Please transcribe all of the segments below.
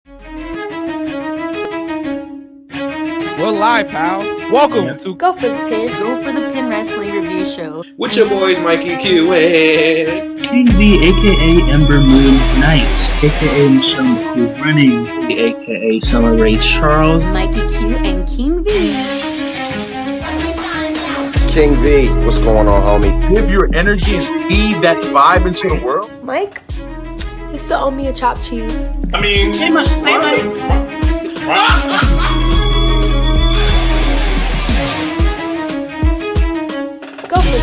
We're live, pal. Welcome to Go for the Pin Wrestling Review Show. With your boys, Mikey Q and King V, aka Ember Moon Knight, aka Michelle McCool Running, aka Summer Ray Charles, Mikey Q and King V. King V, what's going on, homie? Give your energy and feed that vibe into the world. Mike, you still owe me a chopped cheese. I mean, hey Mike. Go for the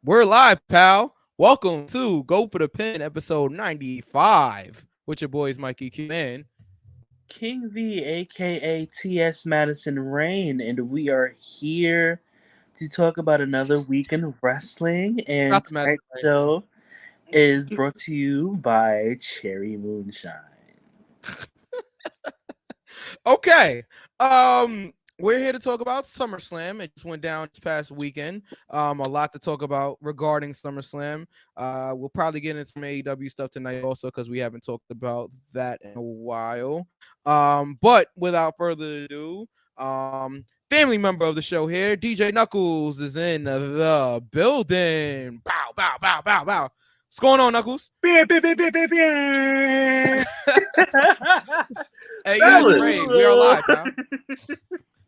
We're live, pal. Welcome to Go for the Pin, episode 95. With your boys, Mikey Q and King V, aka TS Madison Rain, and we are here to talk about another weekend of wrestling. And tonight's show is brought to you by Cherry Moonshine. Okay. We're here to talk about SummerSlam. It just went down this past weekend. A lot to talk about regarding SummerSlam. We'll probably get into some AEW stuff tonight also because we haven't talked about that in a while. But without further ado, family member of the show here, DJ Knuckles, is in the building. Bow, bow, bow, bow, bow. What's going on, Knuckles? Hey, yes, Ray, we are live, pal.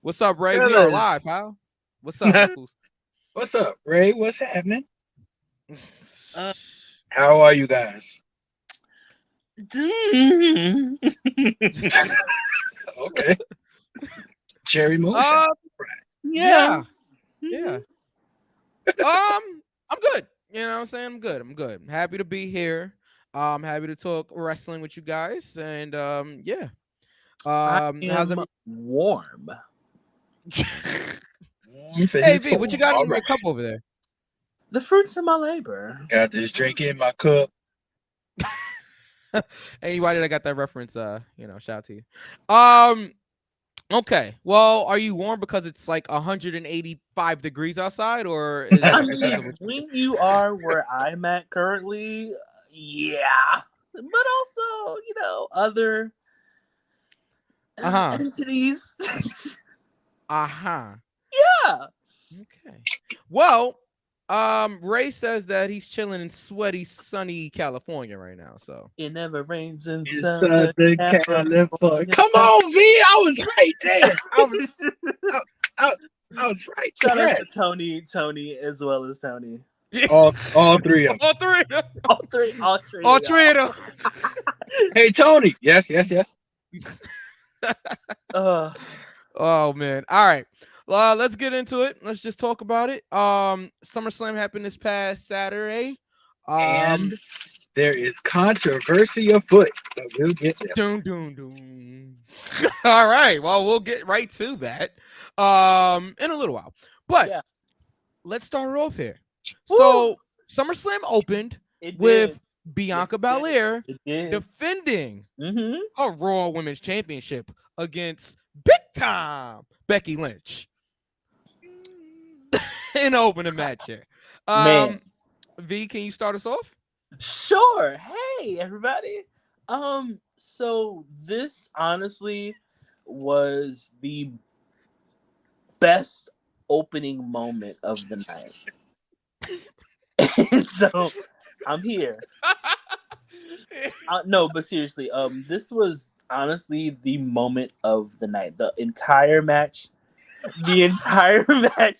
What's up, Ray? We are live, pal. What's up, Knuckles? What's up, Ray? What's happening? How are you guys? Okay. Cherry Moonshine. Yeah. I'm good. You know what I'm saying? I'm good. I'm happy to be here. I'm happy to talk wrestling with you guys. And yeah. How's it warm? Hey V, what you got in your cup over there? The fruits of my labor. Got this drink in my cup. Anybody that got that reference, shout out to you. Okay. Well, are you warm because it's like 185 degrees outside, or is I mean, when you are where I'm at currently, yeah. But also, other entities. Yeah. Okay. Well, Ray says that he's chilling in sweaty, sunny California right now. So it never rains in Southern California. Come on, V. I was right there. I was right. Shout out to Tony, as well as Tony. All three of them. All three of them. Hey, Tony. Yes. Oh man. All right. Let's get into it. Let's just talk about it. SummerSlam happened this past Saturday. And there is controversy afoot, but we'll get there. Doom. All right. Well, we'll get right to that in a little while. But let's start it off here. Woo! So SummerSlam opened with Bianca Belair defending her Raw Women's Championship against big time Becky Lynch in opening match here. V, can you start us off? Sure. Hey everybody. So this honestly was the best opening moment of the night. And so I'm here. No, but seriously, this was honestly the moment of the night. The entire match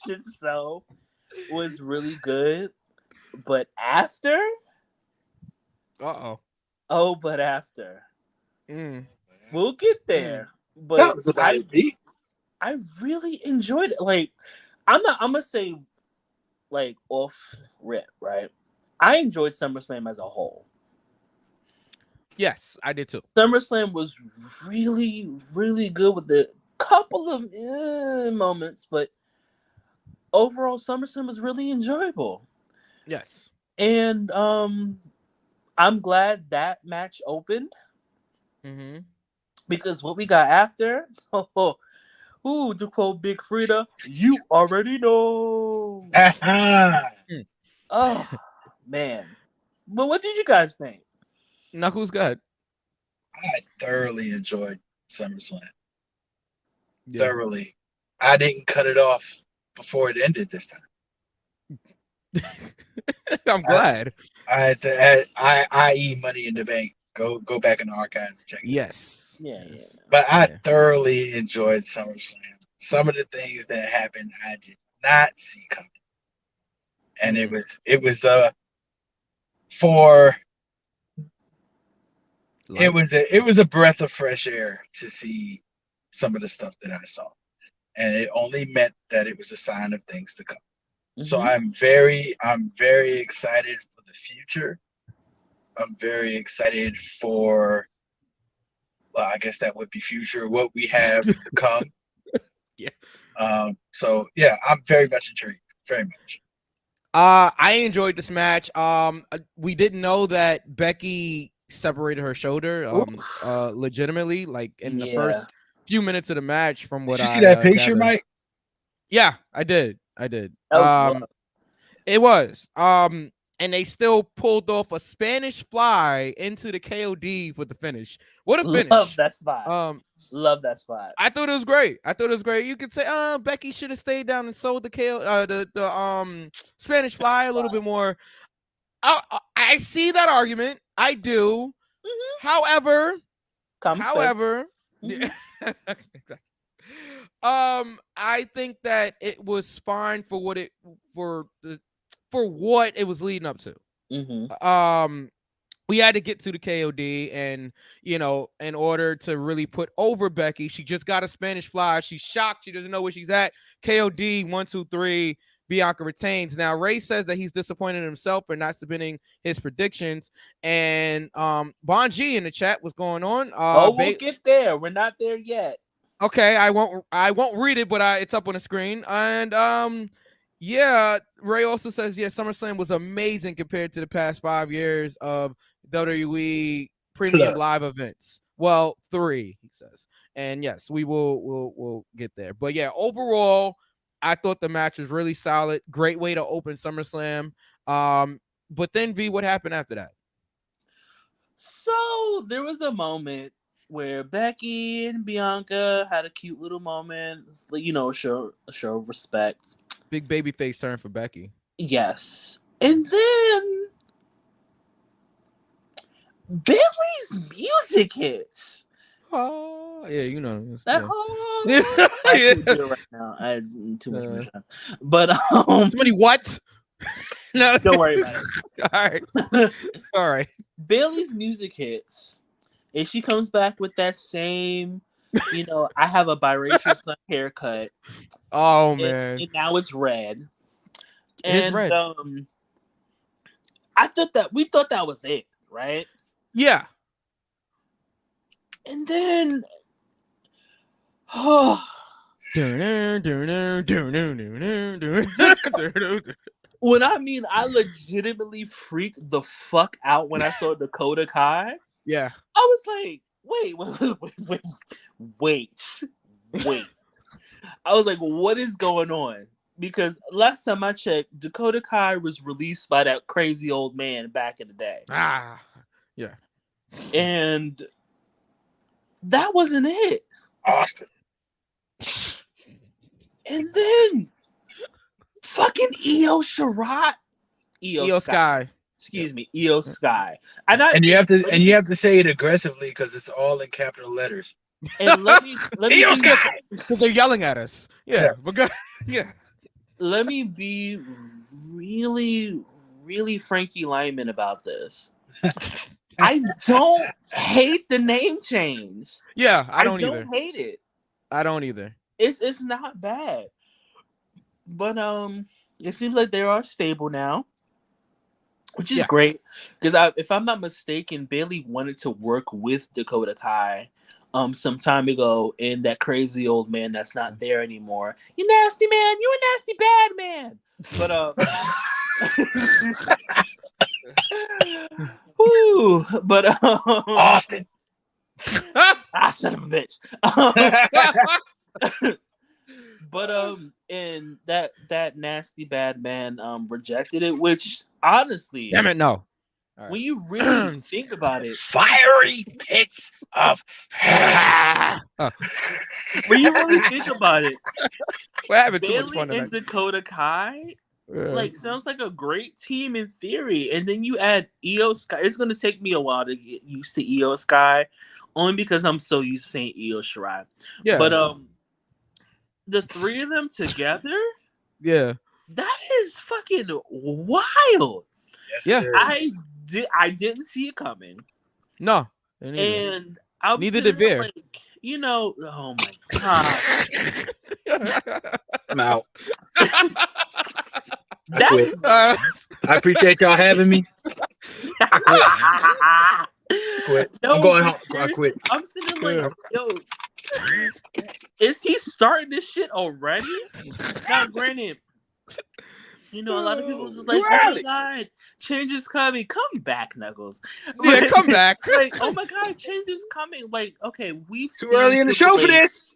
itself was really good, but after, but after, we'll get there. But that was about it. I really enjoyed it. Like, I'm gonna say, like, off rip, right? I enjoyed SummerSlam as a whole. Yes, I did too. SummerSlam was really, really good with a couple of moments, but overall, SummerSlam was really enjoyable. Yes. And I'm glad that match opened. Because what we got after, to quote Big Frida, you already know. Oh man. But what did you guys think? Knuckles, go ahead. I thoroughly enjoyed SummerSlam. Yeah. Thoroughly. I didn't cut it off before it ended this time. I'm glad. I.e. Money in the Bank. Go back in the archives and check it. Yes. Yeah. But I thoroughly enjoyed SummerSlam. Some of the things that happened, I did not see coming, and it was a breath of fresh air to see some of the stuff that I saw, and it only meant that it was a sign of things to come. Mm-hmm. So I'm very excited for the future. I'm very excited for, well, I guess that would be future, what we have to come. Yeah. So yeah, I'm very much intrigued. Very much. I enjoyed this match. We didn't know that Becky separated her shoulder legitimately, like in the first few minutes of the match. From what did you see that picture, gathered. Mike? Yeah, I did. That was it was. And they still pulled off a Spanish fly into the KOD for the finish. What a finish! Love that spot. Love that spot. I thought it was great. You could say, Becky should have stayed down and sold the Spanish fly a little bit more. I see that argument. I do. Mm-hmm. However, I think that it was fine for what it was leading up to. Mm-hmm. We had to get to the KOD, and in order to really put over Becky, she just got a Spanish fly. She's shocked. She doesn't know where she's at. KOD 1, 2, 3. Bianca retains. Now Ray says that he's disappointed in himself for not submitting his predictions. And Bon G in the chat, what's going on? We'll get there. We're not there yet. Okay, I won't read it, but it's up on the screen. And yeah, Ray also says, SummerSlam was amazing compared to the past 5 years of WWE premium live events. Well, 3, he says. And yes, we'll get there. But yeah, overall, I thought the match was really solid. Great way to open SummerSlam. But then V, what happened after that? So there was a moment where Becky and Bianca had a cute little moment, a show of respect. Big baby face turn for Becky. Yes. And then Bailey's music hits. Oh, yeah, that I can't do it right now. I had too much time. But too many what? No, don't worry about it. All right. Bailey's music hits, and she comes back with that same, I have a biracial son haircut. Oh man! And now it's red. It's red. We thought that was it, right? Yeah. And then, when I legitimately freaked the fuck out when I saw Dakota Kai. Yeah. I was like, wait. I was like, what is going on? Because last time I checked, Dakota Kai was released by that crazy old man back in the day. Yeah. And that wasn't it. Austin. And then fucking Io Shirai. Io Sky. Excuse me, Io Sky. And you have to say it aggressively because it's all in capital letters. And let me Io Sky, because they're yelling at us. Yeah. Let me be really, really Frankie Lyman about this. I don't hate the name change. Yeah, I don't hate it. I don't either. It's not bad. But it seems like they are stable now, which is great. Because if I'm not mistaken, Bailey wanted to work with Dakota Kai some time ago, and that crazy old man that's not there anymore. You nasty man, you a nasty bad man. But Austin. Son of a bitch. But and that nasty bad man rejected it, which honestly, Damn it, no. All when you really think about it, Fiery pits of hell. when you really think about it, we're having too much Bailey fun and tonight. Dakota Kai Yeah. sounds like a great team in theory, and then you add Io Sky. It's gonna take me a while to get used to Io Sky, only because I'm so used to saying Io Shirai. Yeah. But the three of them together, yeah, that is fucking wild. Yes, Yeah. it is. I didn't see it coming, no, and I'm Neither sitting did there Veer. like, oh my god. I'm out. That's I appreciate y'all having me. I quit. No, I'm going but home. I quit. I'm sitting there like, yo, is he starting this shit already? Now, granted, a lot of people was just like, oh my god, change is coming. Come back, Knuckles. Yeah, come back. Like, oh my god, change is coming. Like, okay, we've Too seen early in the show for this.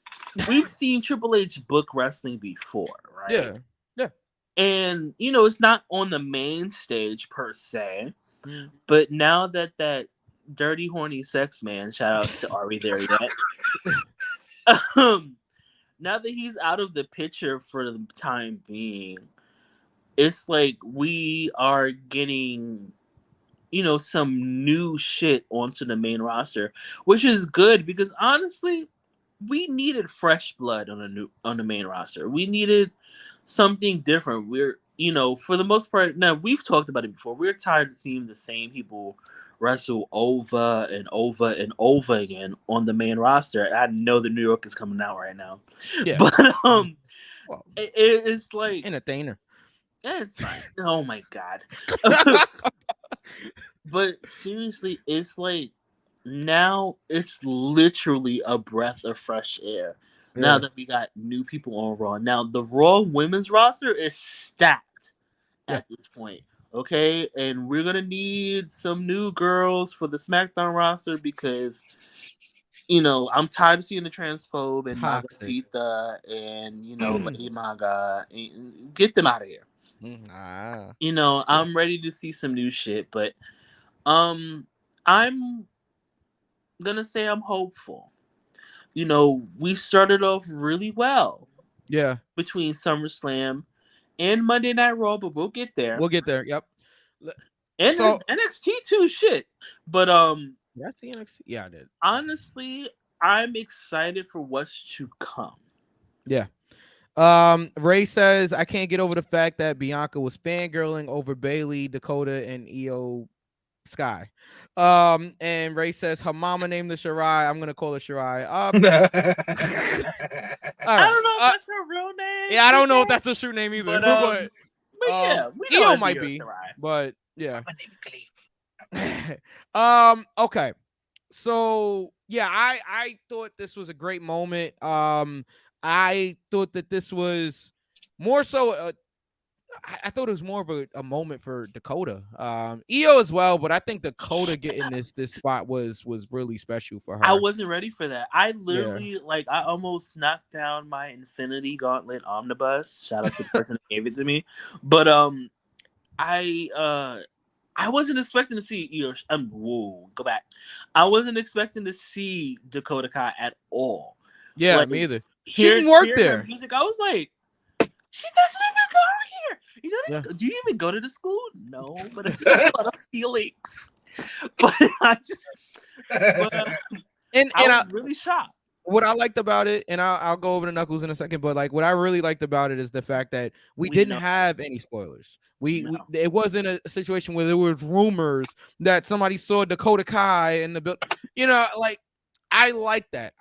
We've seen Triple H book wrestling before, right? Yeah. And it's not on the main stage per se, but now that dirty horny sex man, shout outs to Are We There Yet? Now that he's out of the picture for the time being, it's like we are getting some new shit onto the main roster, which is good because honestly, we needed fresh blood on the main roster. We needed something different. We're for the most part, now we've talked about it before. We're tired of seeing the same people wrestle over and over and over again on the main roster. I know the New York is coming out right now, but it's like entertainer. Yeah, it's fine. Oh my god. But seriously, it's like now it's literally a breath of fresh air. Yeah. Now that we got new people on Raw. Now the Raw women's roster is stacked at this point. Okay, and we're gonna need some new girls for the SmackDown roster because I'm tired of seeing the transphobe and Magasita and Lady Maga. Get them out of here. I'm ready to see some new shit, but I'm gonna say I'm hopeful. We started off really well. Yeah. Between SummerSlam and Monday Night Raw, but we'll get there. Yep. And NXT too, shit. But did I see NXT? Yeah, I did. Honestly, I'm excited for what's to come. Yeah. Ray says I can't get over the fact that Bianca was fangirling over Bailey, Dakota, and Io Sky. And Ray says her mama named her Shirai. I'm gonna call her Shirai. I don't know if that's her real name. Yeah, I don't know if that's a true name either. But yeah, Io might be. Shirai. But yeah. Okay. So yeah, I thought this was a great moment. I thought that this was more so I thought it was more of a moment for Dakota. Io as well, but I think Dakota getting this spot was really special for her. I wasn't ready for that. I literally I almost knocked down my Infinity Gauntlet Omnibus. Shout out to the person that gave it to me. But I wasn't expecting to see Io. Go back. I wasn't expecting to see Dakota Kai at all. Yeah, me either. She didn't work there. Music, I was like, she's actually a good girl here. Do you even go to the school? No, but it's a lot of feelings. But I was really shocked. What I liked about it, and I'll go over the Knuckles in a second, but what I really liked about it is the fact that we didn't have any spoilers. It wasn't a situation where there was rumors that somebody saw Dakota Kai in the build. I like that.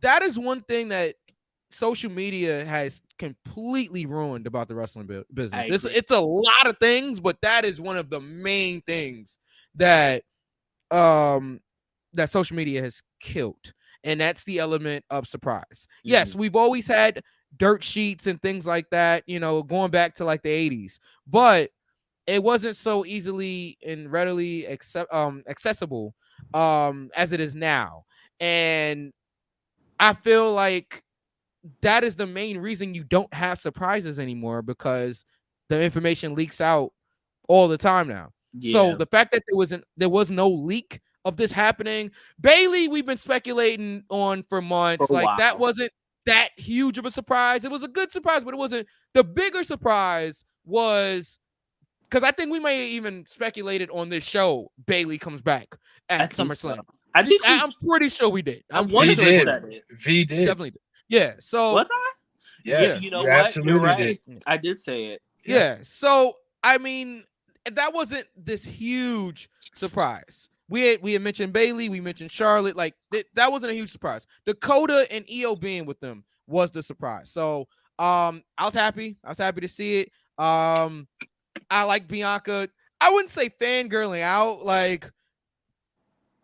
That is one thing that social media has completely ruined about the wrestling business. It's a lot of things, but that is one of the main things that that social media has killed, and that's the element of surprise. Mm-hmm. Yes, we've always had dirt sheets and things like that, going back to the 80s, but it wasn't so easily and readily accessible as it is now. And I feel like that is the main reason you don't have surprises anymore, because the information leaks out all the time now. Yeah. So the fact that there was no leak of this happening, Bailey, we've been speculating on for months. For a like that while. wasn't that huge of a surprise. It was a good surprise, but it wasn't. The bigger surprise was because I think we may have even speculated on this show Bailey comes back I at think SummerSlam. so. I think I'm pretty sure we did. I I'm want pretty to sure we did. said it. V did. definitely did. Yeah. So Was I? Yes, You know you what? absolutely You're right. did. I did say it. yeah. So I mean, that wasn't this huge surprise. We had mentioned Bailey, we mentioned Charlotte. Like that wasn't a huge surprise. Dakota and Io being with them was the surprise. So I was happy. I was happy to see it. I like Bianca. I wouldn't say fangirling out. Like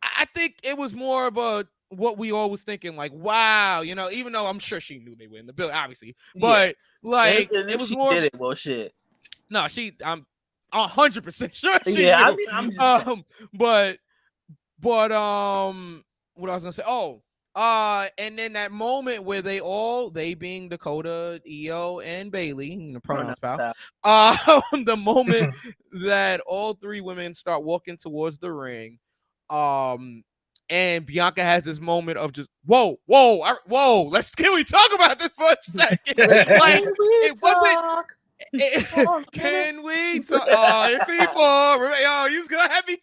I think it was more of a what we all was thinking. Like wow, even though I'm sure she knew they were in the building, obviously, but like And if it was she more. did it. Well, shit. No, I'm 100% sure she Yeah, I knew. mean, I'm just. But what I was gonna say? Oh, and then that moment where they being Dakota, Io, and Bailey, pronouns pal. The moment that all three women start walking towards the ring, and Bianca has this moment of just whoa. Can we talk about this for a second? Like it wasn't. Can we? It's C4. Yo, you gonna have me?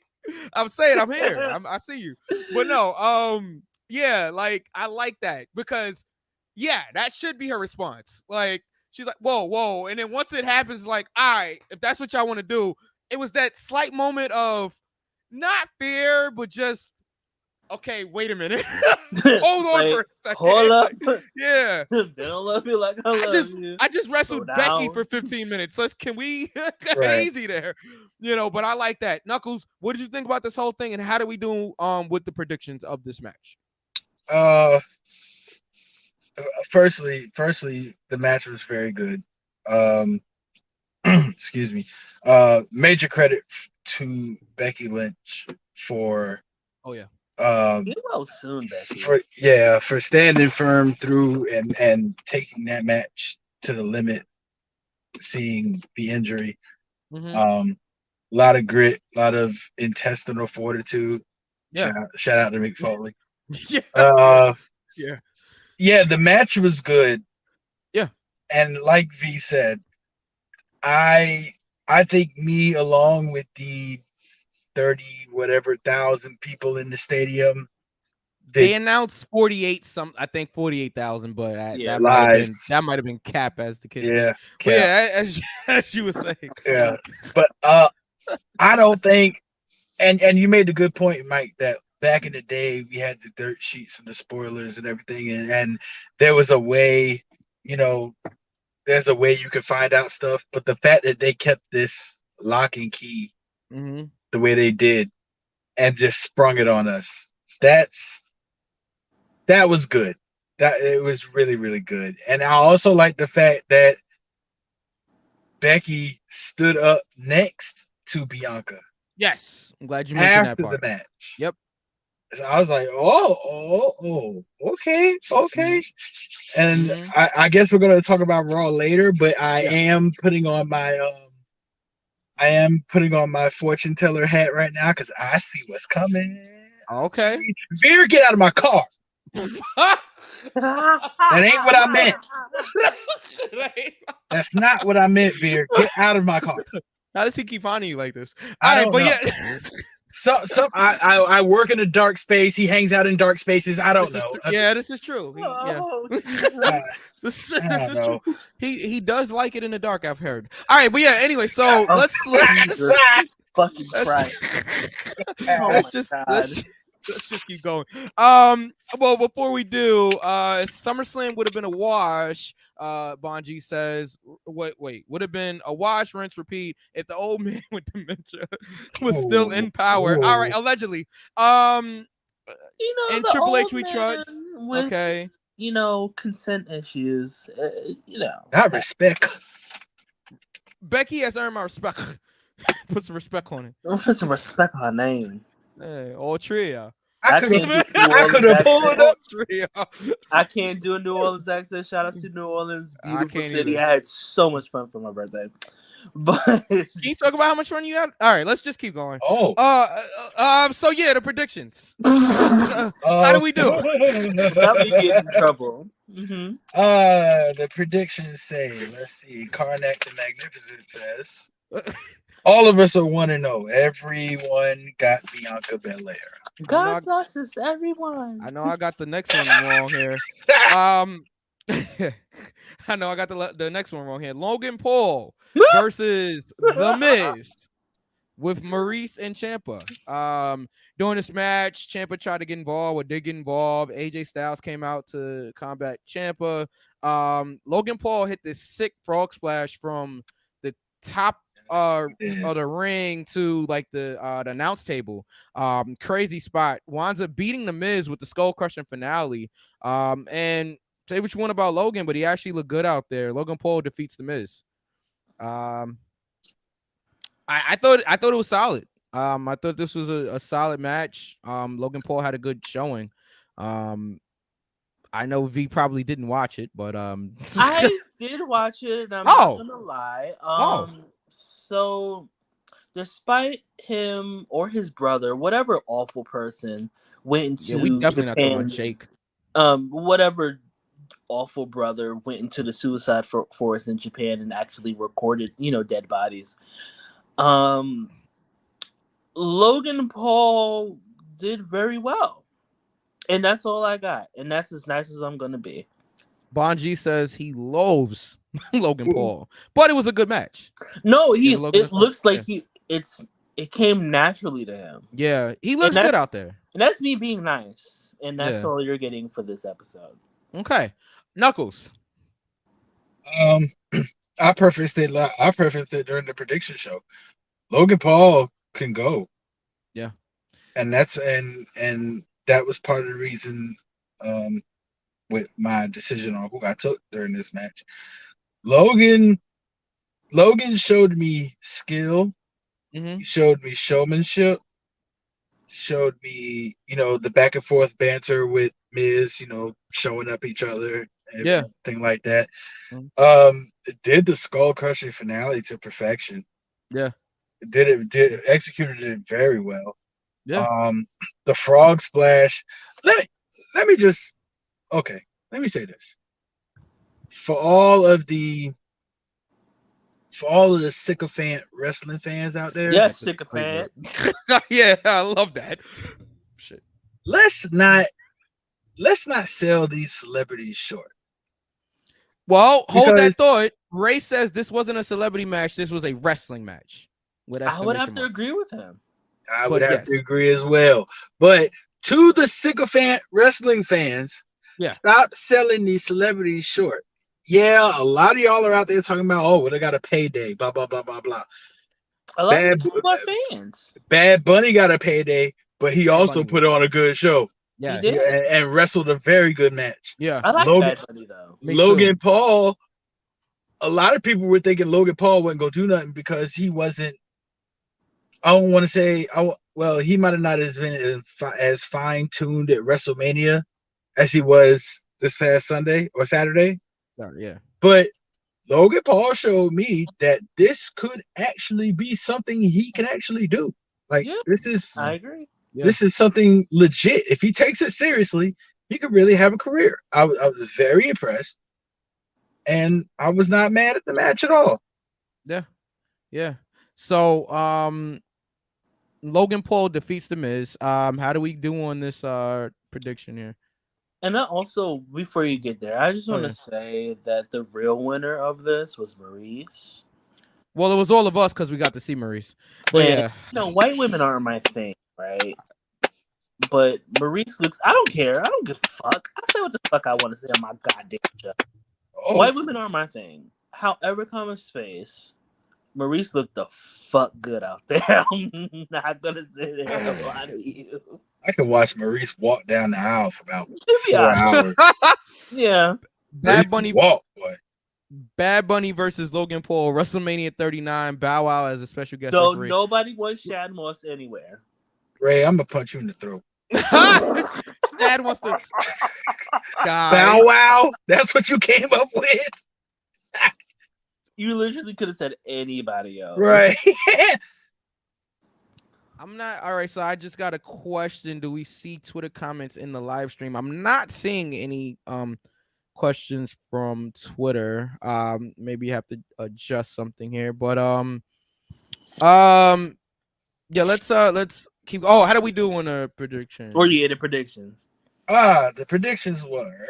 I'm saying I'm here. I see you. But no, yeah, like I like that because that should be her response. Like she's like, whoa, and then once it happens, like, all right, if that's what y'all want to do, it was that slight moment of not fear, but just okay, wait a minute. Hold on for a second. Hold up. Yeah. They don't love you like I love you. I just wrestled Becky for 15 minutes. So can we easy there? But I like that. Knuckles, what did you think about this whole thing and how do we do with the predictions of this match? Firstly, the match was very good. Excuse me. Major credit to Becky Lynch for get well soon, Becky. For standing firm through and taking that match to the limit, seeing the injury. Mm-hmm. A lot of grit, a lot of intestinal fortitude. Yeah. Shout out to Mick Foley. Yeah, the match was good. Yeah. And like V said, I think me along with the 30,000 people in the stadium. They announced 48,000, but that might have been cap as the kids. Yeah, as you were saying. Yeah, but I don't think, and you made a good point, Mike, that back in the day we had the dirt sheets and the spoilers and everything, and there was a way, there's a way you could find out stuff, but the fact that they kept this lock and key the way they did and just sprung it on us, that was good. That it was really, really good. And I also like the fact that Becky stood up next to Bianca. Yes, I'm glad you mentioned after that part. The match. Yep. So I was like, okay. And I guess we're gonna talk about Raw later, but I am putting on my fortune teller hat right now because I see what's coming. Okay. Veer, get out of my car. That ain't what I meant. That's not what I meant, Veer. Get out of my car. How does he keep finding you like this? I don't know. I work in a dark space. He hangs out in dark spaces. I don't know. This is true. This is true. He does like it in the dark, I've heard. All right, but anyway, so let's just keep going. Well, before we do, SummerSlam would have been a wash. Bonji says, wait, would have been a wash, rinse, repeat if the old man with dementia was still in power. All right, allegedly. And Triple H we trust. Okay. Consent issues. Not respect. Becky has earned my respect. Put some respect on it. Put some respect on her name. Hey, all three. I can't do New I could have pulled up. I can't do a New Orleans accent. Shout out to New Orleans, beautiful city. Either. I had so much fun for my birthday. But can you talk about how much fun you had? All right, let's just keep going. Oh. So yeah, the predictions. How do we do? Without me getting in trouble. Mm-hmm. The predictions say, let's see, Karnak the Magnificent says, all of us are 1-0. Everyone got Bianca Belair. God blesses everyone. I know I got the next one wrong here. I know I got the next one wrong here. Logan Paul versus The Miz with Maurice and Ciampa. During this match, Ciampa tried to get involved or did get involved. AJ Styles came out to combat Ciampa. Logan Paul hit this sick frog splash from the top of the ring to like the announce table. Crazy spot. Winds up beating The Miz with the skull crushing finale. And say what you want about Logan, but he actually looked good out there. Logan Paul defeats The Miz. I thought it was solid. I thought this was a solid match. Logan Paul had a good showing. I know V probably didn't watch it, but I did watch it, and I'm not gonna lie. So despite him or his brother, whatever awful person went into we definitely not talking about Jake. Whatever awful brother went into the suicide forest in Japan and actually recorded, dead bodies. Logan Paul did very well. And that's all I got. And that's as nice as I'm gonna be. Bonji says he loathes Logan Paul, but it was a good match. No, it looks like it came naturally to him. Yeah, he looks good out there. And that's me being nice. And that's all you're getting for this episode. Okay. Knuckles. I prefaced it during the prediction show. Logan Paul can go. Yeah. And that's and that was part of the reason with my decision on who I took during this match. Logan showed me skill. Mm-hmm. He showed me showmanship. Showed me, the back and forth banter with Miz, showing up each other and everything like that. Mm-hmm. Did the skull crushing finale to perfection. Yeah. Executed it very well. Yeah. The frog splash. Let me say this. For all of the sycophant wrestling fans out there. Yes, sycophant. Yeah, I love that. Shit. Let's not sell these celebrities short. Well, hold that thought. Ray says this wasn't a celebrity match. This was a wrestling match. I would have to agree with him. I would have to agree as well. But to the sycophant wrestling fans, stop selling these celebrities short. Yeah, a lot of y'all are out there talking about, they got a payday, blah, blah, blah, blah, blah. A lot of fans. Bad Bunny got a payday, but he also put on a good show. Yeah, he did. And wrestled a very good match. Yeah. I like Bad Bunny, though. Logan Paul, a lot of people were thinking Logan Paul wasn't going to do nothing because he wasn't, I don't want to say, he might have not been as fine-tuned at WrestleMania as he was this past Sunday or Saturday. Yeah. But Logan Paul showed me that this could actually be something he can actually do. This is, I agree. This is something legit. If he takes it seriously, he could really have a career. I was very impressed. And I was not mad at the match at all. Yeah. Yeah. So, Logan Paul defeats The Miz. How do we do on this prediction here? And also, before you get there, I just want to say that the real winner of this was Maurice. Well, it was all of us because we got to see Maurice. But white women aren't my thing, right? But Maurice looks. I don't care. I don't give a fuck. I say what the fuck I want to say on my goddamn show. White women aren't my thing. However, come in space, Maurice looked the fuck good out there. I'm not gonna sit there and lie to you. I can watch Maurice walk down the aisle for about 4 hours. Yeah. Bad Bunny walk, boy. Bad Bunny versus Logan Paul, WrestleMania 39, Bow Wow as a special guest So referee. Nobody wants Shad Moss anywhere. Ray, I'm gonna punch you in the throat. Dad wants to. Guys. Bow Wow. That's what you came up with, You literally could have said anybody else. right? I'm not all right. So I just got a question. Do we see Twitter comments in the live stream? I'm not seeing any questions from Twitter. Maybe you have to adjust something here, but yeah. Let's keep. Oh, how do we do on a prediction? Or the predictions. The predictions were: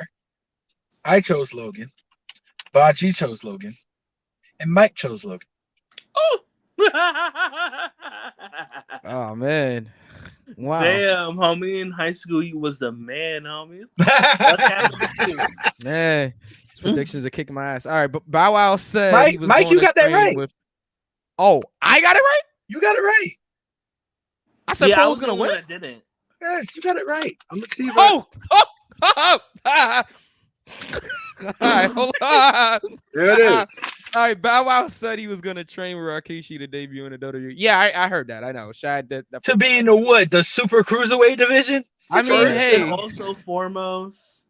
I chose Logan, Baji chose Logan, and Mike chose Logan. Oh. Oh man. Wow. Damn, homie. In high school, you was the man, homie. What happened to you? Man, these predictions are kicking my ass. All right, but Bow Wow said Mike, he was Mike, going you to got that train right. with. Oh, I got it right. You got it right. I said Yeah, Paul I was was gonna the one win. that didn't. Yes, you got it right. I'm gonna see you. Oh. All right, hold on. There it is. All right, Bow Wow said he was gonna train with Rikishi to debut in the WWE. Yeah, I heard that. I know. Shad did that. To be in the what? The Super Cruiserweight division? I mean, First hey. and also foremost,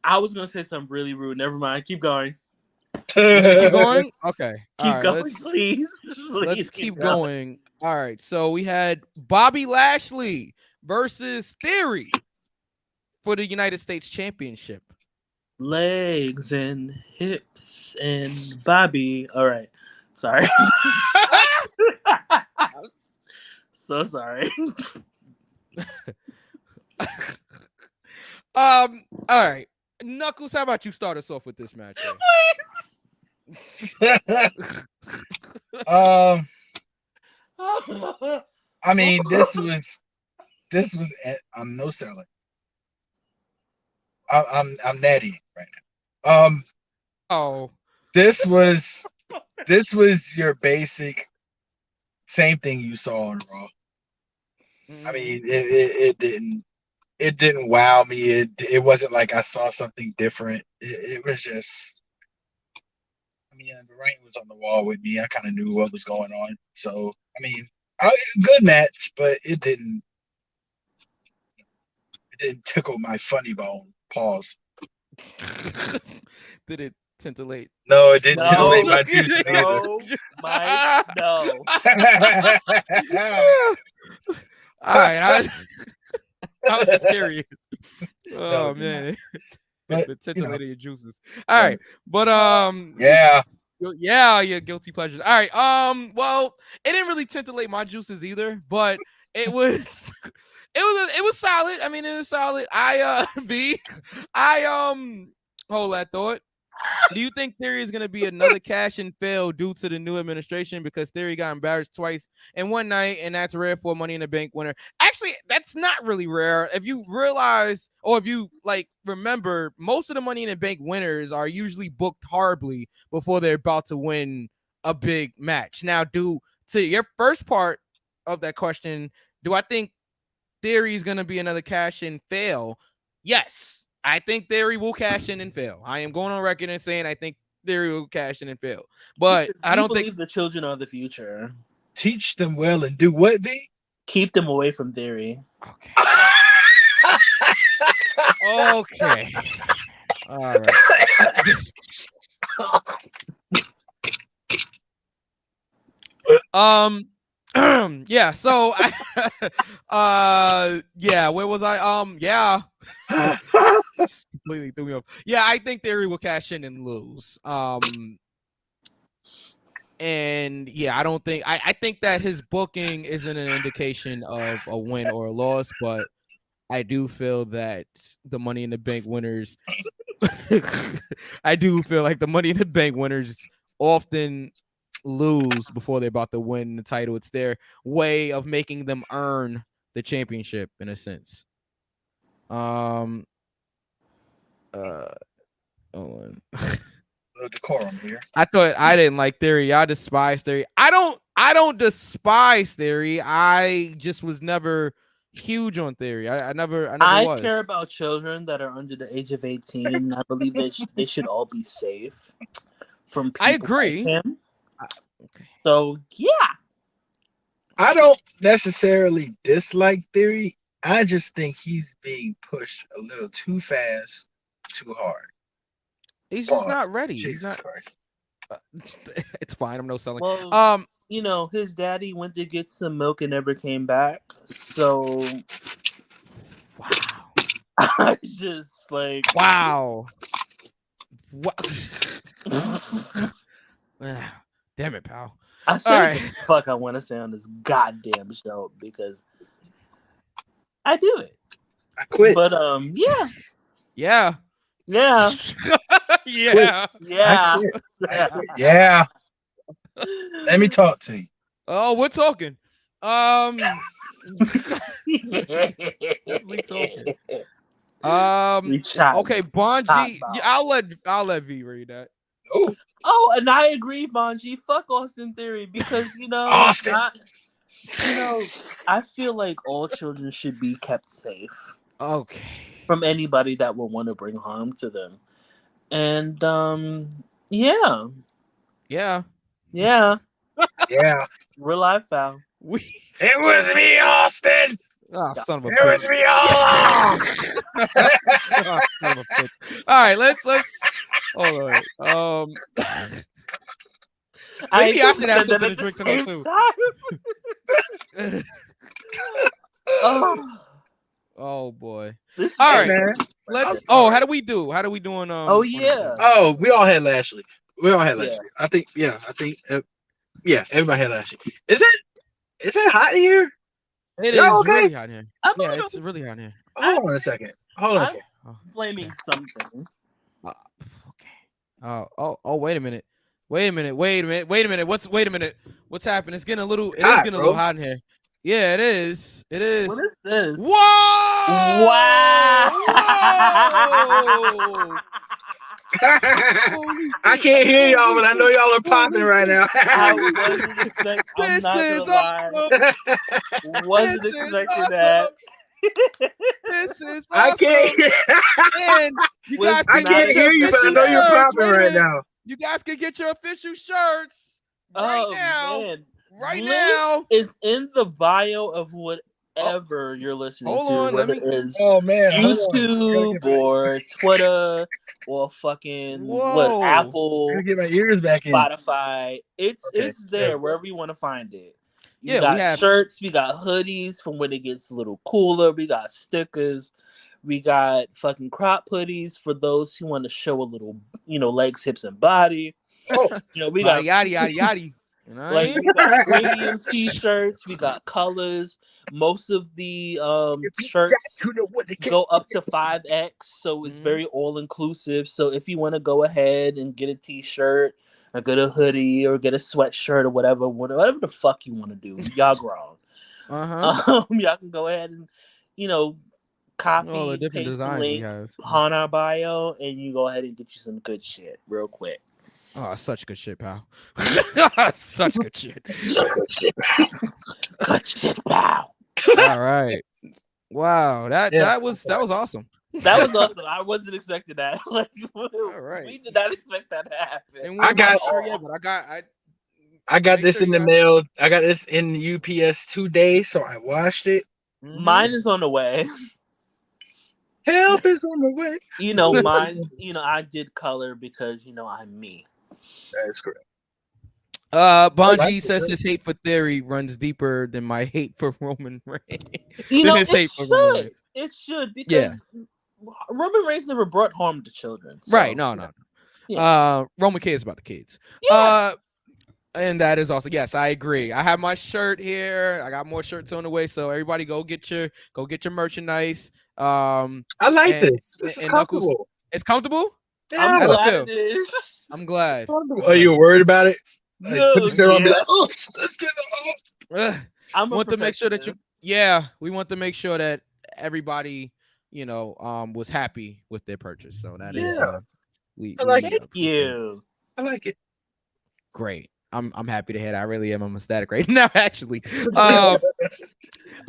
I was gonna say something really rude. Never mind. Keep going. Keep going. Okay. Keep All right, going, please. Let's keep going. All right. So we had Bobby Lashley versus Theory for the United States Championship. Legs and hips and Bobby. All right. Sorry. So sorry. All right. Knuckles, how about you start us off with this match? I mean, this was I'm no selling. I'm natty right now. Oh, this was your basic same thing you saw on Raw. I mean, it didn't wow me. It wasn't like I saw something different. It was just, I mean, the writing was on the wall with me. I kind of knew what was going on. So, I mean, good match, but it didn't tickle my funny bone. Pause. Did it tintillate? No, it didn't titillate my juices either. No, Mike, no. All right, I was just curious. Oh No, man, but, the titillated your juices. All right, but yeah, your guilty pleasures. All right, well, it didn't really titillate my juices either, but it was. It was solid. I mean, it was solid. Hold that thought. Do you think Theory is going to be another cash and fail due to the new administration? Because Theory got embarrassed twice in one night, and that's rare for a Money in the Bank winner. Actually, that's not really rare. If you realize, or if you remember, most of the Money in the Bank winners are usually booked horribly before they're about to win a big match. Now, to your first part of that question, do I think Theory is going to be another cash and fail? Yes, I think Theory will cash in and fail. I am going on record and saying I think Theory will cash in and fail. But I don't think the children are the future. Teach them well and do what, V? Keep them away from Theory. Okay. Okay. All right. Yeah, so yeah, where was I? Yeah. Completely threw me off. Yeah, I think Theory will cash in and lose. And yeah, I think that his booking isn't an indication of a win or a loss, but I do feel that the Money in the Bank winners I do feel like the Money in the Bank winners often lose before they're about to win the title. It's their way of making them earn the championship in a sense. Decorum here. I thought I didn't like Theory. I despise Theory. I don't despise Theory. I just was never huge on Theory. I never was. Care about children that are under the age of 18. I believe they should all be safe from people. I agree. Like him. Okay. So yeah, I don't necessarily dislike Theory. I just think he's being pushed a little too fast, too hard. He's just not ready. Jesus He's not. Christ. It's fine. I'm no selling. Well, his daddy went to get some milk and never came back. So, wow. I just like wow. What? Damn it, pal. I said what the fuck I want to say on this goddamn show because I do it. I quit. But yeah. Yeah. Yeah. Yeah. Yeah. Yeah. Let me talk to you. Oh, we're talking. What we talking? Okay, Bonji. I'll let V read that. Oh, and I agree, Bonji. Fuck Austin Theory because Austin. I feel like all children should be kept safe. Okay. From anybody that will want to bring harm to them. And yeah. Yeah. Yeah. Yeah. Real life, pal. It was me, Austin. Oh, son of a bitch. It was me all along. Oh, son of a bitch. All right, let's hold on. Maybe I should have something to drink tonight too. Oh boy. All right, man. Let's. Oh, how do we do? How do we doing? Oh yeah. Oh, we all had Lashley. Lashley. I think. Yeah. Everybody had Lashley. Is it hot in here? It is really hot in here. It's really hot in here. Hold on a second. I'm blaming something. Okay. Oh, wait a minute. Wait a minute. Wait a minute. What's happening? It's getting a little. It is getting a little hot in here. Yeah, it is. It is. What is this? Whoa! Wow! Whoa! I can't hear y'all, but I know y'all are popping right now. I wasn't expecting. Wasn't expecting that. This is awesome. I can't. And you guys I can't hear you, but I know you're popping right now. You guys can get your official shirts right now. Man. Right Link now is in the bio of whatever you're listening to, whether it is YouTube or Twitter or fucking Apple, get my ears back Spotify. It's there wherever you want to find it. We we got have shirts, we got hoodies from when it gets a little cooler, we got stickers, we got fucking crop hoodies for those who want to show a little, legs, hips, and body. We got yada yada yada. Like we got premium t-shirts, we got colors. Most of the shirts go up to 5X, so it's very all-inclusive. So if you want to go ahead and get a t-shirt or get a hoodie or get a sweatshirt or whatever the fuck you want to do, y'all grown. Y'all can go ahead and copy, paste the link on our bio, and you go ahead and get you some good shit real quick. Oh, such good shit, pal. Such good shit. Such good shit, pal. Good shit, pal. All right. Wow, that was awesome. That was awesome. I wasn't expecting that. All right. We did not expect that to happen. And I got this in the mail. I got this in the UPS today, so I washed it. Mine is on the way. Help is on the way. Mine. I did color because I'm me. That is correct. Bonji says his hate for Theory runs deeper than my hate for Roman Reigns. It should because Roman Reigns never brought harm to children. So. Right? No. Yeah. Roman cares about the kids. Yeah. And that is also I agree. I have my shirt here. I got more shirts on the way, so everybody go get your merchandise. I like this. This is comfortable. Knuckles, it's comfortable. Yeah, I'm glad it is. I'm glad. Are you worried about it? No, let's get want to make sure that we want to make sure that everybody, was happy with their purchase. So that is I like it. You. I like it. Great. I'm happy to hear that. I really am. I'm ecstatic right now, actually. All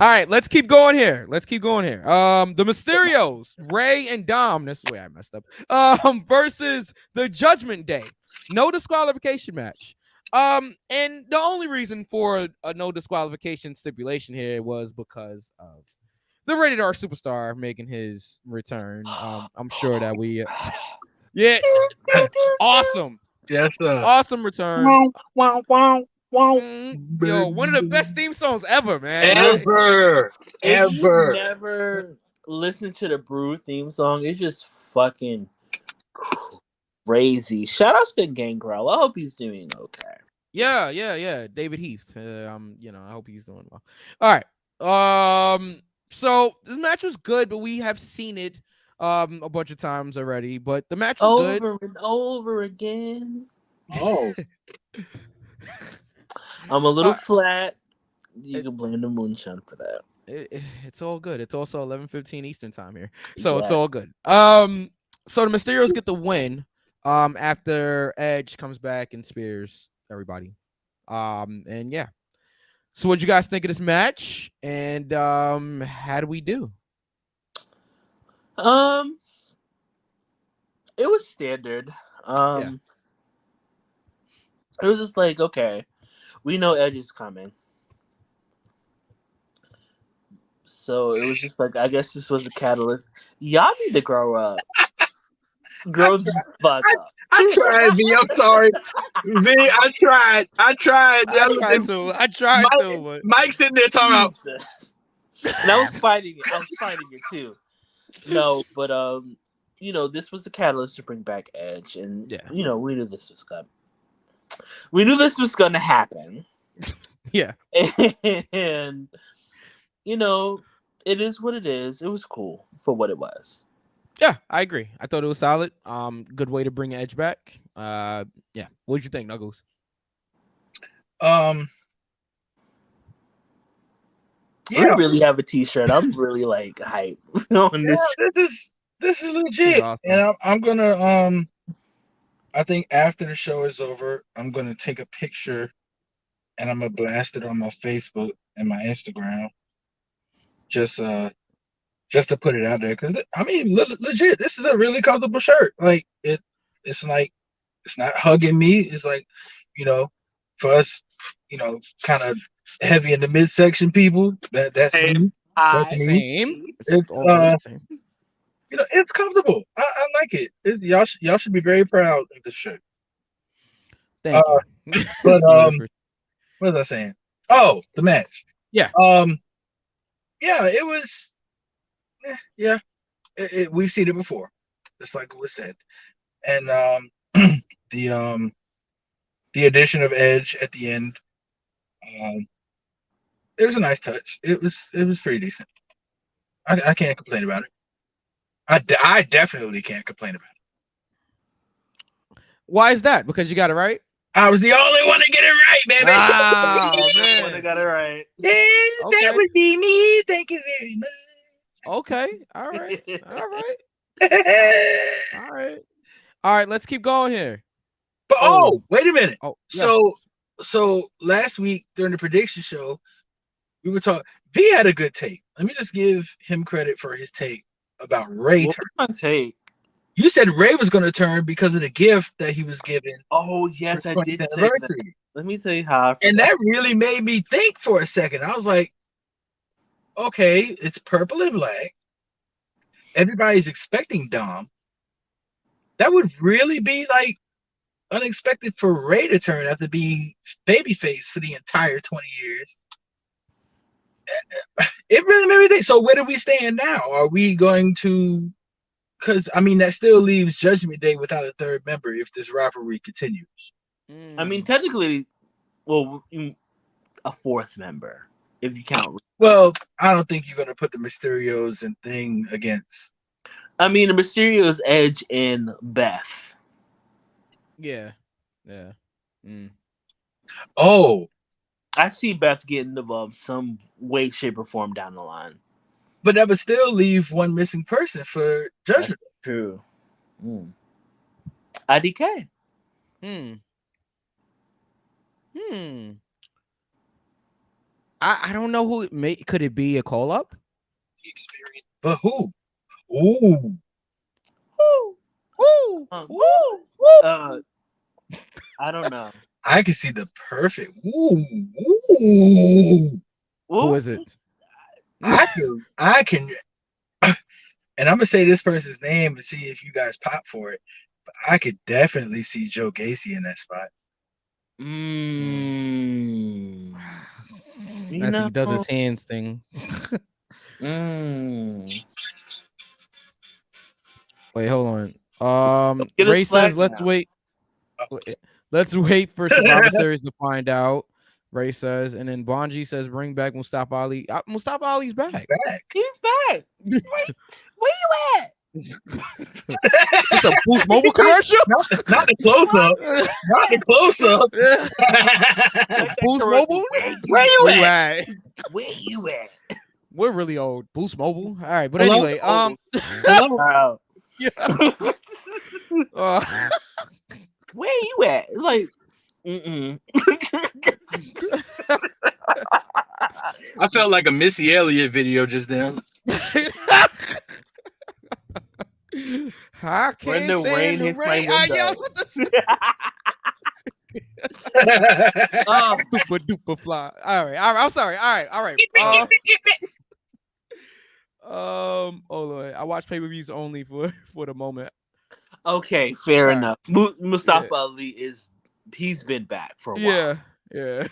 right, let's keep going here. The Mysterios, Ray and Dom. That's the way I messed up. Versus the Judgment Day. No disqualification match. And the only reason for a no disqualification stipulation here was because of the rated R superstar making his return. I'm sure that we, yeah, awesome, Yes, sir. awesome return. Wow, wow, wow. Yo, one of the best theme songs ever, man. Ever. If you've never listened to the Brew theme song, it's just fucking crazy. Shout out to Gangrel. I hope he's doing okay. Yeah. David Heath. I hope he's doing well. All right. So this match was good, but we have seen it a bunch of times already. But the match was good. Over and over again. Oh. I'm a little flat. You can blame the moonshine for that. It's all good. It's also 11:15 Eastern time here, so it's all good. So the Mysterios get the win. After Edge comes back and spears everybody. And yeah. So what you guys think of this match? And how do we do? It was standard. It was just like, okay, we know Edge is coming. So it was just like, I guess this was the catalyst. Y'all need to grow up. Grow the fuck up. I tried, V. I'm sorry. V, I tried. I tried to. But... Mike's sitting there talking about. And I was fighting it. I was fighting it too. No, but this was the catalyst to bring back Edge, and we knew this was coming. We knew this was going to happen. Yeah. And it is what it is. It was cool for what it was. Yeah, I agree. I thought it was solid. Good way to bring Edge back. Yeah. What did you think, Nuggles? I really have a T-shirt. I'm really like hype on this. This is legit, awesome. And I'm gonna I think after the show is over, I'm gonna take a picture and I'm gonna blast it on my Facebook and my Instagram. Just to put it out there, because I mean, legit, this is a really comfortable shirt. Like it's like it's not hugging me. It's like, for us, kind of heavy in the midsection people. That's me. That's me. It's same. It's comfortable. I like it. Y'all should be very proud of this shirt. Thank you. But what was I saying? Oh, the match. Yeah. Yeah, it was. Yeah, we've seen it before, just like it was said, and the addition of Edge at the end, it was a nice touch. It was pretty decent. I can't complain about it. I definitely can't complain about it. Why is that? Because you got it right? I was the only one to get it right, baby. Oh, man. One that got it right. That would be me. Thank you very much. Okay. All right. All right. Let's keep going here. But wait a minute. Oh, yeah. So last week during the prediction show, we were talking. V had a good take. Let me just give him credit for his take about Ray. What was my take? You said Ray was going to turn because of the gift that he was given. Oh yes, I did say that. Let me tell you how. And that really made me think for a second. I was like, okay, it's purple and black. Everybody's expecting Dom. That would really be like unexpected for Ray to turn after being babyface for the entire 20 years. It really made me think. So where do we stand now? Are we going to? Because I mean, that still leaves Judgment Day without a third member if this rivalry continues. I mean, technically, a fourth member if you count. Well, I don't think you're going to put the Mysterios and thing against. I mean, the Mysterios, Edge, and Beth. Yeah. Oh, I see Beth getting involved some way, shape, or form down the line. But that would still leave one missing person for Judgment. That's true. IDK. I don't know who it may. Could it be a call up? Experience, but who? Ooh. I don't know. I can see the perfect. Ooh. Who is it? I can, and I'm gonna say this person's name and see if you guys pop for it. But I could definitely see Joe Gacy in that spot. As he does his hands thing. Wait, hold on. Ray says, let's wait. Let's wait for Survivor Series to find out. Ray says, and then Bonji says, bring back Mustafa Ali. Mustafa Ali's back. He's back. Where you at? It's a Boost Mobile commercial? Not the close up. Not the close up. Boost Mobile? Where you at? Where you at? We're really old. Boost Mobile. All right, but anyway, Hello? Yeah. Where you at? Like, I felt like a Missy Elliott video just then. I can't when the rain hits my window. Super duper fly. All right. I'm sorry. All right. Hold on. I watch pay-per-views only for the moment. Okay, fair enough. Mustafa Ali he's been back for a while. Yeah.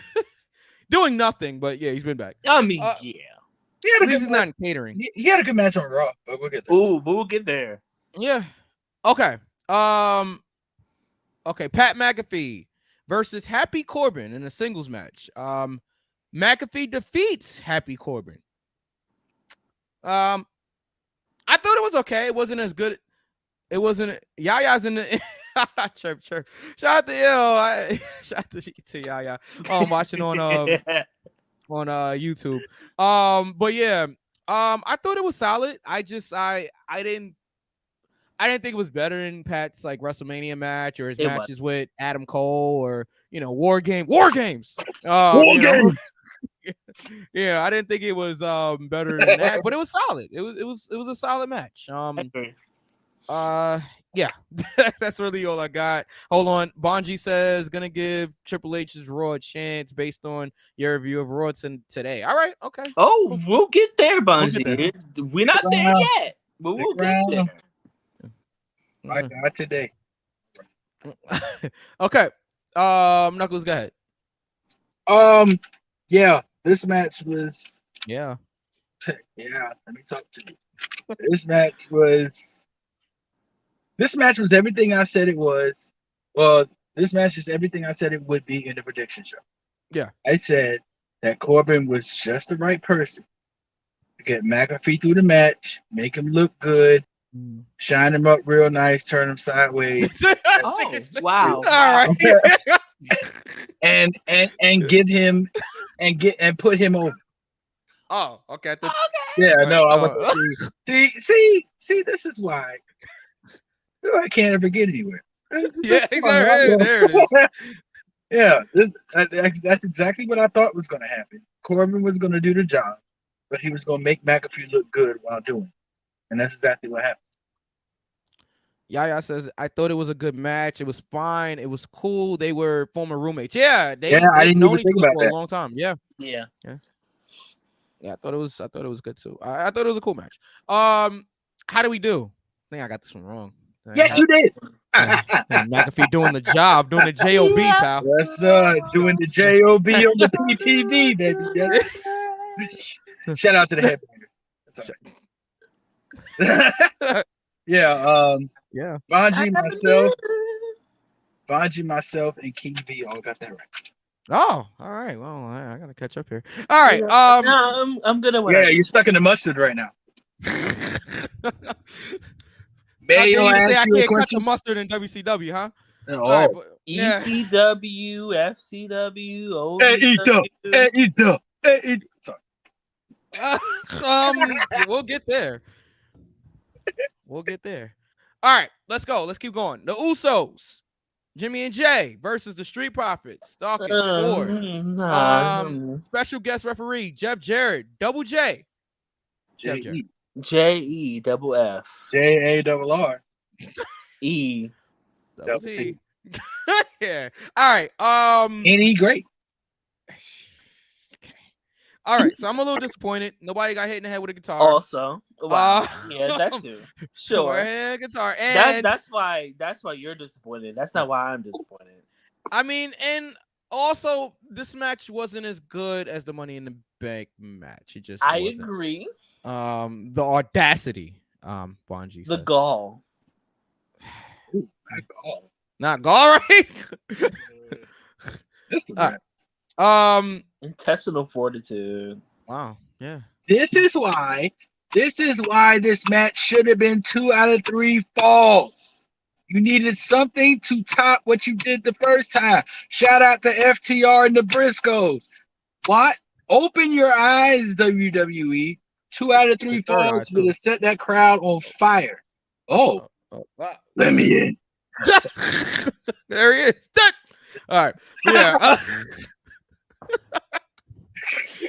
Doing nothing, but yeah, he's been back. I mean, At least he's not in catering. He had a good match on Raw, but we'll get there. Ooh, but we'll get there. Yeah. Okay. Okay. Pat McAfee versus Happy Corbin in a singles match. McAfee defeats Happy Corbin. I thought it was okay. It wasn't as good. It wasn't. Yaya's in the chirp. Shout out to shout out to Yaya. I'm watching on YouTube. But yeah. I thought it was solid. I didn't think it was better than Pat's like WrestleMania match or his matches with Adam Cole or War Games. War Games. Yeah, I didn't think it was better than that, but it was solid. It was a solid match. Yeah, that's really all I got. Hold on. Bonji says gonna give Triple H's Raw a chance based on your review of Raw today. All right, okay. Oh, we'll get there, Bonji. We're not there yet, but we'll get there. I got today. Okay. Knuckles, go ahead. Yeah, this match was. Yeah. Yeah, let me talk to you. This match was everything I said it was. Well, this match is everything I said it would be in the prediction show. Yeah. I said that Corbin was just the right person to get McAfee through the match, make him look good, shine him up real nice, turn him sideways. Oh, wow. All right. and give him and put him over. Oh, okay. Yeah, no, I want to see. This is why I can't ever get anywhere. Yeah, exactly. There it is. Yeah, that's exactly what I thought was going to happen. Corbin was going to do the job, but he was going to make McAfee look good while doing it, and that's exactly what happened. Yaya says, I thought it was a good match. It was fine. It was cool. They were former roommates. Yeah, they've known each other for a long time. Yeah. Yeah. I thought it was good too. I thought it was a cool match. How do we do? I think I got this one wrong. Yes, you did. McAfee doing the job, doing the JOB, pal. That's doing the JOB on the PPV, baby. Shout out to the headbanger. That's all right. Yeah. Yeah. Bonji, myself, and King V all got that right. Oh, all right. Well, I gotta catch up here. All right. No, I'm gonna win. Yeah, you're stuck in the mustard right now. May I say I can't cut the mustard in WCW, huh? Oh. Right, ECW, FCW, Sorry. We'll get there. All right, let's go. Let's keep going. The Usos, Jimmy and Jay versus the Street Profits. Dawkins, Ford. Special guest referee Jeff Jarrett, Double J. Jeff Jarrett. JE double F. JARR. E. Double T. Yeah. All right. Any great. Okay. All right, so I'm a little disappointed. Nobody got hit in the head with a guitar. Also, wow, yeah, that too. Sure, guitar, that's why you're disappointed. That's not why I'm disappointed. I mean, and also this match wasn't as good as the Money in the Bank match. It just wasn't. Agree. The audacity, Bonji The says. gall. Ooh, not gall. Not gall, right? That's the right. Intestinal fortitude. Wow. Yeah. This is why this match should have been 2 out of 3 falls. You needed something to top what you did the first time. Shout out to FTR and the Briscoes. What? Open your eyes, WWE. 2 out of 3 falls would have set that crowd on fire. Oh, let me in. There he is. All right. Yeah.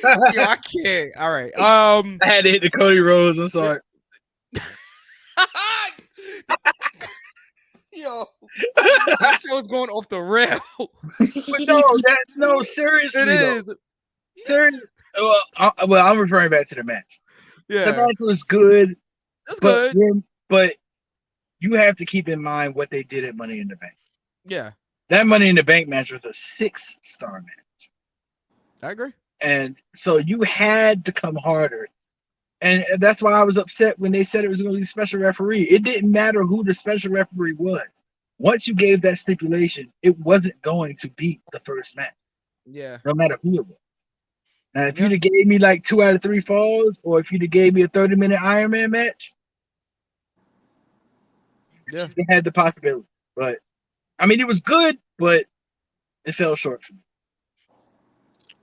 Yo, I can't. All right. I had to hit the Cody Rhodes. I'm sorry. Yo, this show's going off the rail. But no, seriously. It is. Seriously. Well, I'm referring back to the match. Yeah. The match was good. That's good. But you have to keep in mind what they did at Money in the Bank. Yeah. That Money in the Bank match was a 6-star match. I agree. And so you had to come harder. And that's why I was upset when they said it was going to be a special referee. It didn't matter who the special referee was. Once you gave that stipulation, it wasn't going to beat the first match. Yeah. No matter who it was. Now, if you'd have gave me like 2 out of 3 falls, or if you'd have gave me a 30-minute Iron Man match, yeah, it had the possibility. But I mean, it was good, but it fell short for me.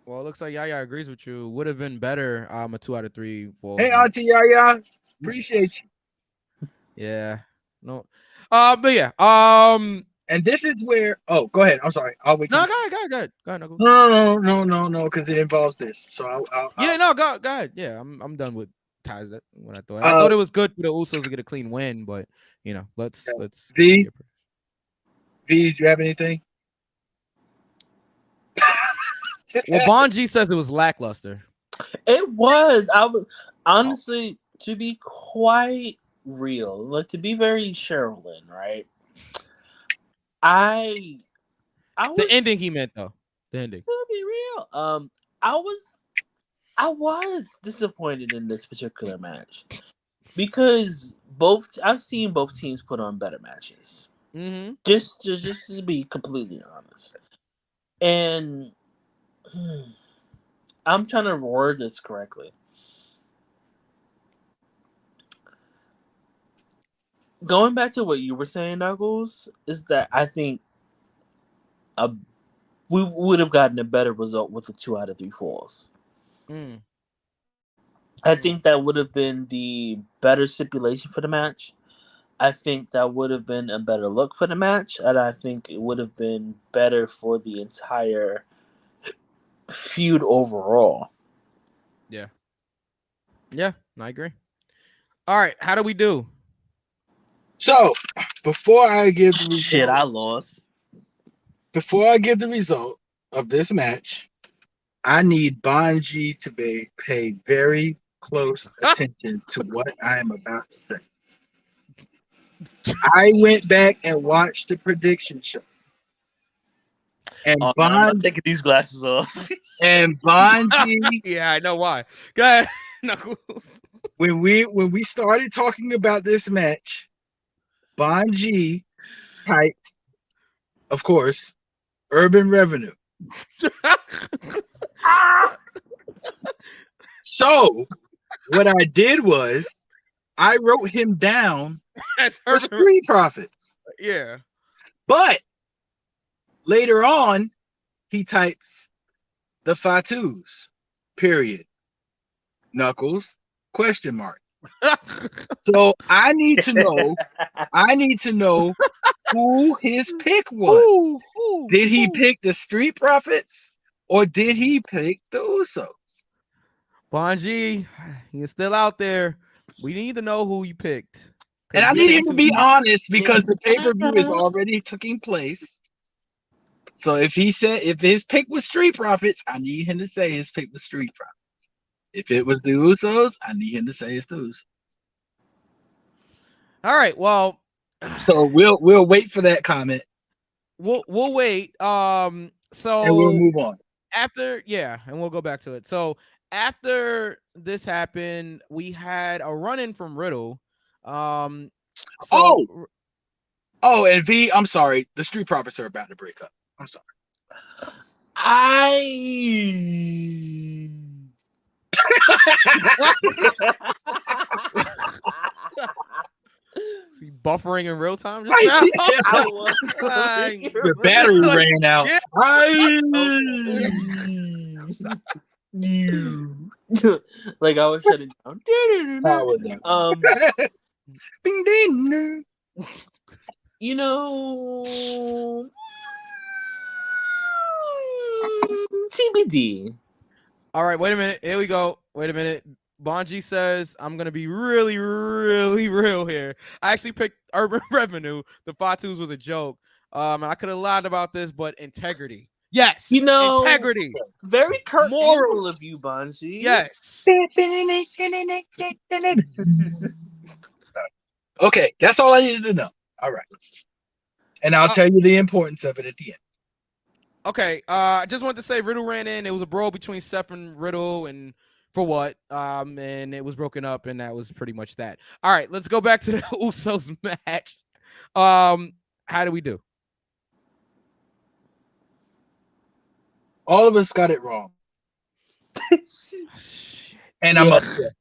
Well, it looks like Yaya agrees with you. Would have been better. A 2 out of 3 falls. Hey, Auntie Yaya, appreciate you. Yeah. No. But yeah. And this is where. Oh, go ahead. I'm sorry. I'll wait. No, go ahead. No, No, because it involves this. So I'll go ahead. Yeah, I'm done with ties. That what I thought. I thought it was good for the Usos to get a clean win, but let's. V, do you have anything? Well, Bonji says it was lackluster. It was. I would honestly, to be quite real, like to be very Sherilyn, right? I was, the ending he meant though. The ending. To be real, I was disappointed in this particular match because I've seen both teams put on better matches. Mm-hmm. Just to be completely honest, and I'm trying to word this correctly. Going back to what you were saying, Knuckles, is that I think we would have gotten a better result with the 2 out of 3 falls. I think that would have been the better stipulation for the match. I think that would have been a better look for the match, and I think it would have been better for the entire feud overall. Yeah, I agree. All right, how do we do? So before I give the result, I lost. Before I give the result of this match, I need Bonji to pay very close attention to what I am about to say. I went back and watched the prediction show. And I'm taking these glasses off. And Bonji. Yeah, I know why. Go ahead, Knuckles. When we started talking about this match, Bonji typed, of course, Urban Revenue. So what I did was I wrote him down for Street Profits. Yeah. But later on, he types the Fatus, period. Knuckles, question mark. So I need to know who his pick was. Did he pick the Street Profits or did he pick the Usos? Bonji, you're still out there. We need to know who you picked. And I need him to be honest because the pay-per-view is already taking place. So if his pick was Street Profits, I need him to say his pick was Street Profits. If it was the Usos, I need him to say it's the Usos. All right. Well, so we'll wait for that comment. We'll wait. So and we'll move on. And we'll go back to it. So after this happened, we had a run-in from Riddle. And V, I'm sorry. The Street Profits are about to break up. I'm sorry. Is he buffering in real time just now? The battery ran out. Like I was shutting down. Ding ding. You know, TBD. All right, wait a minute. Here we go. Wait a minute. Bonji says, I'm going to be really, really real here. I actually picked Urban Revenue. The Fatus was a joke. I could have lied about this, but integrity. Yes. You know, integrity. Very Kirk Franklin of you, Bonji. Yes. Okay, that's all I needed to know. All right. And I'll tell you the importance of it at the end. Okay, I just wanted to say Riddle ran in. It was a brawl between Seth and Riddle, and for what? And it was broken up, and that was pretty much that. All right, let's go back to the Usos match. How do we do? All of us got it wrong. And I'm upset.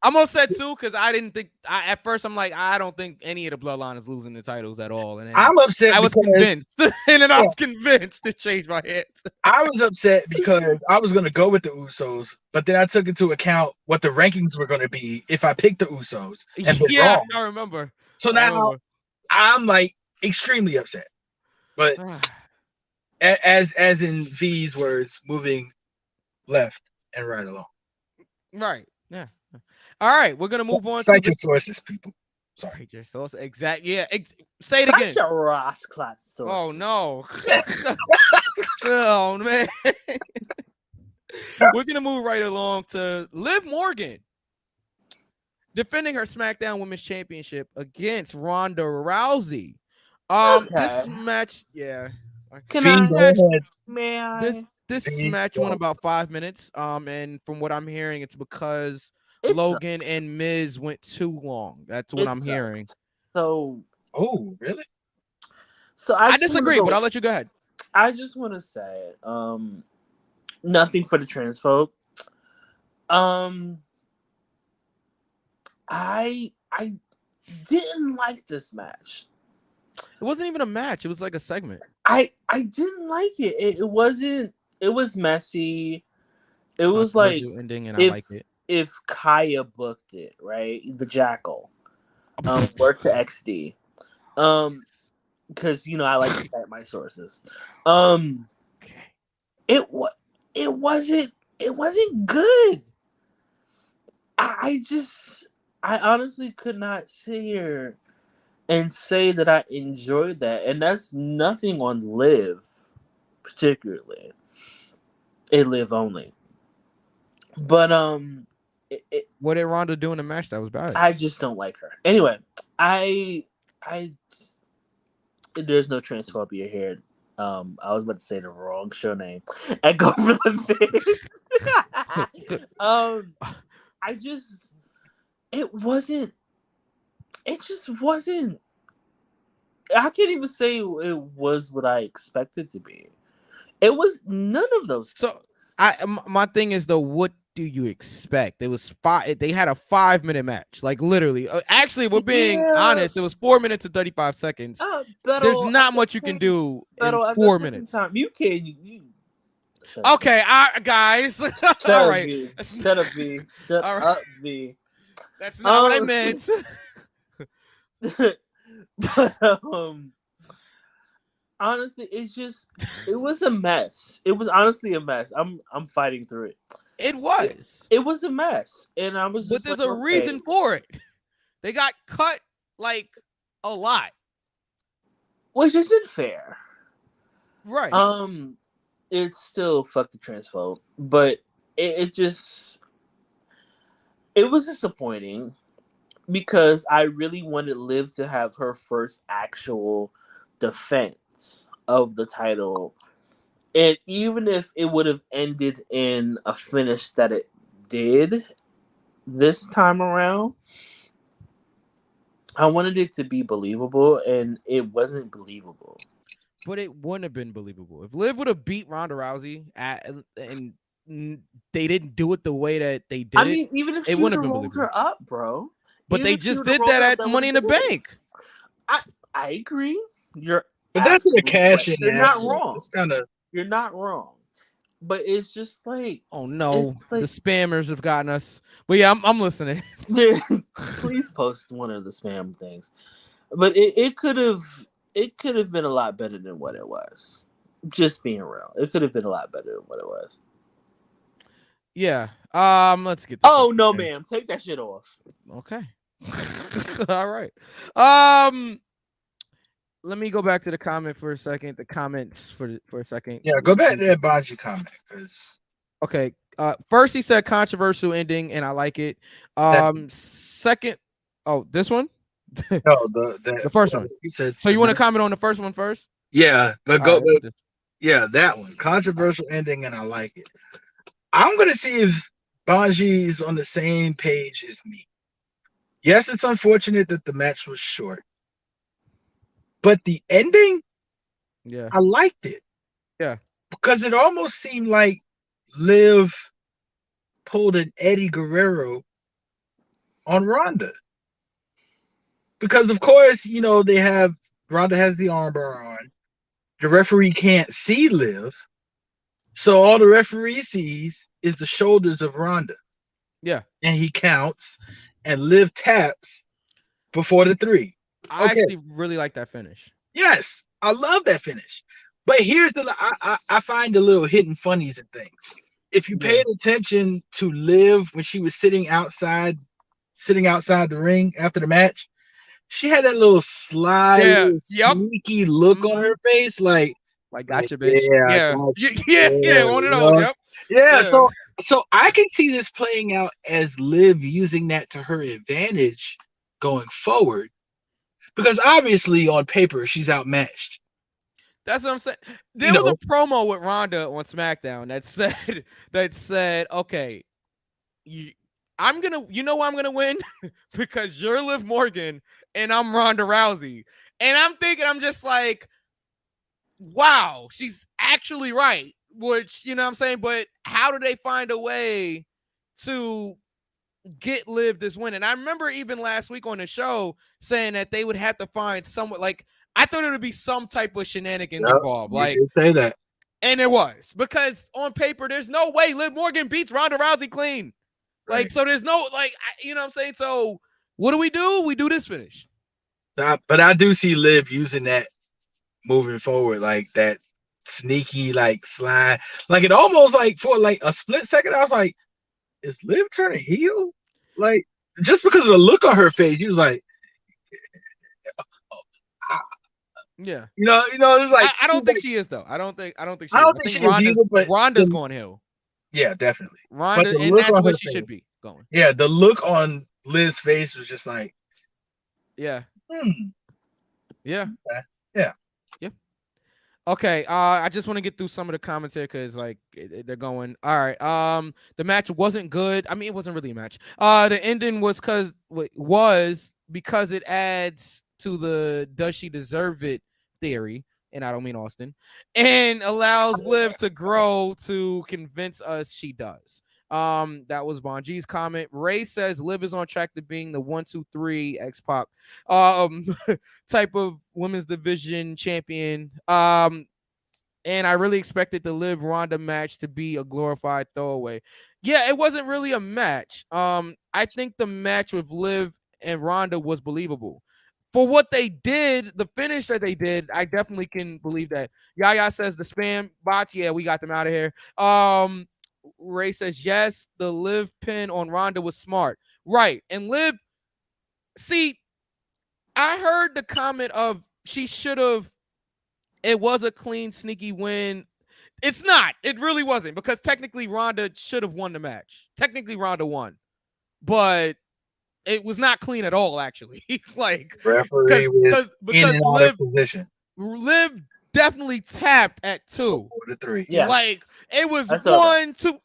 I'm upset too because I didn't think. At first, I'm like, I don't think any of the bloodline is losing the titles at all. And then I'm upset. I was convinced, and then I was convinced to change my answer. I was upset because I was going to go with the Usos, but then I took into account what the rankings were going to be if I picked the Usos. And wrong. I remember. So now I'm like extremely upset. But as in V's words, moving left and right along. Right. Yeah. All right, we're gonna move on. Cite your sources, people. Cite your sources. Exactly. Yeah. Say it again. Cite your Ross class sources. Oh no. Oh man. We're gonna move right along to Liv Morgan defending her SmackDown Women's Championship against Ronda Rousey. This match, This match went about 5 minutes. And from what I'm hearing, it's because Logan and Miz went too long. That's what I'm hearing. So, really? So I disagree, but I'll let you go ahead. I just want to say, nothing for the transphobe. I didn't like this match. It wasn't even a match. It was like a segment. I didn't like it. It wasn't. It was messy. It was like ending, and I like it. If Kaya booked it, right, the Jackal, worked to XD, because I like to cite my sources. It wasn't good. I honestly could not sit here and say that I enjoyed that, and that's nothing on Liv, particularly. It Liv only, but what did Ronda do in the match that was bad? I just don't like her. Anyway, there's no transphobia here. I was about to say the wrong show name and go for the fish. It just wasn't. I can't even say it was what I expected to be. It was none of those things. My thing is though, what do you expect? It was they had a 5 minute match, like literally. Actually, we're being honest. It was 4 minutes and 35 seconds. There's not much you can do in 4 minutes. You can. Okay, guys. All right. Shut up, V. Shut up, V. That's not what I meant. But, honestly, it was a mess. It was honestly a mess. I'm fighting through it. It was. It was a mess, and I was. But there's a reason for it. They got cut like a lot, which isn't fair. Right. it's still fuck the transphobe, but it was disappointing because I really wanted Liv to have her first actual defense of the title. And even if it would have ended in a finish that it did this time around, I wanted it to be believable, and it wasn't believable. But it wouldn't have been believable if Liv would have beat Ronda Rousey and they didn't do it the way that they did. I mean, even if she would have rolled her up, bro. But they just did that at Money in the Bank. I agree. But that's in a cash in. You're not wrong. It's kind of. You're not wrong. But it's just like, oh no, the spammers have gotten us. But yeah, I'm listening. Please post one of the spam things. But it could have been a lot better than what it was. Just being real, it could have been a lot better than what it was. Yeah. Let's get. Oh no, ma'am, take that shit off. Okay. All right. Let me go back to the comment for a second. The comments for a second. Yeah, go back to that Bonji comment. Okay. First he said controversial ending, and I like it. Second, this one. No, the first one. He said. So you want to comment on the first one first? Yeah, but yeah, that one controversial ending, and I like it. I'm gonna see if Bonji is on the same page as me. Yes, it's unfortunate that the match was short. But the ending, yeah, I liked it. Yeah, because it almost seemed like Liv pulled an Eddie Guerrero on Ronda. Because of course, they have Ronda has the armbar on. The referee can't see Liv, so all the referee sees is the shoulders of Ronda. Yeah, and he counts, and Liv taps before the 3. I actually really like that finish. Yes, I love that finish. But here's I find the little hidden funnies and things. If you paid attention to Liv when she was sitting outside the ring after the match, she had that little sly, sneaky look on her face, like gotcha, bitch. Yeah, one of those. Yep. Yeah. So I can see this playing out as Liv using that to her advantage going forward. Because obviously on paper she's outmatched. That's what I'm saying. There was a promo with Ronda on SmackDown that said, okay, I'm gonna win because you're Liv Morgan and I'm Ronda Rousey. And I'm just like, wow, she's actually right. Which, you know what I'm saying? But how do they find a way to get Liv this win? And I remember even last week on the show saying that they would have to find someone, like, I thought it would be some type of shenanigans involved. Like, you did say that. And it was, because on paper, there's no way Liv Morgan beats Ronda Rousey clean. Like, so there's no, like, you know what I'm saying? So what do? We do this finish. But I do see Liv using that moving forward, like that sneaky, like slide. Like it almost like for like a split second, I was like, is Liv turning heel? Like, just because of the look on her face, she was like, yeah. It was like I don't think she is though. I don't think she is either, but Ronda's going heel. Yeah, definitely. Ronda, and that's what she should be going. Yeah, the look on Liv's face was just like, yeah. Yeah. Yeah. Yeah. Okay. I just want to get through some of the comments here because like they're going. All right. The match wasn't good. I mean, it wasn't really a match. The ending was because it adds to the does she deserve it theory, and I don't mean Austin, and allows Liv to grow to convince us she does. That was Bonji's comment. Ray says Liv is on track to being the 1, 2, 3 X-Pac type of women's division champion. And I really expected the Liv Ronda match to be a glorified throwaway. Yeah, it wasn't really a match. I think the match with Liv and Ronda was believable. For what they did, the finish that they did, I definitely can believe that. Yaya says the spam bots, yeah, we got them out of here. Ray says, yes, the Liv pin on Ronda was smart. Right. And Liv, see, I heard the comment of she should have, it was a clean, sneaky win. It's not. It really wasn't because technically Ronda should have won the match. Technically Ronda won, but it was not clean at all. Actually, like referee was in and out of position. Liv definitely tapped at 2 to 3. Yeah, like it was 1, 2.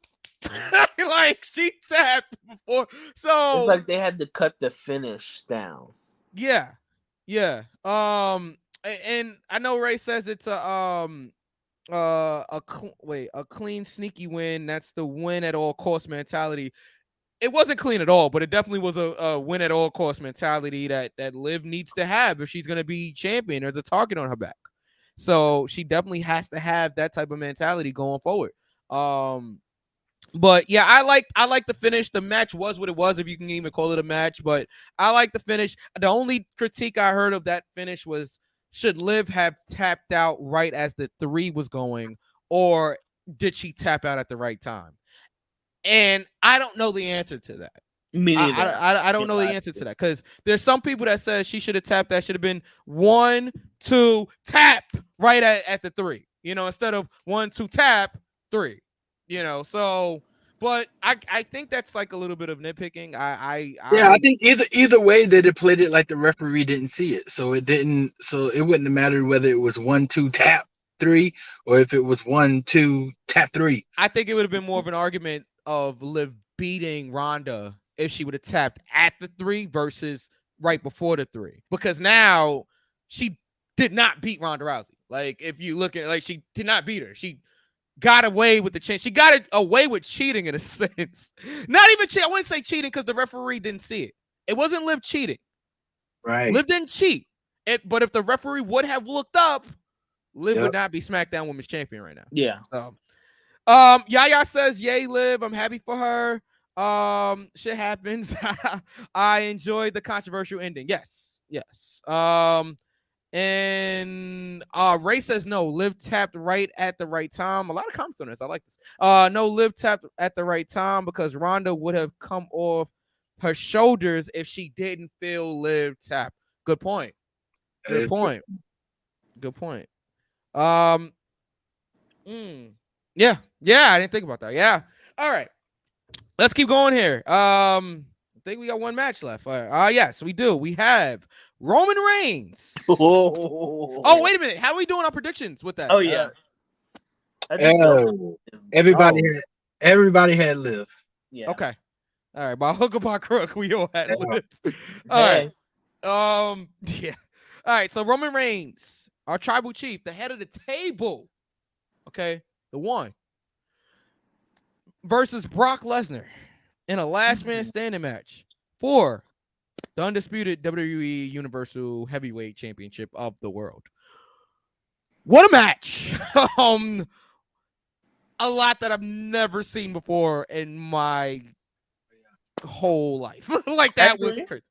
Like she tapped before, so it's like they had to cut the finish down. Yeah. And I know Ray says it's a clean sneaky win. That's the win at all cost mentality. It wasn't clean at all, but it definitely was a win at all cost mentality that Liv needs to have if she's gonna be champion. There's a target on her back, so she definitely has to have that type of mentality going forward. But yeah, I like the finish. The match was what it was, if you can even call it a match. But I like the finish. The only critique I heard of that finish was, should Liv have tapped out right as the 3 was going, or did she tap out at the right time? And I don't know the answer to that. Me neither. I don't know the answer to that, because there's some people that says she should have tapped. That should have been 1, 2, tap right at the 3. Instead of 1, 2, tap 3. So, but I think that's like a little bit of nitpicking. I think either way they'd have played it like the referee didn't see it, so it wouldn't have mattered whether it was 1, 2, tap 3 or if it was 1, 2, tap 3. I think it would have been more of an argument of Liv beating Ronda if she would have tapped at the 3 versus right before the 3, because now she did not beat Ronda Rousey. Like, if you look at, like, she did not beat her. She got away with the chance. She got away with cheating in a sense. Not even cheating. I wouldn't say cheating because the referee didn't see it. It wasn't Liv cheating. Right. Liv didn't cheat. But if the referee would have looked up, Liv would not be SmackDown Women's Champion right now. Yeah. So, Yaya says, "Yay, Liv! I'm happy for her. Shit happens. I enjoyed the controversial ending. Yes. And Ray says no, Liv tapped right at the right time. A lot of comments on this. I like this. No, Liv tapped at the right time because Ronda would have come off her shoulders if she didn't feel Liv tap. Good point. Good point. Yeah, I didn't think about that. Yeah. All right. Let's keep going here. I think we got one match left. Yes, we do. We have Roman Reigns. Oh, wait a minute. How are we doing our predictions with that? Oh, yeah. Everybody had Liv. Yeah. Okay. All right. By hook or by crook, we all had Liv. All right. Yeah. All right. So Roman Reigns, our tribal chief, the head of the table. Okay. The one. Versus Brock Lesnar in a last man standing match for the undisputed WWE Universal Heavyweight Championship of the world. What a match. A lot that I've never seen before in my whole life. Like, that was crazy.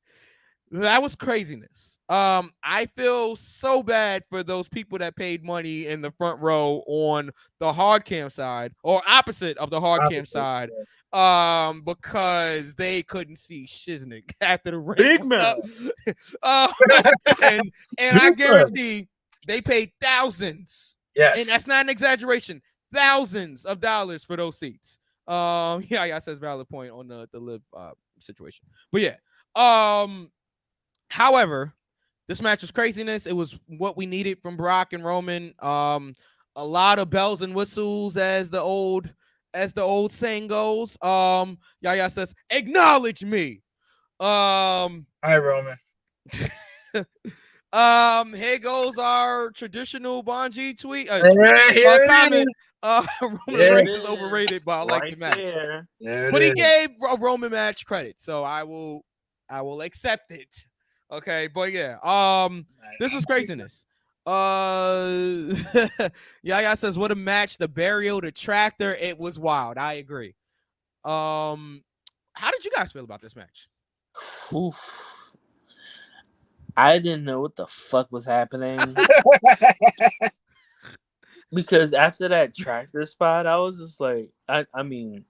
That was craziness. I feel so bad for those people that paid money in the front row on the hard cam side, or opposite of the hard cam side, because they couldn't see Shiznick after the race. Big man. And I guarantee they paid thousands. Yes. And that's not an exaggeration. Thousands of dollars for those seats. Yeah, says valid point on the Liv situation. But yeah. However, this match was craziness. It was what we needed from Brock and Roman. A lot of bells and whistles, as the old saying goes. Yaya says, "Acknowledge me." Hi, Roman. Here goes our traditional Bonji tweet. Comment. Roman Reigns is overrated, but I like the match. But he gave a Roman match credit, so I will accept it. Okay, but yeah, this is craziness. Yaya says, "What a match! The burial, the tractor, it was wild." I agree. How did you guys feel about this match? Oof. I didn't know what the fuck was happening. Because after that tractor spot, I was just like, I mean,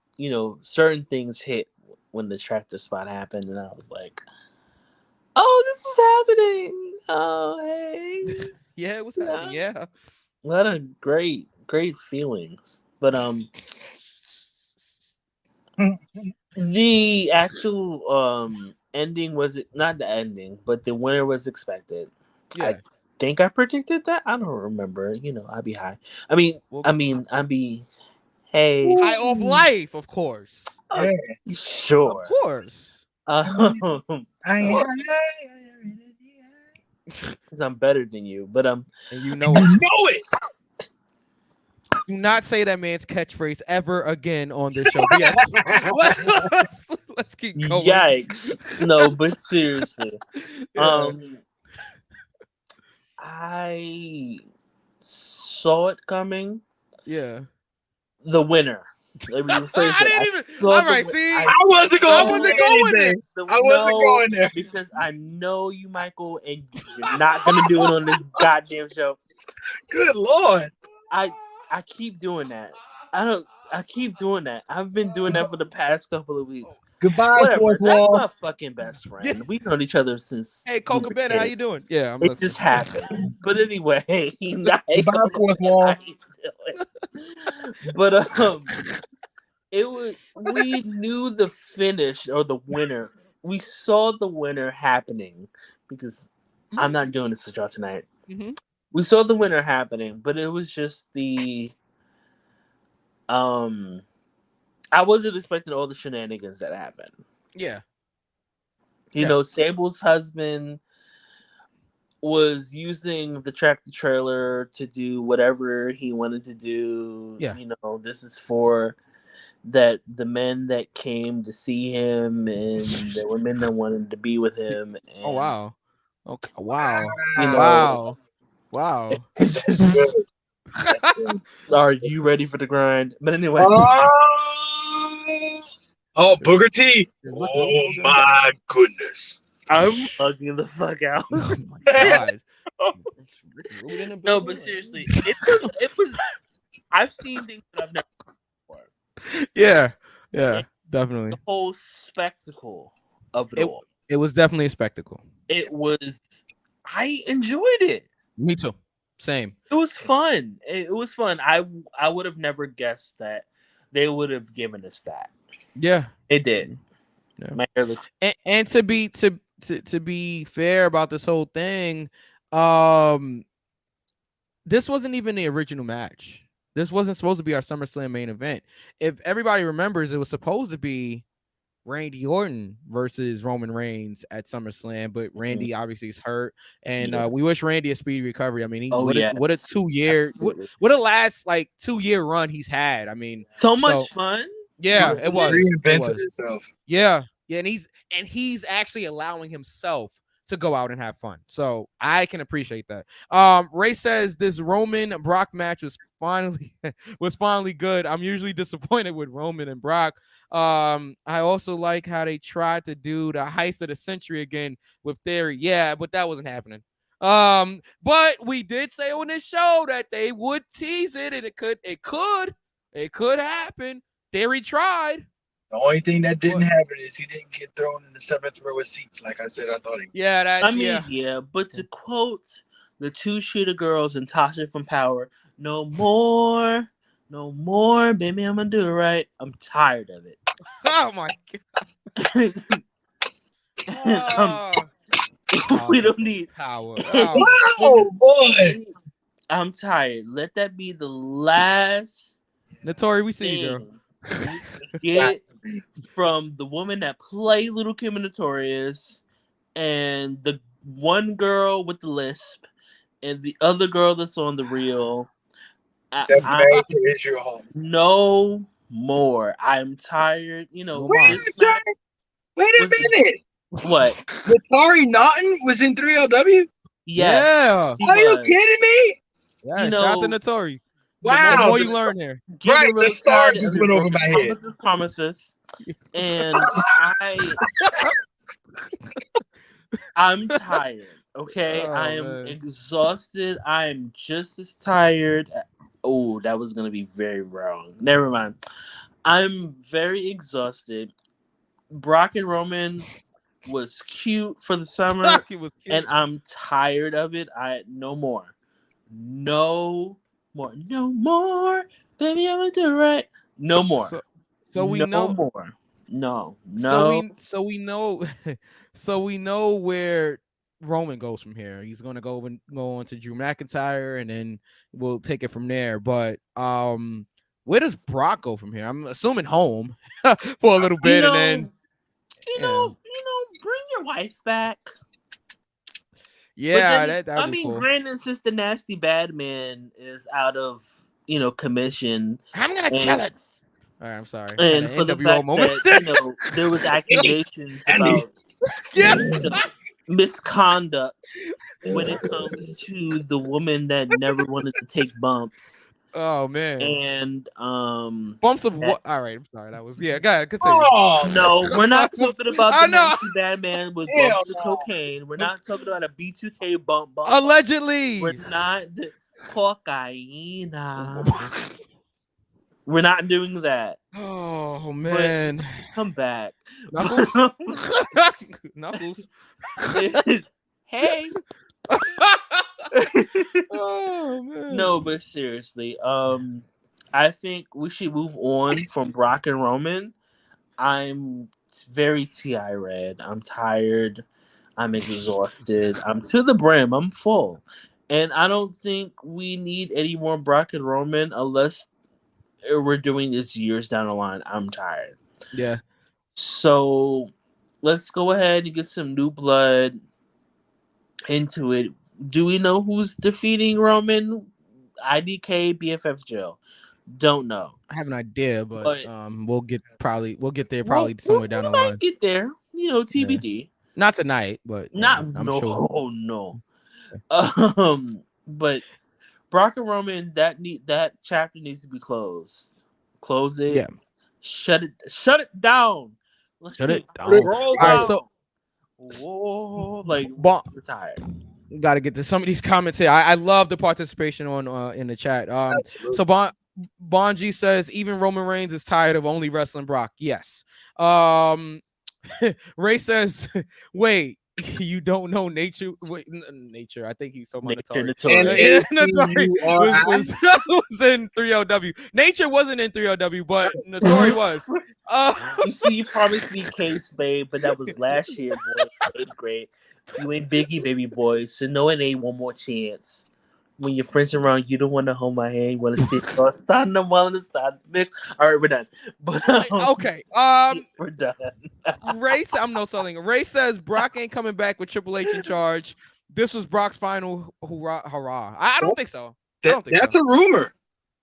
certain things hit when the tractor spot happened, and I was like, oh, this is happening. Oh, hey. Yeah, it was happening. Yeah. What a great great feelings. But the actual ending was not the ending, but the winner was expected. Yeah. I think I predicted that. I don't remember. You know, I'd be high. I'd be hey. High off life, of course. Sure. Of course. Because I'm better than you, but and you know it. Do not say that man's catchphrase ever again on this show. But yes, let's keep going. Yikes! No, but seriously, Yeah. I saw it coming. Yeah. The winner. Let me rephrase I didn't even. All right, see, I wasn't going there. I wasn't going there because I know you, Michael, and you're not gonna do it on this goddamn show. Good Lord! I keep doing that. I keep doing that. I've been doing that for the past couple of weeks. Goodbye, whatever. fourth That's wall. my fucking best friend. We've known each other since. Hey, Coca Bennett, how you doing? Yeah, I'm it listening. just happened. But anyway, goodbye, fourth wall. But it was. We knew the finish or the winner. We saw the winner happening because I'm not doing this with y'all tonight. Mm-hmm. We saw the winner happening, but it was just the. I wasn't expecting all the shenanigans that happened. Yeah. You know, Sable's husband was using the tractor trailer to do whatever he wanted to do. Yeah. You know, this is for the men that came to see him and the women that wanted to be with him. And, oh wow. Okay. Wow. You know, wow. Are you ready for the grind? But anyway. Oh, Booker T. Oh my goodness. I'm hugging the fuck out. Oh my God. No, but seriously, it was I've seen things that I've never seen before. Yeah, definitely. The whole spectacle of it all. It was definitely a spectacle. I enjoyed it. Me too. Same. It was fun. It was fun. I would have never guessed that they would have given us that. Yeah, it did. Yeah. My hair looks. And to be fair about this whole thing, this wasn't even the original match. This wasn't supposed to be our SummerSlam main event. If everybody remembers, it was supposed to be Randy Orton versus Roman Reigns at SummerSlam, but Randy obviously is hurt, and we wish Randy a speedy recovery. I mean, what a 2 year, what a last 2 year run he's had. I mean, so much fun. Yeah, it was. Reinvented himself. Yeah, and he's actually allowing himself to go out and have fun. So I can appreciate that. Ray says this Roman Brock match was finally good. I'm usually disappointed with Roman and Brock. I also like how they tried to do the heist of the century again with Theory. Yeah, but that wasn't happening. But we did say on this show that they would tease it, and it could happen. Theory tried. The only thing that didn't happen is he didn't get thrown in the 7th row of seats, like I said I thought he would. Yeah, but to quote the Two Shooter Girls and Tasha from Power, no more, baby, I'm gonna do it right. I'm tired of it. Oh my God. We don't need power. Oh boy. I'm tired. Let that be the last. Notori, we see you, girl. Get from the woman that played Little Kim and Notorious, and the one girl with the lisp, and the other girl that's on the reel. That's married to Israel. No more. I'm tired. You know. Wait a minute. What? Natari Naughton was in 3LW? Yes, yeah. Are you kidding me? Yeah, you know, shout out to Notori. Wow. The more you learn here. Right, the star just went over my head. And I'm tired, okay? I am exhausted. I am just as tired. Oh, that was going to be very wrong. Never mind. I'm very exhausted. Brock and Roman was cute for the summer, and I'm tired of it. No more. more. No more, baby. I'm gonna do it right. No more. So we no know more. No. So we know so we know where Roman goes from here. He's gonna go on to Drew McIntyre, and then we'll take it from there. But where does Brock go from here? I'm assuming home for a little bit, and then bring your wife back. Yeah, that'd I be mean, cool. granted, since the Nasty Bad Man is out of commission, I'm gonna kill it. All right, I'm sorry. And for the fact that there was accusations about misconduct when it comes to the woman that never wanted to take bumps. Oh man! And bumps of what? All right, I'm sorry. That was go ahead. Continue. Oh no, we're not talking about the Nasty Bad Man with bumps of cocaine. We're not talking about a B2K bump. Allegedly, we're not cocaine. We're not doing that. Oh man! Just come back, Knuckles. Knuckles. Hey. Oh man! No, but seriously, I think we should move on from Brock and Roman. I'm very TI red. I'm tired. I'm exhausted. I'm to the brim. I'm full, and I don't think we need any more Brock and Roman unless we're doing this years down the line. I'm tired. Yeah. So let's go ahead and get some new blood into it. Do we know who's defeating Roman? IDK, BFF Joe. Don't know. I have an idea, but we'll get there somewhere down the line. Might get there, TBD. Yeah. Not tonight, but I'm sure. Oh no. But Brock and Roman, that chapter needs to be closed. Close it. Yeah. Shut it down. Shut it down. All right, so we're tired. Got to get to some of these comments here. I love the participation on in the chat. So Bonji says even Roman Reigns is tired of only wrestling Brock. Yes. Ray says, wait, you don't know Nature? Wait, Nature. I think he's so Notori. was in 3LW. Nature wasn't in 3LW, but Notori was. You see, you promised me case, babe, but that was last year, boy. 8th grade. You ain't Biggie, baby boy. So no, it ain't one more chance. When your friends around, you don't want to hold my hand. You want to sit or stand them while in the stand mix. All right, we're done. But okay, we're done. Ray says Brock ain't coming back with Triple H in charge. This was Brock's final hurrah. I don't think so. That's a rumor.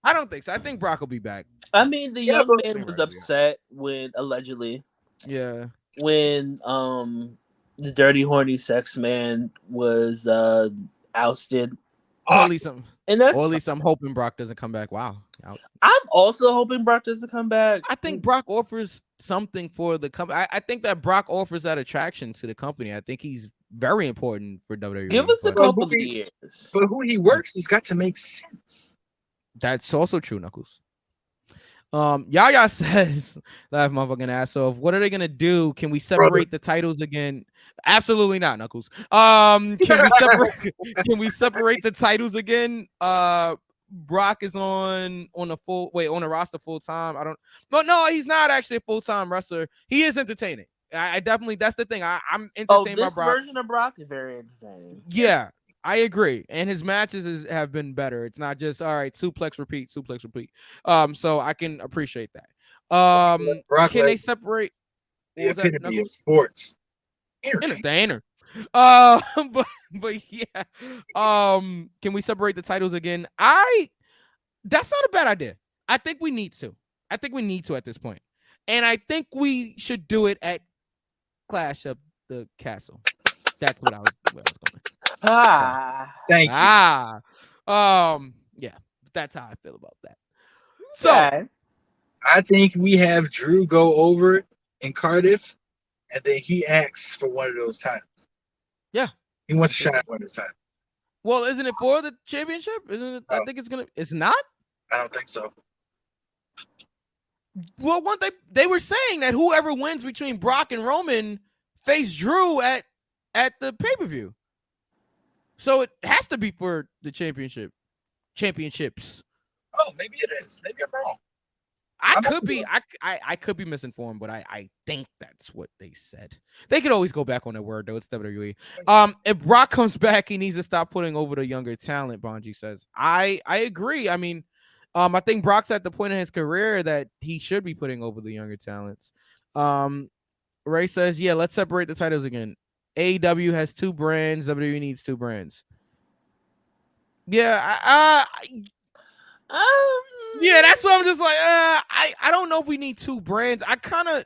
I don't think so. I think Brock will be back. I mean, the young man was upset when allegedly. Yeah. When the dirty horny sex man was ousted. Or at least I'm hoping Brock doesn't come back. Wow. I'm also hoping Brock doesn't come back. I think Brock offers something for the company. I think that Brock offers that attraction to the company. I think he's very important for WWE. Give us a couple of years. But who he works has got to make sense. That's also true, Knuckles. Yaya says, laugh motherfucking ass off. What are they gonna do? Can we separate the titles again? Absolutely not, Knuckles. Can we separate the titles again? Brock is on a roster full time. No, he's not actually a full time wrestler. He is entertaining. I definitely, that's the thing. I'm entertained by Brock. This version of Brock is very entertaining. Yeah. I agree, and his matches have been better. It's not just all right, suplex, repeat. So I can appreciate that. Brock, can they separate? The epitome of sports. Entertainer. But yeah. Can we separate the titles again? That's not a bad idea. I think we need to at this point, and I think we should do it at Clash of the Castle. That's what I was going. Thank you. Yeah, that's how I feel about that. So I think we have Drew go over in Cardiff, and then he asks for one of those titles. Yeah, he wants to shine at one of those titles. Well, isn't it for the championship? Isn't it? I think it's not. I don't think so. Well, they were saying that whoever wins between Brock and Roman face Drew at the pay-per-view. So it has to be for the championship. championships. Oh, maybe it is. Maybe I'm wrong. I could be misinformed, but I think that's what they said. They could always go back on their word though. It's WWE. If Brock comes back, he needs to stop putting over the younger talent. Bonji says. I agree. I mean, I think Brock's at the point in his career that he should be putting over the younger talents. Ray says, yeah, let's separate the titles again. AEW has 2 brands. WWE needs 2 brands. Yeah, yeah, that's what I'm just like. I don't know if we need 2 brands. I kind of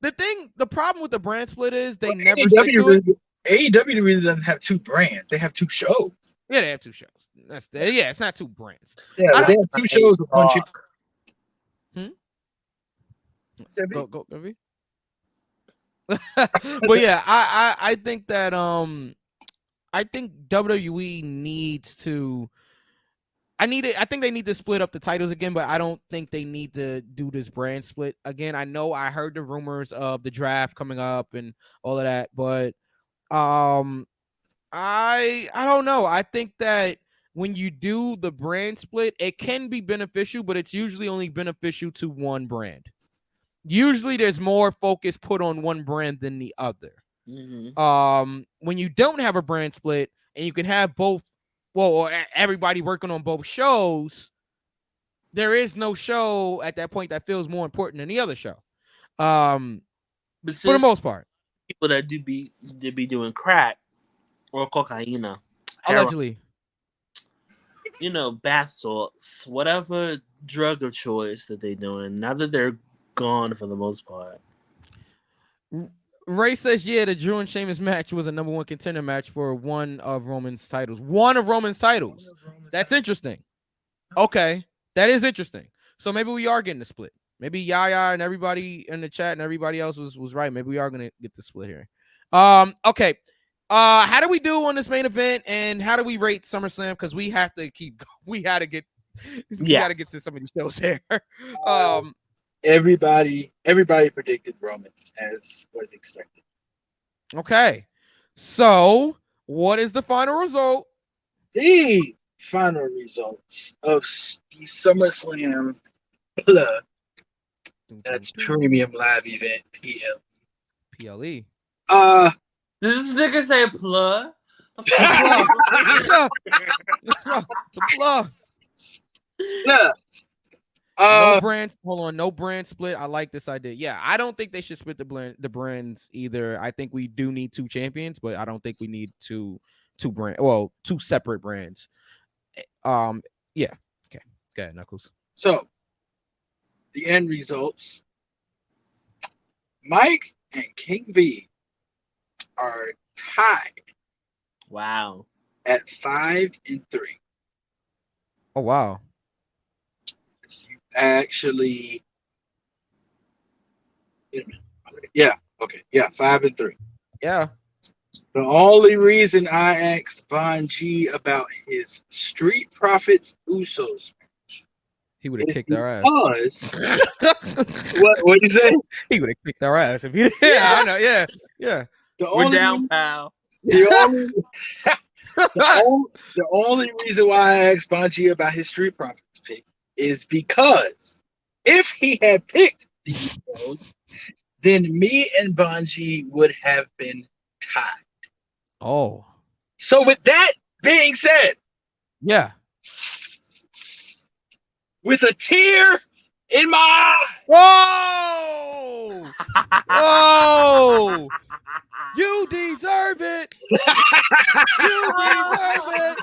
the problem with the brand split is they never stick to it. AEW really doesn't have 2 brands. They have 2 shows. Yeah, they have 2 shows. It's not 2 brands. Yeah, they have 2 shows with one chick. Go, maybe. But yeah, I think that I think WWE needs to. I think they need to split up the titles again, but I don't think they need to do this brand split again. I know I heard the rumors of the draft coming up and all of that, but I don't know. I think that when you do the brand split, it can be beneficial, but it's usually only beneficial to one brand. Usually there's more focus put on one brand than the other. Mm-hmm. When you don't have a brand split and you can have both, or everybody working on both shows, there is no show at that point that feels more important than the other show. For the most part, people that do be doing crack or cocaine, allegedly, bath salts, whatever drug of choice that they're doing. Now that they're gone for the most part. Ray says, yeah, the Drew and Sheamus match was a number 1 contender match for one of Roman's titles. One of Roman's titles. That's interesting. Okay. That is interesting. So maybe we are getting the split. Maybe Yaya and everybody in the chat and everybody else was right. Maybe we are going to get the split here. Okay. How do we do on this main event and how do we rate SummerSlam? Because we have to we got to get to some of these shows here. Everybody predicted Roman as was expected. Okay. So, what is the final result? The final results of the SummerSlam Plus. That's Premium Live Event PL. PLE. Did this nigga say plug? The plug. Yeah. No brands. Hold on, no brand split. I like this idea. Yeah, I don't think they should split the brands either. I think we do need 2 champions, but I don't think we need two separate brands. Yeah. Okay. Go ahead, Knuckles. So the end results. Mike and King V are tied. Wow. At 5-3. Oh wow. Actually, yeah, okay, yeah, 5-3. Yeah. The only reason I asked Von G about his Street Profits Usos match, he would have kicked our ass. What you say? He would have kicked our ass if he. Yeah, I know. Yeah. We're down, pal. The only reason why I asked Von G about his Street Profits pick is because if he had picked these shows, then me and Bonji would have been tied. Oh. So with that being said, yeah, with a tear in my eye. Whoa! Whoa! You deserve it. You deserve it.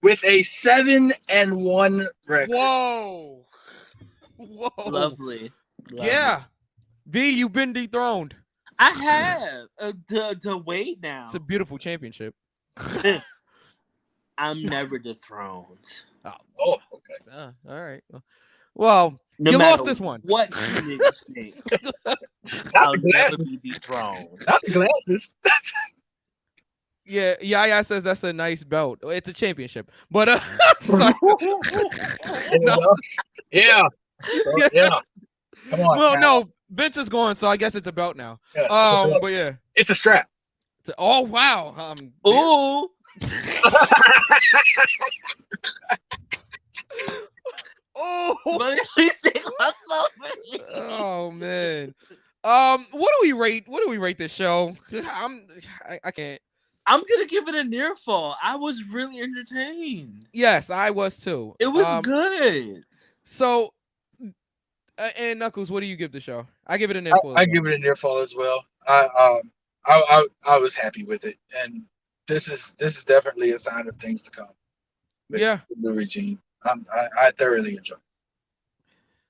With a 7-1 record. Whoa. Lovely. Yeah. V, you've been dethroned. I have. To wait now. It's a beautiful championship. I'm never dethroned. Oh, okay. All right. Well, you lost this one. What you niggas think? I'll never be dethroned. Not the glasses. Yeah, Yaya says that's a nice belt. It's a championship, but no. Yeah. Come on. Well, no, Vince is gone, so I guess it's a belt now. Yeah, but yeah, it's a strap. Oh wow. Ooh. Oh, But at least take myself. oh man. What do we rate? What do we rate this show? I can't. I'm gonna give it a near fall. I was really entertained. Yes, I was too. It was good. So, and Knuckles, what do you give the show? I give it a near fall. I give it a near fall as well. I was happy with it, and this is definitely a sign of things to come. With Yeah, the regime. I thoroughly enjoy it.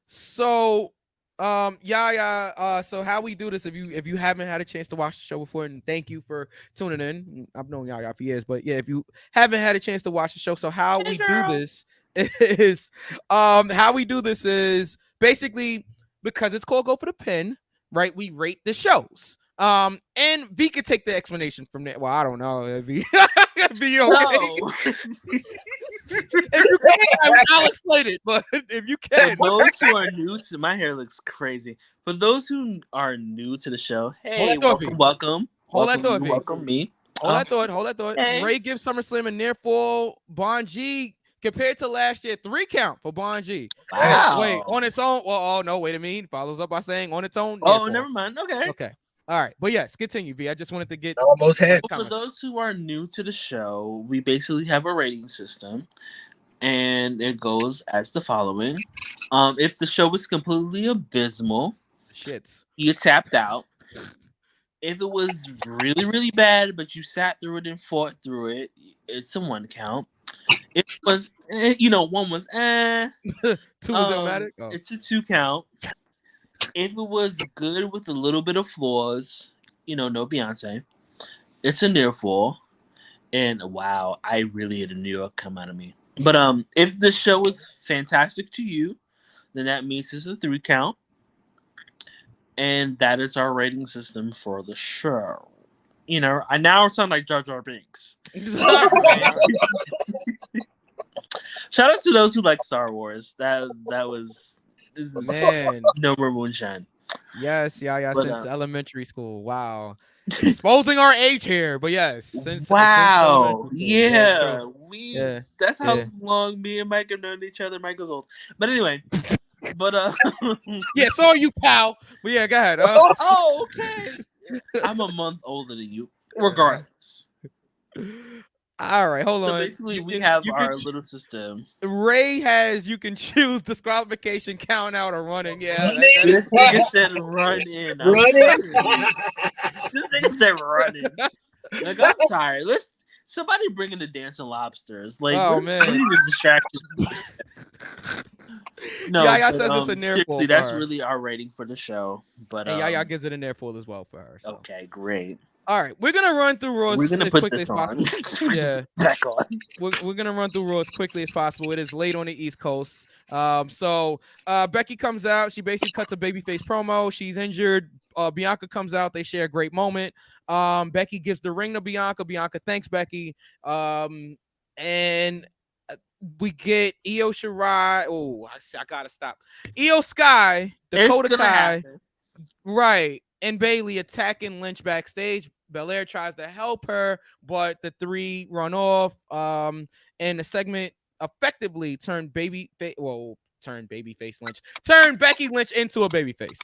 So, so how we do this? If you haven't had a chance to watch the show before, and thank you for tuning in. I've known Yaya for years, but yeah, if you haven't had a chance to watch the show, so how we do this is basically, because it's called Go for the Pin, right? We rate the shows. And V could take the explanation from there. Well, I don't know. V, V okay? If you can, I'll explain it. But if you can, for those who are new to my hair looks crazy. For those who are new to the show, hey, welcome. Hold that thought, V. Welcome me. Hold that thought. Hey. Ray gives SummerSlam a near fall. Bon G compared to last year, 3 count for Bon G. Wow. Wait, on its own. Well, oh no, wait a minute. Follows up by saying on its own. Oh, never mind. Okay. All right, but yes, continue, V. I just wanted to get almost had. For those who are new to the show, we basically have a rating system, and it goes as the following: if the show was completely abysmal, you tapped out. If it was really, really bad, but you sat through it and fought through it, it's a 1 count. If it was, 1 was 2 was automatic. It's a 2 count. If it was good with a little bit of flaws, no Beyonce, it's a near fall. And wow, I really had a New York come out of me. But if the show is fantastic to you, then that means it's a 3 count. And that is our rating system for the show. I now sound like Jar Jar Binks. Shout out to those who like Star Wars. That was man. No more moonshine. Yes, since elementary school. Wow. Exposing our age here, but yes. Since wow. Yeah. That's how long me and Mike have known each other. Michael's old. But anyway. Yeah, so are you, pal. But yeah, go ahead. Oh, okay. I'm a month older than you. Regardless. All right, hold on. So basically, we have our little system. Ray has you can choose disqualification, count out, or running. Yeah, this nigga said run in. Run in. This nigga said run in. Like, I'm tired. Somebody bring in the dancing lobsters. Like, oh man, we need to distract you. No, Yaya says it's a near seriously, fall. That's really our rating for the show. But and Yaya gives it a near fall as well for her. So. Okay, great. All right, we're gonna run through Raw as quickly as possible. Yeah, we're gonna run through Raw as quickly as possible. It is late on the East Coast. So Becky comes out. She basically cuts a babyface promo. She's injured. Bianca comes out. They share a great moment. Becky gives the ring to Bianca. Bianca thanks Becky. And we get Io Shirai. Oh, I gotta stop. Io Sky, Dakota Kai, right, and Bailey attacking Lynch backstage. Belair tries to help her, but the 3 run off. And the segment effectively turned Becky Lynch into a babyface.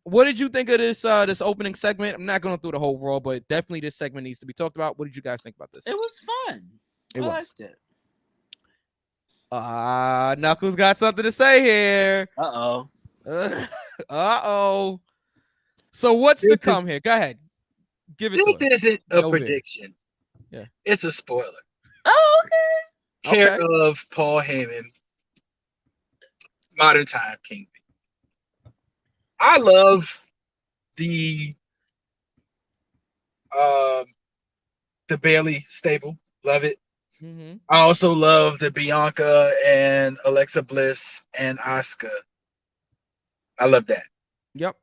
What did you think of this opening segment? I'm not going through the whole Raw, but definitely this segment needs to be talked about. What did you guys think about this? It was fun. I liked it. Knuckles got something to say here. Uh-oh. So what's to come here? Go ahead. Give it to us. This isn't a prediction. Yeah. It's a spoiler. Oh, okay. Care of Paul Heyman, Modern Time King. I love the Bailey stable. Love it. Mm-hmm. I also love the Bianca and Alexa Bliss and Asuka. I love that. Yep.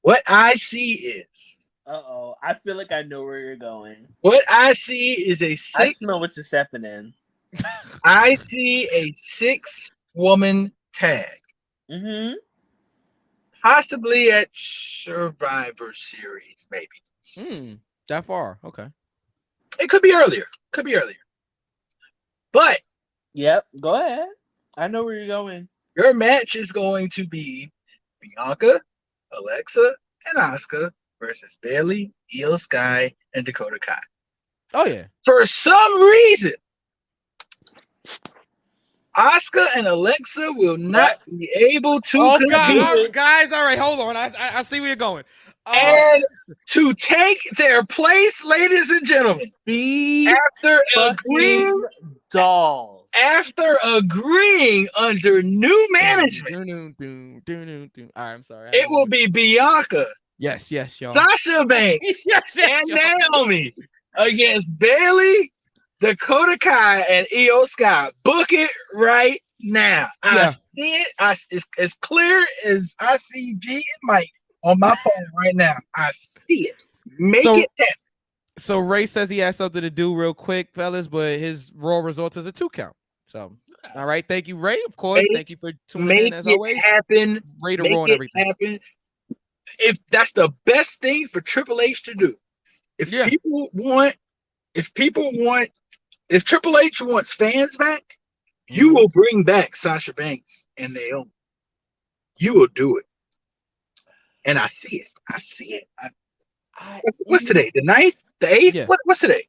What I see is. I feel like I know where you're going. What I see is a 6. I smell what you're stepping in. I see a 6-woman tag. Mm-hmm. Possibly at Survivor Series, maybe. That far. Okay. It could be earlier. Could be earlier. But Yep, go ahead. I know where you're going. your match is going to be Bianca, Alexa, and Asuka versus Bailey, Io Sky, and Dakota Kai. Oh yeah. For some reason, Asuka and Alexa will not be able to compete. Guys, all right, hold on. I see where you're going. And to take their place, ladies and gentlemen, after agreeing under new management, all right, I'm sorry. it will be Bianca, yes, y'all. Sasha Banks, and Naomi against Bailey, Dakota Kai, and Io Sky. Book it right now. I see it. It's as clear as I see G and Mike on my phone right now. I see it. Make it happen. So Ray says he has something to do real quick, fellas, but his Raw results is a 2 count. So, all right, thank you, Ray. Of course, thank you for tuning in as always. Happen. Ray to Raw and everything. Happen. If that's the best thing for Triple H to do, if Triple H wants fans back, you will bring back Sasha Banks and Naomi. You will do it. And I see it. I see it. What's today? The 9th? The 8th? Yeah. What's today?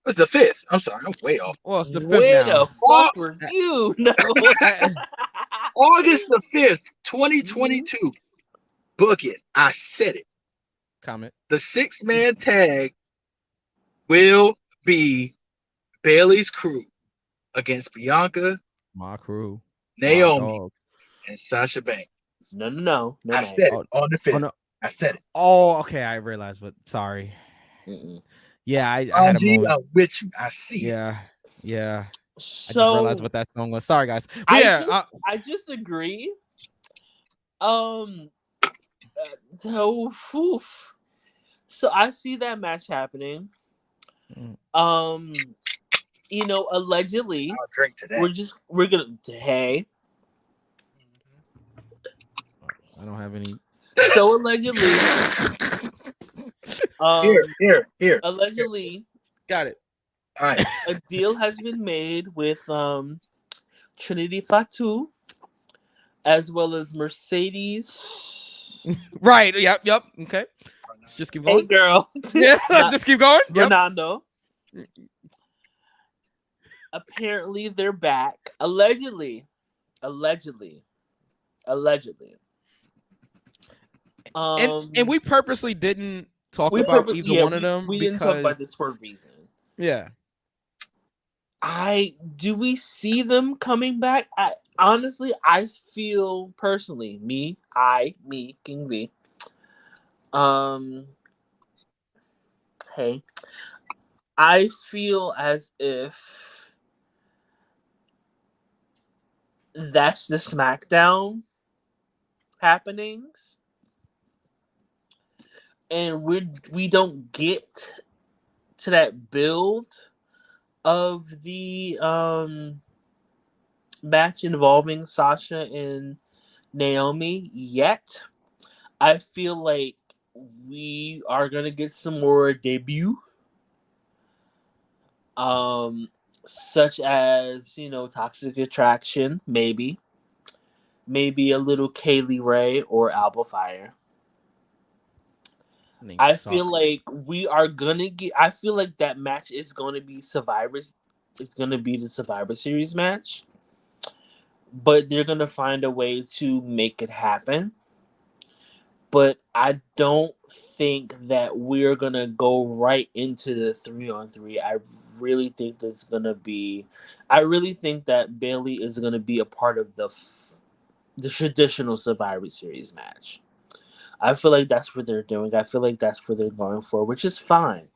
What's the 5th? I'm sorry. I'm way off. Well, it's the 5th Where now. the fuck were you? No. August the 5th, 2022. Book it. I said it. Comment. The 6-man tag will be Bailey's crew against Bianca, my crew, Naomi, and Sasha Banks. No. I said it on the 5th. Oh, no. I said it. Oh, okay. I realized, but sorry. Yeah, I had a moment. I'm with you. I see it. Yeah. So, I just realized what that song was. Sorry, guys. But I just agree. So I see that match happening. Allegedly, I'll drink today. We're gonna hey. I don't have any. So allegedly, here. Allegedly, got it. All right. A deal has been made with Trinity Fatu, as well as Mercedes. Right. Yep. Okay. Let's just keep going. Hey, girl. Yeah. Let's just keep going. Fernando. Yep. Apparently, they're back. Allegedly. And we purposely didn't talk about either one of them. We didn't talk about this for a reason. Yeah. Do we see them coming back? Honestly, I feel personally, King V. Hey, I feel as if that's the SmackDown happenings, and we don't get to that build of the match involving Sasha and Naomi yet. I feel like we are gonna get some more debut, such as Toxic Attraction, maybe a little Kaylee Ray or Alba Fire. I feel like we are gonna get. I feel like that match is gonna be Survivor's. It's gonna be the Survivor Series match, but they're gonna find a way to make it happen. But I don't think that we're gonna go right into the 3-on-3. I really think that Bailey is gonna be a part of the traditional Survivor Series match. I feel like that's what they're doing. I feel like that's what they're going for, which is fine.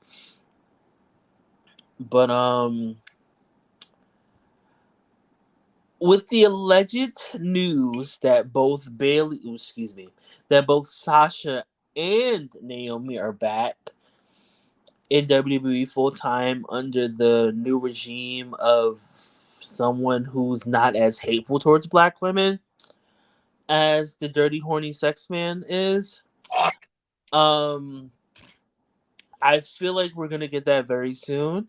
But with the alleged news that both Sasha and Naomi are back in WWE full time under the new regime of someone who's not as hateful towards black women as the dirty, horny sex man is. I I feel like we're gonna get that very soon,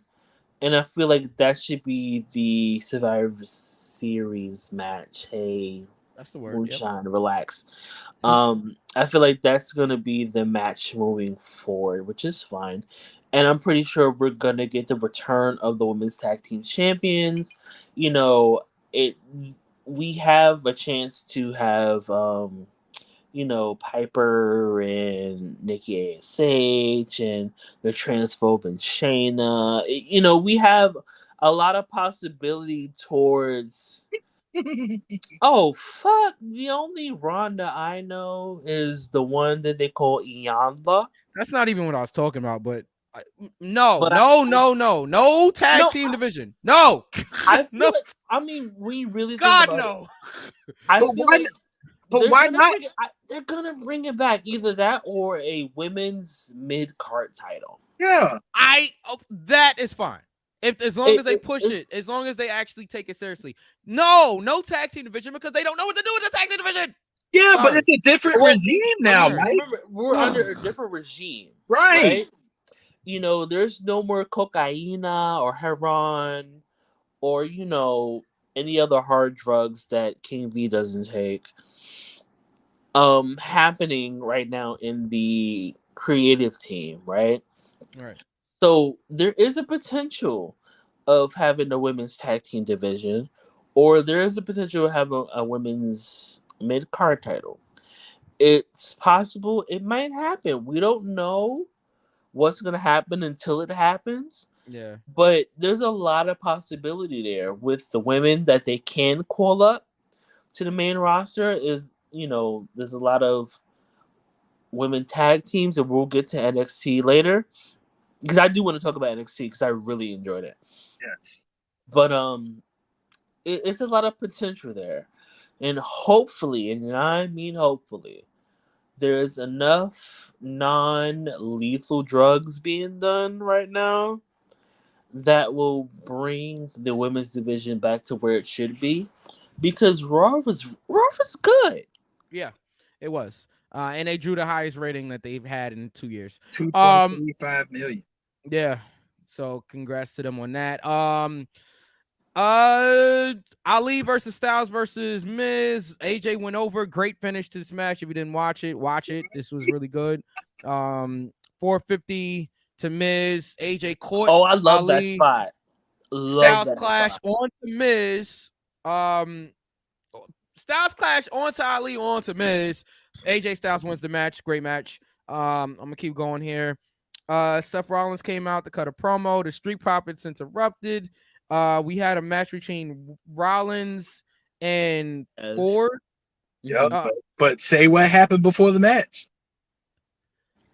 and I feel like that should be the Survivor Series match. Hey, That's the word. Yep. moonshine, relax. I feel like that's gonna be the match moving forward, which is fine. And I'm pretty sure we're gonna get the return of the women's tag team champions. You know, it. We have a chance to have, Piper and Nikki ASH and the transphobe and Shayna. We have a lot of possibility towards. Oh fuck! The only Ronda I know is the one that they call Iyanla. That's not even what I was talking about. But no tag No, team division. No, I feel no. like. I mean, we really God think about no. it. I But feel why like But why not? they're gonna bring it back. Either that or a women's mid card title. Yeah. That is fine. As long as they push it, as long as they actually take it seriously. No tag team division because they don't know what to do with the tag team division. Yeah, Sorry. but it's a different regime now, Mike. Remember, we're under a different regime, Right? There's no more cocaina or heroin or any other hard drugs that King V doesn't take. Happening right now in the creative team, right? Right. So there is a potential of having a women's tag team division, or there is a potential of having a women's mid card title. It's possible. It might happen. We don't know what's going to happen until it happens. Yeah. But there's a lot of possibility there with the women that they can call up to the main roster. There's a lot of women tag teams, and we'll get to NXT later. Because I do want to talk about NXT because I really enjoyed it. Yes. But it's a lot of potential there. And hopefully, and I mean hopefully, there's enough non-lethal drugs being done right now that will bring the women's division back to where it should be. Because Raw was good. Yeah, it was. And they drew the highest rating that they've had in 2 years. 2.35 million. Yeah. So congrats to them on that. Ali versus Styles versus Miz. AJ went over. Great finish to this match. If you didn't watch it, watch it. This was really good. 450 to Miz. AJ caught. Oh, I love Ali. that spot. Styles clash onto Miz. Styles clash onto Ali, onto Miz. AJ Styles wins the match. Great match. I'm gonna keep going here. Seth Rollins came out to cut a promo. The Street Profits interrupted. We had a match between Rollins and Ford. Yeah, but say what happened before the match.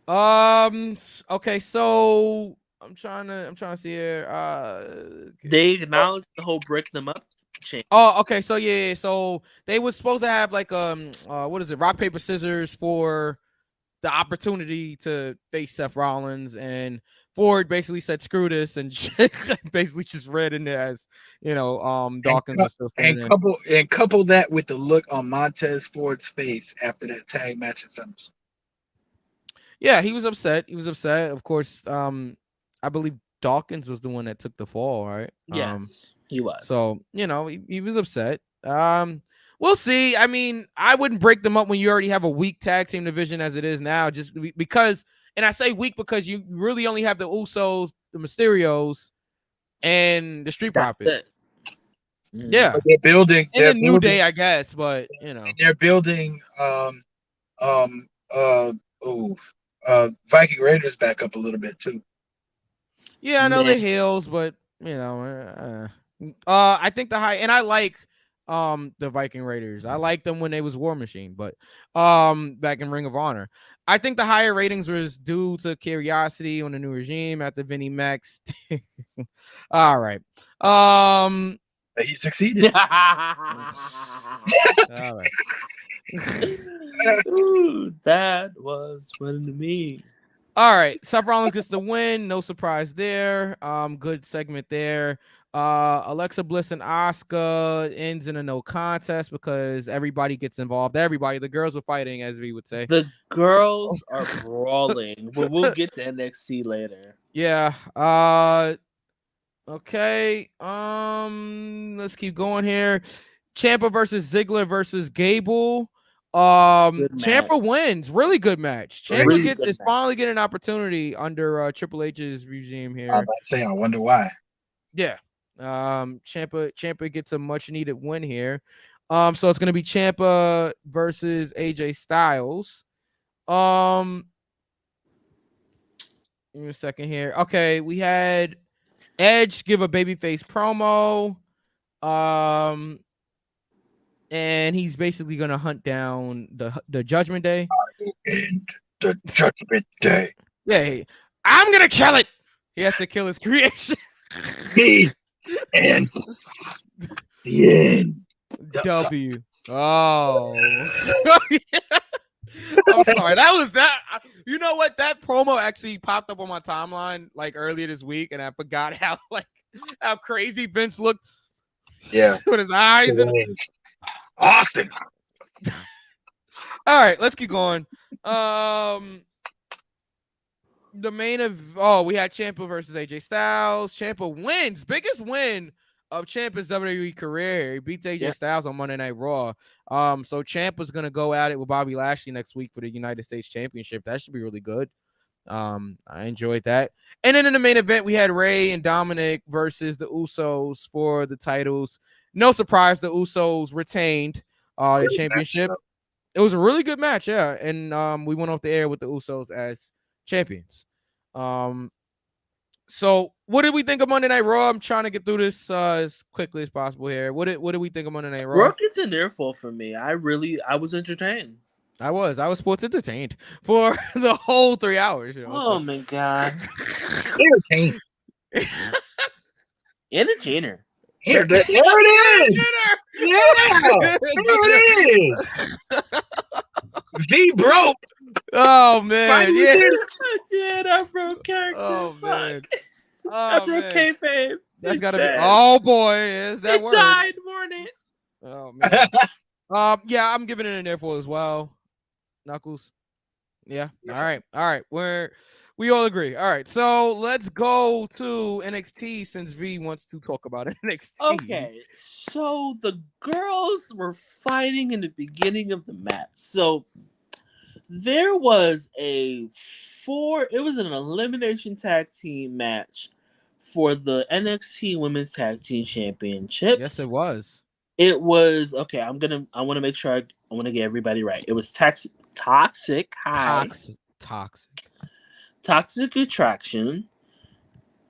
Okay, so I'm trying to see here. They acknowledged the whole break them up chain. Oh, okay. So yeah, so they were supposed to have like what is it? Rock, paper, scissors for the opportunity to face Seth Rollins, and Ford basically said screw this and basically just read in there as Dawkins was still standing and couple that with the look on Montez Ford's face after that tag match at SummerSlam. Yeah, he was upset. Of course, I believe Dawkins was the one that took the fall, right? Yes, he was. So, he was upset. We'll see. I mean, I wouldn't break them up when you already have a weak tag team division as it is now, just because, and I say weak because you really only have the Usos, the Mysterios, and the Street Profits. Yeah. But they're building and a New Day, I guess, but they're building Viking Raiders back up a little bit too. Yeah, I know they're heels, but I think I like the Viking Raiders. I liked them when they was War Machine, but back in Ring of Honor. I think the higher ratings was due to curiosity on the new regime after Vinnie Mac's. All right. He succeeded. All right. Ooh, that was funny to me. All right, Seth Rollins gets the win. No surprise there. Good segment there. Alexa Bliss and Asuka ends in a no contest because everybody gets involved. Everybody, the girls were fighting, as we would say. The girls are brawling, but we'll get to NXT later. Yeah. Okay. Let's keep going here. Ciampa versus Ziggler versus Gable. Ciampa wins. Really good match. Ciampa is finally getting an opportunity under Triple H's regime here. I'm about to say, I wonder why. Yeah. Ciampa gets a much needed win here. So it's gonna be Ciampa versus AJ Styles. Give me a second here. Okay, we had Edge give a babyface promo. And he's basically gonna hunt down the Judgment Day. And the Judgment Day. Yeah, I'm gonna kill it. He has to kill his creation. Me and the end. W. Oh. I'm sorry. That was that. You know what? That promo actually popped up on my timeline like earlier this week, and I forgot how crazy Vince looked. Yeah, with his eyes. Austin. All right, let's keep going. The main we had Ciampa versus AJ Styles. Ciampa wins, biggest win of Ciampa's WWE career. He beats AJ Styles on Monday Night Raw. So Ciampa's gonna go at it with Bobby Lashley next week for the United States Championship. That should be really good. I enjoyed that. And then in the main event, we had Rey and Dominic versus the Usos for the titles. No surprise, the Usos retained the championship. It was a really good match, yeah. And we went off the air with the Usos as champions. So what did we think of Monday Night Raw? I'm trying to get through this as quickly as possible here. What did we think of Monday Night Raw? Raw gets an earful for me. I was entertained. I was sports entertained for the whole 3 hours. You know, oh my god. Entertained. Entertainer. There it is. Yeah, there it is. V broke. Oh man, yeah. I did. I broke character. Oh man. I broke kayfabe. That's gotta be. Oh boy, is that word? Died morning. Oh man. Yeah, I'm giving it an earful as well. Knuckles. Yeah. All right. We all agree. All right. So let's go to NXT since V wants to talk about NXT. Okay. So the girls were fighting in the beginning of the match. So there was it was an elimination tag team match for the NXT Women's Tag Team Championships. Yes, it was. It was okay. I want to make sure I want to get everybody right. It was Toxic Attraction,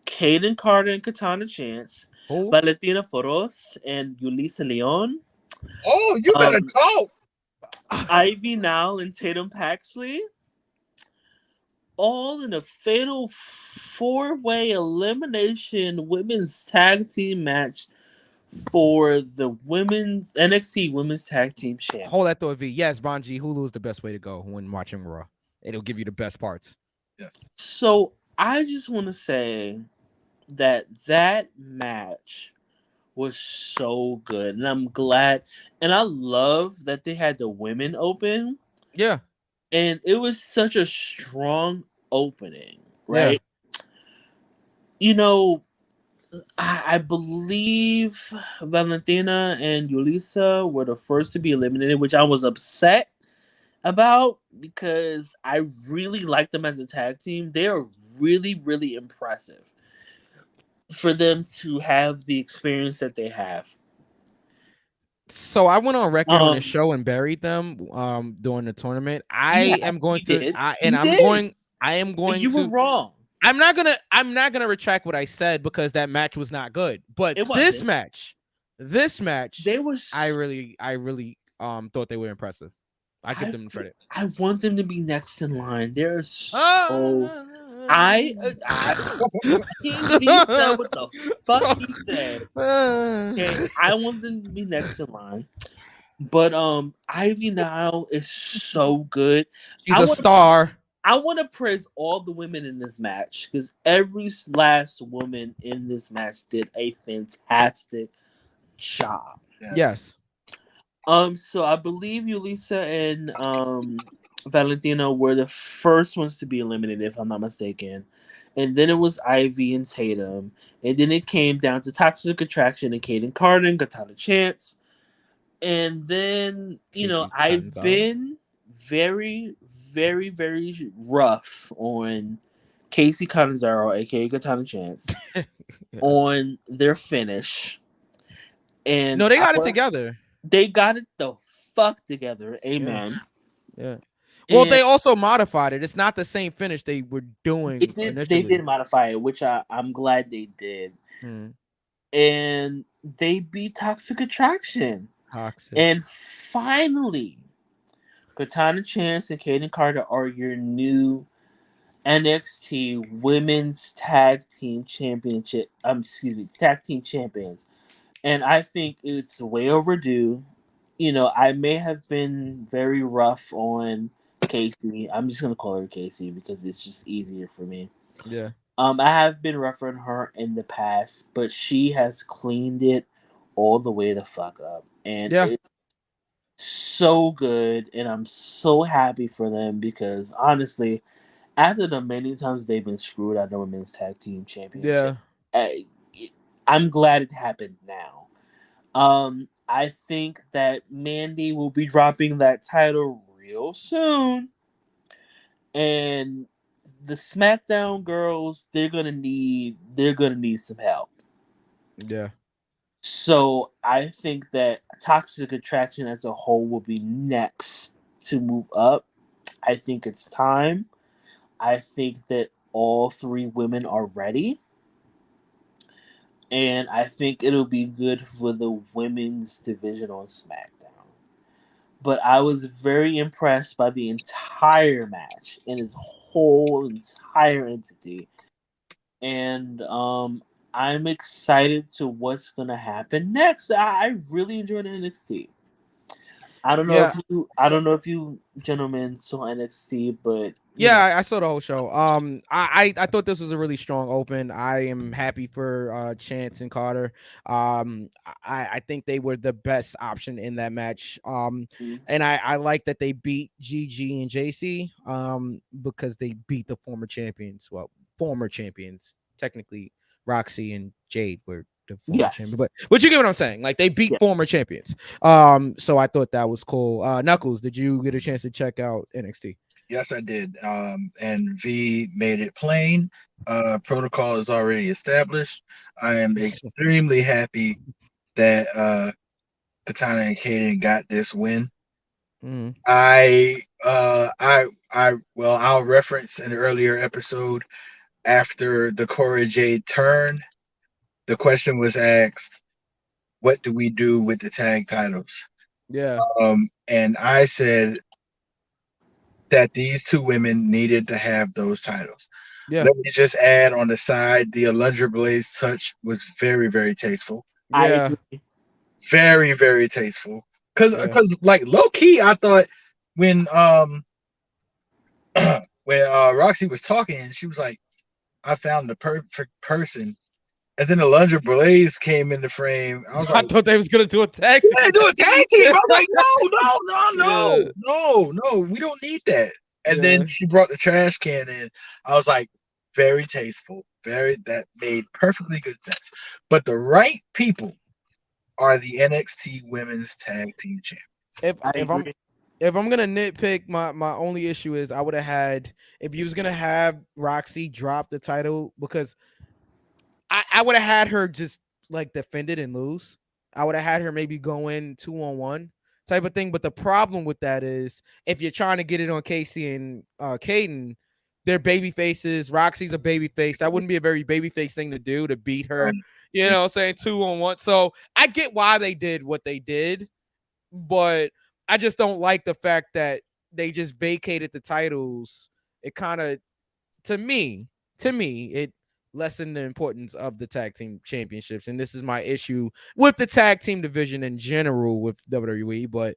Kaden Carter and Katana Chance, Valentina Foros and Yulisa Leon. Oh, you better talk. Ivy Nile and Tatum Paxley. All in a fatal 4-way elimination women's tag team match for the women's NXT Women's Tag Team Champions. Hold that thought, V. Yes, Bonji, Hulu is the best way to go when watching Raw. It'll give you the best parts. Yes. So I just want to say that match was so good, and I'm glad, and I love that they had the women open. Yeah, and it was such a strong opening, right? Yeah. You know, I believe Valentina and Yulisa were the first to be eliminated, which I was upset about because I really liked them as a tag team. They are really, really impressive for them to have the experience that they have. So I went on record on the show and buried them during the tournament. I am going to. You were wrong. I'm not gonna retract what I said because that match was not good. But this match, I really thought they were impressive. I give them credit. I want them to be next in line. They're so. King V said what the fuck he said. Okay, I want them to be next in line. But Ivy Nile is so good. She's a star. I want to praise all the women in this match because every last woman in this match did a fantastic job. Yes. So I believe Yulisa and Valentina were the first ones to be eliminated, if I'm not mistaken. And then it was Ivy and Tatum. And then it came down to Toxic Attraction and Kaden Carden, Katana Chance. And then, I've been very, very, very rough on Casey Catanzaro, aka Katana Chance, on their finish. And no, they got it together. They got it the fuck together. Amen. Yeah. Well, they also modified it. It's not the same finish they were doing initially. They did modify it, which I'm glad they did. And they beat Toxic Attraction. And finally, Katana Chance and Kaden Carter are your new NXT Women's Tag Team Championship. Tag Team Champions. And I think it's way overdue. I may have been very rough on Casey. I'm just gonna call her Casey because it's just easier for me. Yeah. I have been rough on her in the past, but she has cleaned it all the way the fuck up. And it's so good, and I'm so happy for them because honestly, after the many times they've been screwed out of the Women's Tag Team Championship, I'm glad it happened now. I think that Mandy will be dropping that title real soon. And the SmackDown girls, they're gonna need some help. Yeah. So I think that Toxic Attraction as a whole will be next to move up. I think it's time. I think that all three women are ready. And I think it'll be good for the women's division on SmackDown. But I was very impressed by the entire match and its whole entire entity. And I'm excited to what's going to happen next. I really enjoyed NXT. I don't know if you gentlemen saw NXT, but I saw the whole show. I thought this was a really strong open. I am happy for Chance and Carter. I think they were the best option in that match. And I like that they beat GG and JC because they beat the former champions. Well, former champions, technically Roxy and Jade were the former champions, but you get what I'm saying. Like they beat former champions. So I thought that was cool. Knuckles, did you get a chance to check out NXT? Yes, I did. And V made it plain. Protocol is already established. I am extremely happy that Katana and Kaden got this win. I'll reference an earlier episode after the Cora Jade turn. The question was asked, what do we do with the tag titles? Yeah. And I said that these two women needed to have those titles. Yeah. Let me just add on the side, the Alundra Blaze touch was very, very tasteful. Yeah. Very, very tasteful. Because like low key, I thought when Roxy was talking, she was like, I found the perfect person. And then Alundra Blaze came in the frame. I thought they was gonna do a tag team. Yeah, do a tag team. I'm like, no, we don't need that. And then she brought the trash can in. I was like, very tasteful. That made perfectly good sense. But the right people are the NXT Women's Tag Team Champions. If I'm gonna nitpick, my only issue is I would have had, if you was gonna have Roxy drop the title, because I would have had her just like defend it and lose. I would have had her maybe go in 2-on-1 type of thing. But the problem with that is if you're trying to get it on Casey and Kaden, they're baby faces. Roxy's a baby face. That wouldn't be a very baby face thing to do, to beat her, you know what I'm saying, 2-on-1. So I get why they did what they did, but I just don't like the fact that they just vacated the titles. It kind of, to me, it lessen the importance of the tag team championships. And this is my issue with the tag team division in general with WWE, but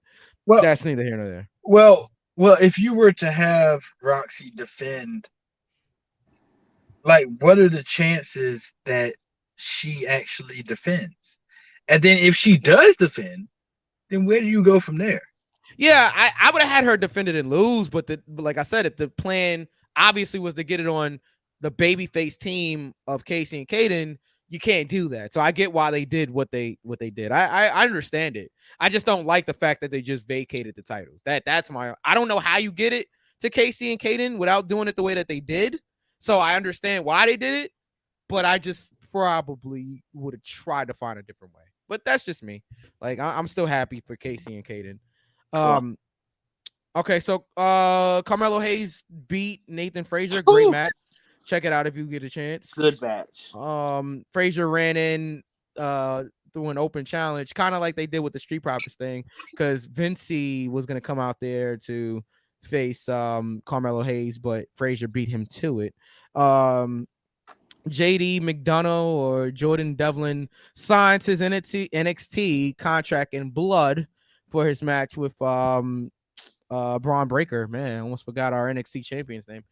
that's neither here nor there. Well, Well, if you were to have Roxy defend, like, what are the chances that she actually defends? And then if she does defend, then where do you go from there? Yeah, I would have had her defend it and lose, but like I said, if the plan obviously was to get it on the babyface team of Casey and Kaden, you can't do that. So I get why they did what they did. I understand it. I just don't like the fact that they just vacated the titles. That's my. I don't know how you get it to Casey and Kaden without doing it the way that they did. So I understand why they did it, but I just probably would have tried to find a different way. But that's just me. Like I'm still happy for Casey and Kaden. Okay, so Carmelo Hayes beat Nathan Frazier. Great match. Check it out if you get a chance. Good match. Frazier ran in through an open challenge, kind of like they did with the Street Profits thing, because Vinci was gonna come out there to face Carmelo Hayes, but Frazier beat him to it. JD McDonough or Jordan Devlin signs his NXT contract in blood for his match with Braun Breaker. Man, I almost forgot our NXT champion's name.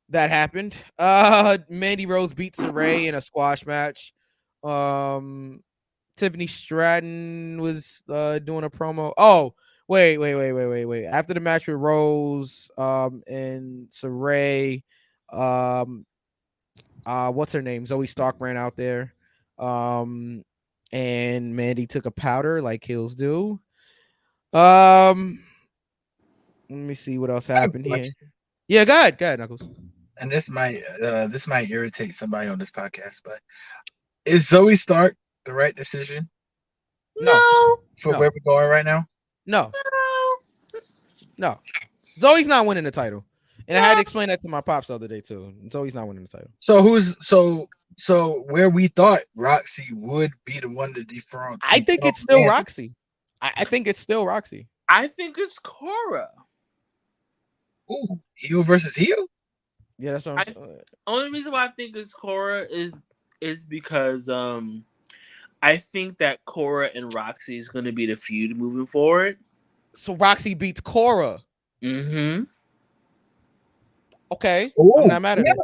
That happened. Mandy Rose beat Saray in a squash match. Tiffany Stratton was doing a promo. Oh, wait. After the match with Rose and Saray, what's her name? Zoe Stark ran out there. And Mandy took a powder like heels do. Let me see what else happened here. Yeah, go ahead, Knuckles. And this might irritate somebody on this podcast, but is Zoe Stark the right decision? No. For where we're going right now? No. Zoe's not winning the title. And I had to explain that to my pops the other day too. Zoe's not winning the title. So where we thought Roxy would be the one to dethrone. I think it's still Roxy. I think it's still Roxy. I think it's Cora. Ooh, heel versus heel? Yeah, that's what I'm saying. Only reason why I think it's Cora is because I think that Cora and Roxy is going to be the feud moving forward. So Roxy beats Cora. Mm-hmm. Okay. Ooh, I'm not mad at it.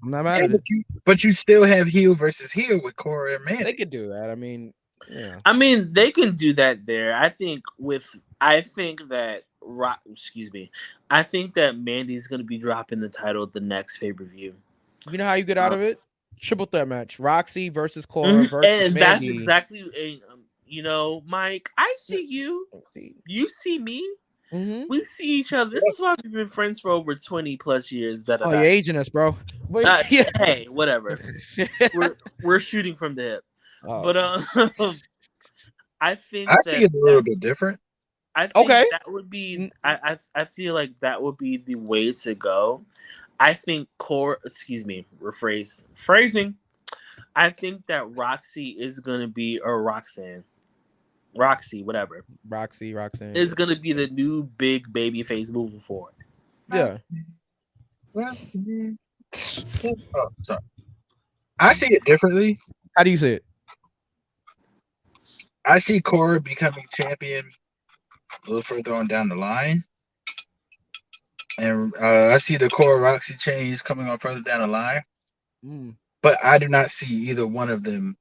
I'm not mad at it. But you still have heel versus heel with Cora and Mandy. They could do that. I mean, yeah. I mean, they can do that there. I think that Mandy's going to be dropping the title at the next pay-per-view. You know how you get out of it? Triple threat match. Roxy versus Cora versus and Mandy. That's exactly, Mike, I see you. You see me. Mm-hmm. We see each other. This is why we've been friends for over 20 plus years. Oh, you're aging us, bro. Yeah. Hey, whatever. we're shooting from the hip. Oh. But I think I see it a little bit different. I think that would be. I feel like that would be the way to go. I think phrasing. I think that Roxy is gonna be, or Roxanne. Roxy, whatever. Roxanne is gonna be the new big baby face moving forward. Yeah. Well, sorry. I see it differently. How do you see it? I see Cora becoming champion a little further on down the line. And I see the Cora Roxy change coming on further down the line. But I do not see either one of them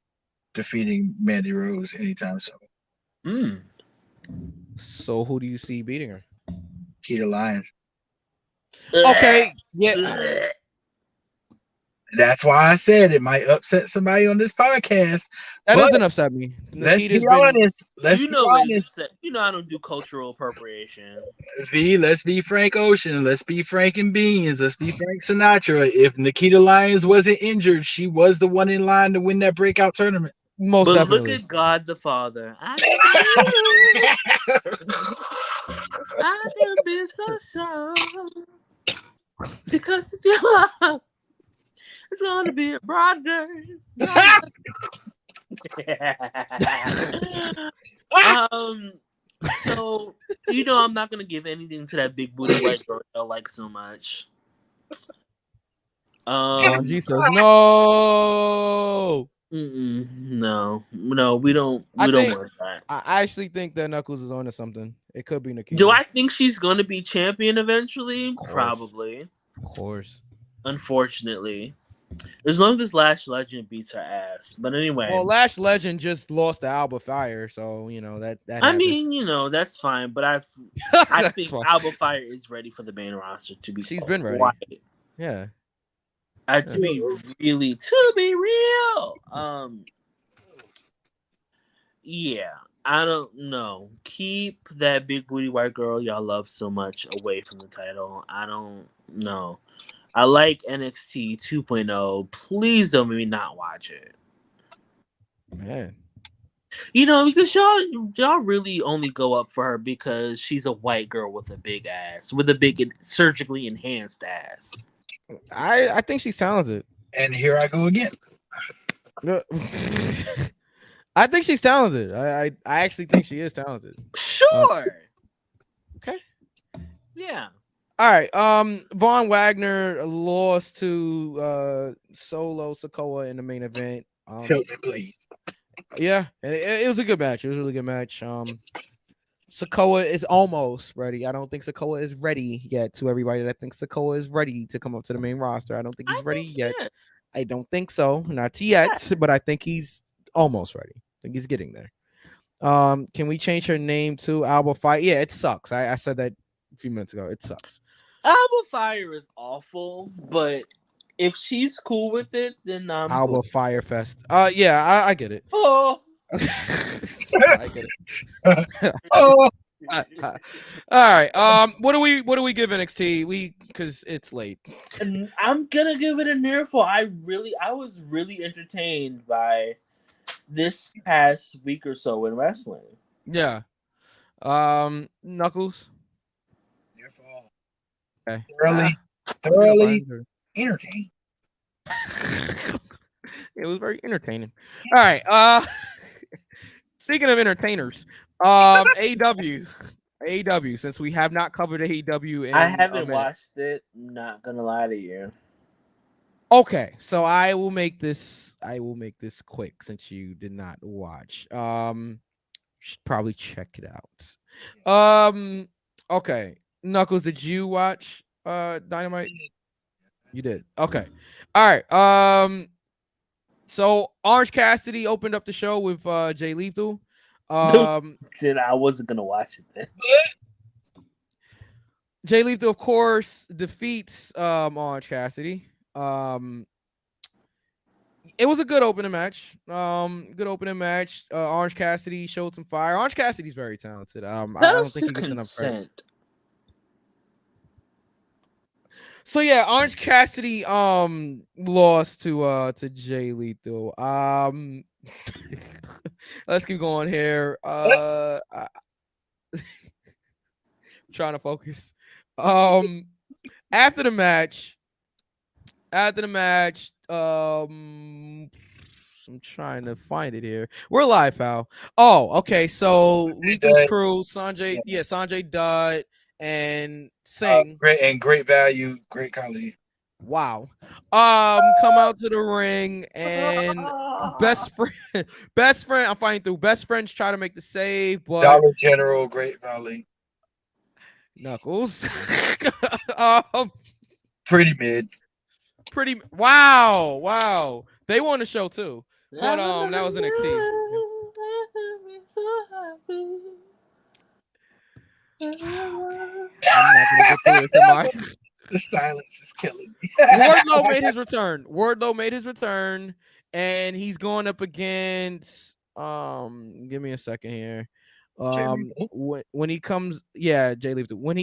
defeating Mandy Rose anytime soon. So who do you see beating her? Keita Lyons. Okay. Yeah. That's why I said it might upset somebody on this podcast. That doesn't upset me. Let's be honest. Let's be honest. I don't do cultural appropriation. Let's be Frank Ocean. Let's be Frank and Beans. Let's be Frank Sinatra. If Nikita Lyons wasn't injured, she was the one in line to win that breakout tournament. Most but definitely. Look at God the Father. I can be so sure because if you love, it's gonna be a broad day. So I'm not gonna give anything to that big booty white girl I like so much. Jesus, no. No, we don't. I We don't think- want that. I actually think that Knuckles is onto something. It could be Nikita. Do I think she's gonna be champion eventually? course. Probably. Of course. Unfortunately, as long as Lash Legend beats her ass. But anyway, Well, Lash Legend just lost to Alba Fire, so you know that. I happens. mean, that's fine. But I That's think fine. Alba Fire is ready for the main roster. To be, She's been ready. quiet. Yeah. To be real. Yeah, I don't know. Keep that big booty white girl y'all love so much away from the title. I don't know. I like NXT 2.0. Please don't make me not watch it. Man. Because y'all really only go up for her because she's a white girl with a big ass, with a big surgically enhanced ass. I think she's talented. And here I go again. I think she's talented. I actually think she is talented. Sure. Okay. Yeah. All right. Von Wagner lost to Solo Sikoa in the main event. Help me, please. Yeah, and it was a good match. It was a really good match. Sikoa is almost ready. I don't think Sikoa is ready yet. To everybody that thinks Sikoa is ready to come up to the main roster, I don't think he's ready yet. I don't think so. Not yet, but I think he's almost ready. I think he's getting there. Can we change her name to Alba Fire? Yeah, it sucks. I said that a few minutes ago. It sucks. Alba Fire is awful, but if she's cool with it, then I'm Alba cool. Firefest. Yeah, I get it. Oh. I get it. Oh, All right. What do we give NXT? Because it's late. And I'm gonna give it an earful. I was really entertained by this past week or so in wrestling. Yeah. Knuckles. Okay. Thoroughly entertained. It was very entertaining. All right. Speaking of entertainers, AEW. Since we have not covered AEW, in I a haven't minute. watched it. I'm not gonna lie to you. Okay, so I will make this quick since you did not watch. Should probably check it out. Okay. Knuckles, did you watch Dynamite? You did. Okay. All right. So Orange Cassidy opened up the show with Jay Lethal. Then I wasn't gonna watch it then. Jay Lethal, of course, defeats Orange Cassidy. It was a good opening match. Orange Cassidy showed some fire. Orange Cassidy's very talented. I don't think he gets enough credit. So yeah, Orange Cassidy lost to Jay Lethal. Let's keep going here. Trying to focus. After the match, I'm trying to find it here. We're live, pal. Oh, okay. So Lethal's crew, Sanjay Dutt and Singh. Great value, great colleague. Wow. Come out to the ring and best friend. I'm fighting through. Best friends try to make the save, but Dollar General, great value. Knuckles. Pretty mid. Wow. They won the show too. But that was NXT. I'm not gonna get through this, am I? The silence is killing me. Wardlow made his return, and he's going up against. Give me a second here. When he comes, Jay Lethal. When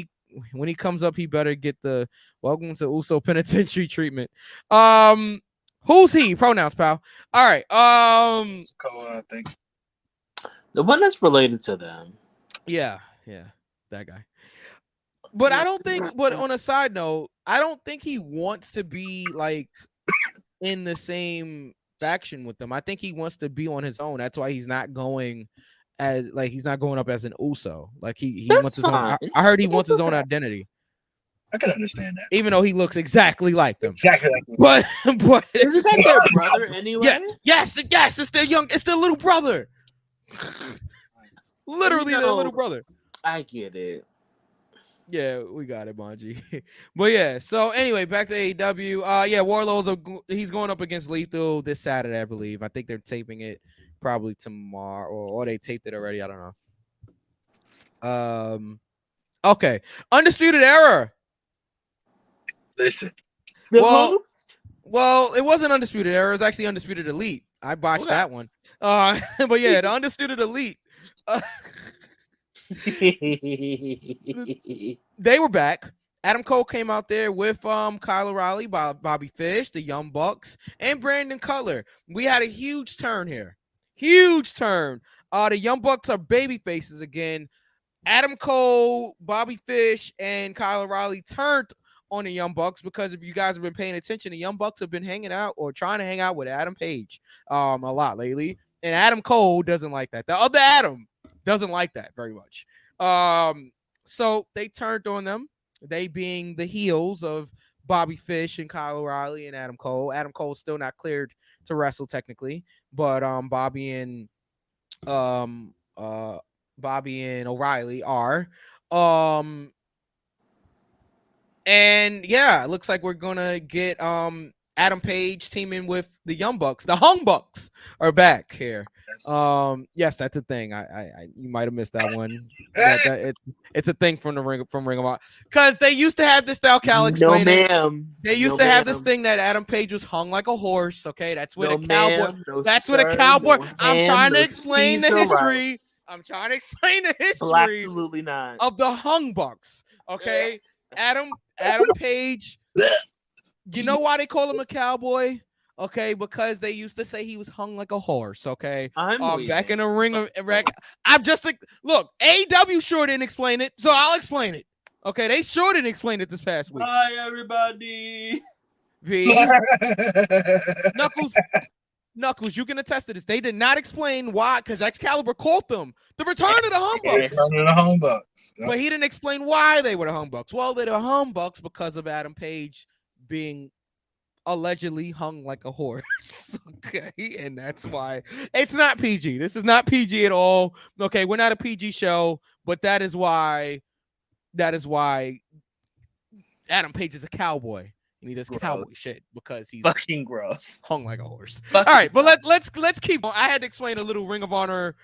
he comes up, he better get the welcome to Uso penitentiary treatment. Who's he? Pronouns, pal. All right. I think the one that's related to them. Yeah, that guy. But I don't think. But on a side note, I don't think he wants to be like in the same faction with them. I think he wants to be on his own. That's why he's not going he's not going up as an Uso. Like he wants his own. I heard he wants his own identity. I can understand that. Even though he looks exactly like them. Exactly like them. But Isn't that their brother anyway? Yes, it's their little brother. Literally their little brother. I get it. Yeah, we got it, Manji. But yeah, so anyway, back to AEW. Yeah, Warlord's he's going up against Lethal this Saturday, I believe. I think they're taping it probably tomorrow, or they taped it already. I don't know. Okay, Undisputed Era. Listen. Well, it wasn't Undisputed Era. It was actually Undisputed Elite. I botched that one. But yeah, the Undisputed Elite. They were back. Adam Cole came out there with Kyle O'Reilly, Bobby Fish, the Young Bucks, and Brandon Cutler. We had a huge turn here. Huge turn. The Young Bucks are baby faces again. Adam Cole, Bobby Fish, and Kyle O'Reilly turned on the Young Bucks because if you guys have been paying attention, the Young Bucks have been hanging out or trying to hang out with Adam Page a lot lately. And Adam Cole doesn't like that. The other Adam doesn't like that very much. So they turned on them, they being the heels of Bobby Fish and Kyle O'Reilly and Adam Cole. Adam Cole's still not cleared to wrestle technically, but Bobby and O'Reilly are. And yeah, it looks like we're gonna get Adam Page teaming with the Young Bucks. The Hung Bucks are back here. Yes, that's a thing. I you might have missed that one. It's a thing from Ring of Honor because they used to have this style. Cal explained They used to have this thing that Adam Page was hung like a horse. Okay, that's what a cowboy. That's what a cowboy. I'm trying to explain the history. I'm trying to explain the history. Absolutely not. Of the Hung Bucks. Okay, Adam Page. You know why they call him a cowboy? Okay, because they used to say he was hung like a horse. Okay, back in the ring of I'm just like, look, AEW sure didn't explain it, so I'll explain it. Okay, they sure didn't explain it this past week. Hi, everybody. Knuckles, you can attest to this. They did not explain why, because Excalibur called them the return of the Hung Bucks. Yep. But he didn't explain why they were the Hung Bucks. Well, they're the Hung Bucks because of Adam Page being allegedly hung like a horse. Okay, and that's why it's not PG. This is not PG at all. Okay, we're not a PG show, but that is why Adam Page is a cowboy. And he does cowboy shit because he's fucking gross, hung like a horse. All right, but let's keep on. I had to explain a little Ring of Honor,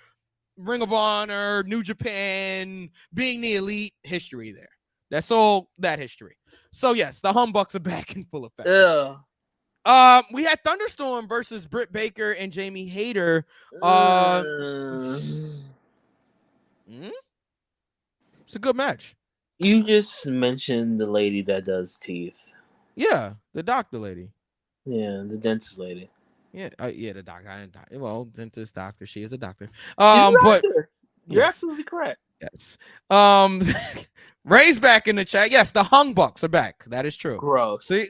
New Japan being the Elite history there. That's all that history. So yes, the Hung Bucks are back in full effect. We had Thunderstorm versus Britt Baker and Jamie Hayter. It's a good match. You just mentioned the lady that does teeth. Yeah, the doctor lady. Yeah, the dentist lady. Yeah, the doctor. Dentist, doctor. She is a doctor. But you're absolutely correct. Yes. Ray's back in the chat. Yes, the Hung Bucks are back. That is true. Gross. See,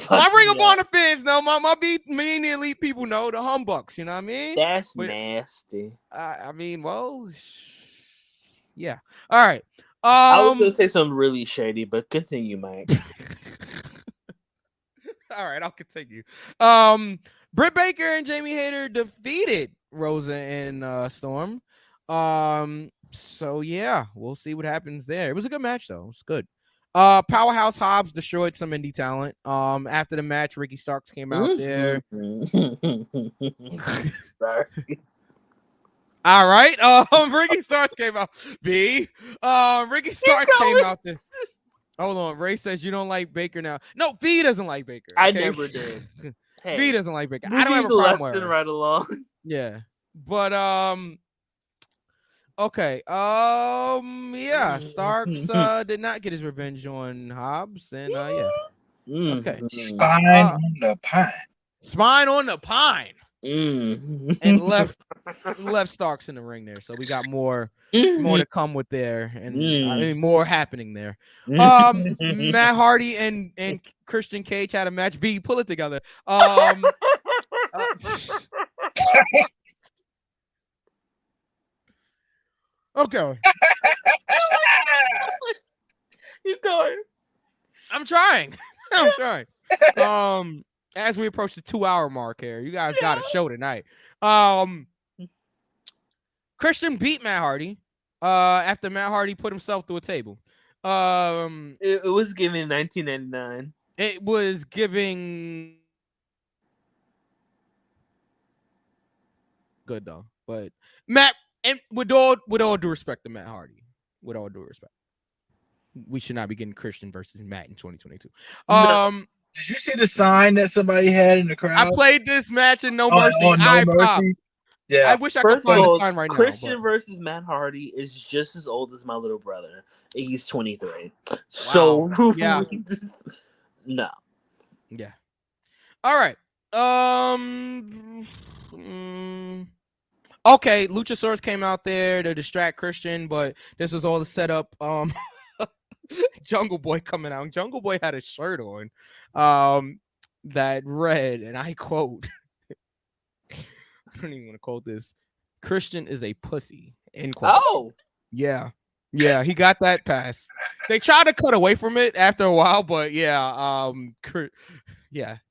my Ring of Honor fans know. Me and the Elite people know the Hung Bucks. You know what I mean? That's nasty. I mean, well, yeah. All right. I was gonna say something really shady, but continue, Mike. All right, I'll continue. Britt Baker and Jamie Hayter defeated Rosa and Storm. So yeah, we'll see what happens there. It was a good match though. It was good. Powerhouse Hobbs destroyed some indie talent. After the match, Ricky Starks came out there. Sorry. All right. Ricky Starks came out. Ricky Starks came out there. Hold on. Ray says you don't like Baker now. No, V doesn't like Baker. Okay? I never did. Hey, V doesn't like Baker. I don't have a problem with her. Right along. Yeah. But okay. Yeah, Starks did not get his revenge on Hobbs. And yeah. Okay. Spine on the pine. Spine on the pine. And left Starks in the ring there. So we got more to come with there, and I mean more happening there. Matt Hardy and Christian Cage had a match. V, pull it together. Okay. Keep going. trying. I'm trying. As we approach the 2-hour mark here, you guys got a show tonight. Christian beat Matt Hardy after Matt Hardy put himself through a table. It was giving 1999. It was giving good though, but Matt, and with all due respect to Matt Hardy, with all due respect, we should not be getting Christian versus Matt in 2022. Did you see the sign that somebody had in the crowd? I played this match in No Mercy. No Mercy. Yeah. I wish I could find the sign right Christian now. versus Matt Hardy is just as old as my little brother. He's 23. Wow. So yeah. No. Yeah. All right. Okay, Luchasaurus came out there to distract Christian, but this was all the setup. Jungle Boy coming out. Jungle Boy had a shirt on that read, and I quote, I don't even want to quote this. Christian is a pussy. End quote. Oh. Yeah. Yeah, he got that pass. They tried to cut away from it after a while, but yeah,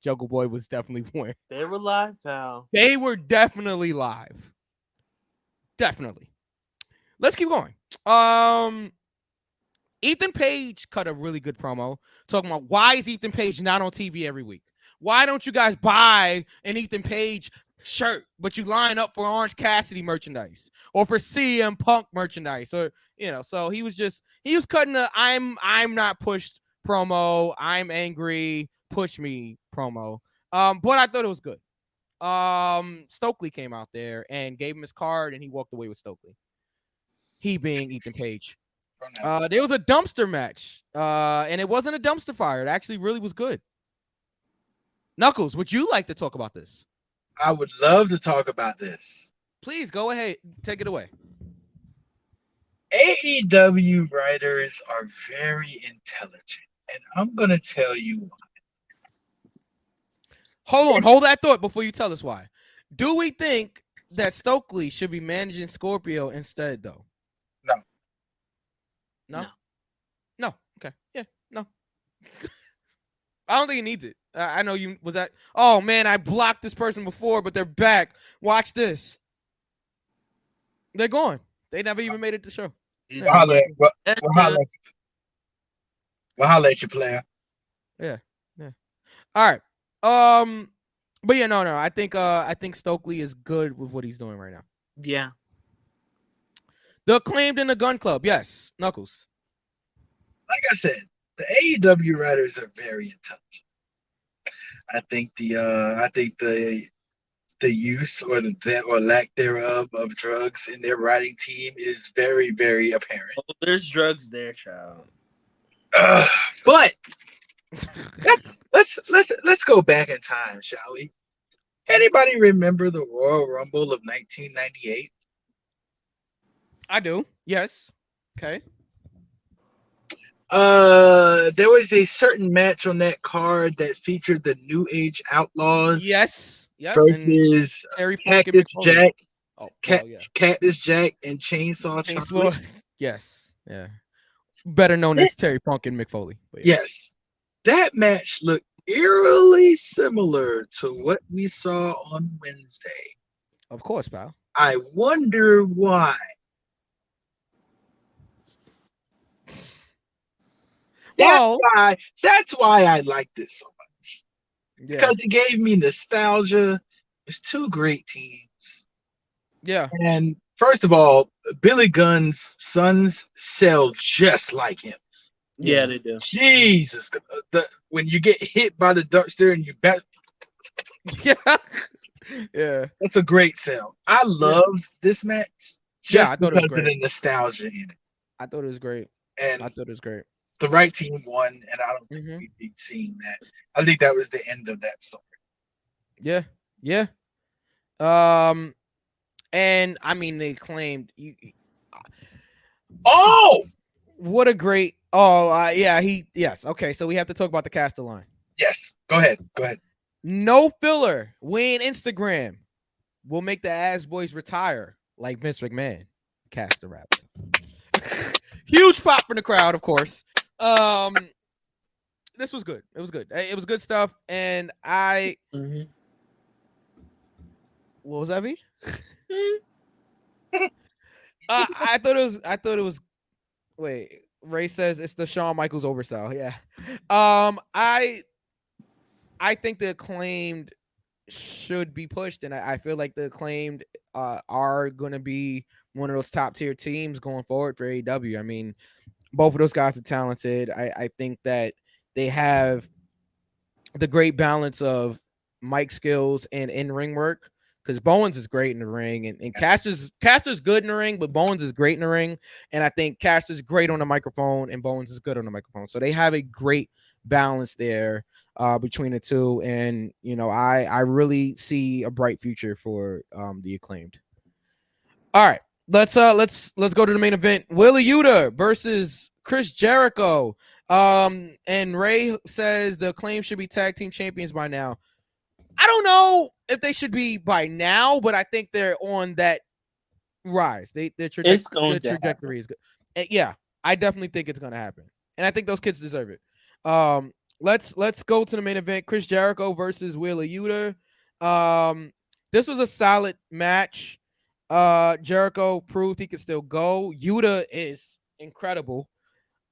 Jungle Boy was definitely one. They were live, pal. They were definitely live. Definitely. Let's keep going. Ethan Page cut a really good promo talking about why is Ethan Page not on TV every week? Why don't you guys buy an Ethan Page shirt, but you line up for Orange Cassidy merchandise or for CM Punk merchandise? Or, so he was cutting a I'm not pushed promo. I'm angry. Push me promo. But I thought it was good. Stokely came out there and gave him his card, and he walked away with Stokely. He being Ethan Page. There was a dumpster match, and it wasn't a dumpster fire. It actually really was good. Knuckles, would you like to talk about this? I would love to talk about this. Please go ahead. Take it away. AEW writers are very intelligent, and I'm going to tell you why. Hold that thought before you tell us why. Do we think that Stokely should be managing Scorpio instead, though? No. Okay. Yeah. No. I don't think he needs it. I know you was that. Oh man, I blocked this person before, but they're back. Watch this. They're gone. They never even made it to the show. We'll holler at you, player. Yeah. All right. But yeah, no. I think Stokely is good with what he's doing right now. Yeah. The Acclaimed in the Gun Club. Yes, Knuckles. Like I said, the AEW writers are very intelligent. I think the use or or lack thereof of drugs in their writing team is very, very apparent. Oh, there's drugs there, child. But let's go back in time, shall we? Anybody remember the Royal Rumble of 1998? I do. Yes. Okay. There was a certain match on that card that featured the New Age Outlaws. Yes. Versus Cactus Jack. Cactus Jack and Chainsaw Chocolate. Yes. Yeah. Better known as Terry Funk and Mick Foley. Yes. That match looked eerily similar to what we saw on Wednesday. Of course, pal. I wonder why. That's why I like this so much. Yeah. Because it gave me nostalgia. There's two great teams. Yeah. And first of all, Billy Gunn's sons sell just like him. Yeah, they do. Jesus. When you get hit by the dumpster and you back. Yeah. That's a great sell. I loved this match just because of the nostalgia in it. I thought it was great. And I thought it was great. The right team won, and I don't think we'd be seeing that. I think that was the end of that story. Yeah. And I mean, they claimed what a great yes. Okay, so we have to talk about the caster line. Yes, go ahead. No filler. Wayne Instagram will make the ass boys retire like Vince McMahon. Caster rap. Huge pop from the crowd, of course. this was good. It was good. It was good stuff. And I, what was that? V? I thought it was. Wait, Ray says it's the Shawn Michaels oversell. Yeah. I think the Acclaimed should be pushed, and I feel like the Acclaimed are going to be one of those top tier teams going forward for AEW. I mean, both of those guys are talented. I think that they have the great balance of mic skills and in-ring work, because Bowens is great in the ring, and Caster's good in the ring, but Bowens is great in the ring. And I think Caster's great on the microphone and Bowens is good on the microphone. So they have a great balance there between the two. And, you know, I really see a bright future for the Acclaimed. All right, let's go to the main event. Wheeler Yuta versus Chris Jericho. And Ray says the Acclaimed should be tag team champions by now. I don't know if they should be by now, but I think they're on that rise. Their trajectory is good. And yeah, I definitely think it's going to happen, and I think those kids deserve it. Let's go to the main event: Chris Jericho versus Wheeler Yuta. This was a solid match. Jericho proved he could still go. Yuta is incredible.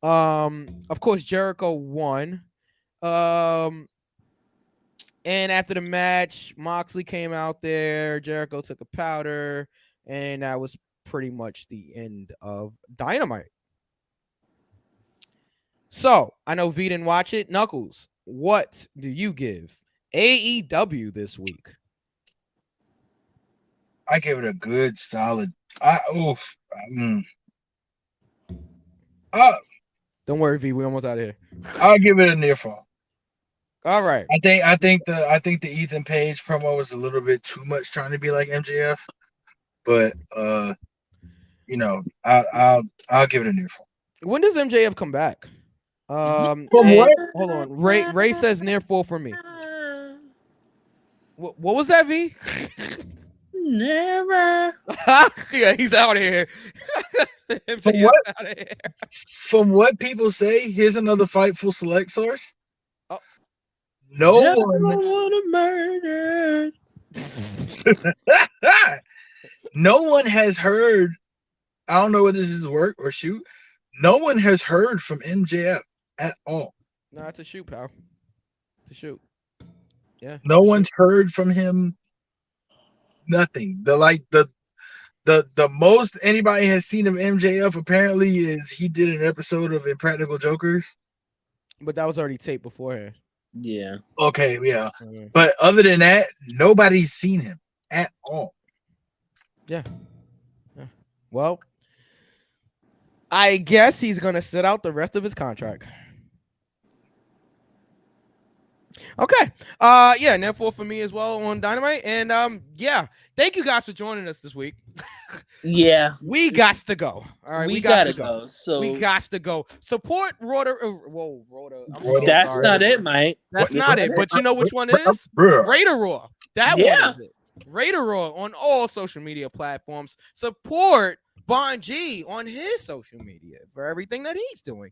Of course, Jericho won. And after the match, Moxley came out there. Jericho took a powder, and that was pretty much the end of Dynamite. So I know V didn't watch it. Knuckles, what do you give AEW this week? I give it a good solid. Don't worry, V. We're almost out of here. I'll give it a near fall. All right. I think the Ethan Page promo was a little bit too much, trying to be like MJF, but you know, I'll give it a near fall. When does MJF come back? From what? Hold on. Ray says near fall for me. What was that, V? Never. Yeah, he's out of here. From what people say, here's another Fightful Select source. Oh. No one has heard. I don't know whether this is work or shoot. No one has heard from MJF at all. No, it's a shoot, pal. It's a shoot. Yeah. No one's heard from him. Nothing. The most anybody has seen of MJF apparently is he did an episode of Impractical Jokers. But that was already taped beforehand. Yeah. Okay, yeah. But other than that, nobody's seen him at all. Yeah. Well, I guess he's gonna sit out the rest of his contract. Okay. Yeah, therefore for me as well on Dynamite. And yeah, thank you guys for joining us this week. Yeah. We got to go. All right, we gotta go. So we got to go. Support Rotor. Whoa, Rotor. That's not it, Mike. That's not it. But you know which one is? Raider Raw. That one is it. Raider Raw on all social media platforms. Support Bon G on his social media for everything that he's doing.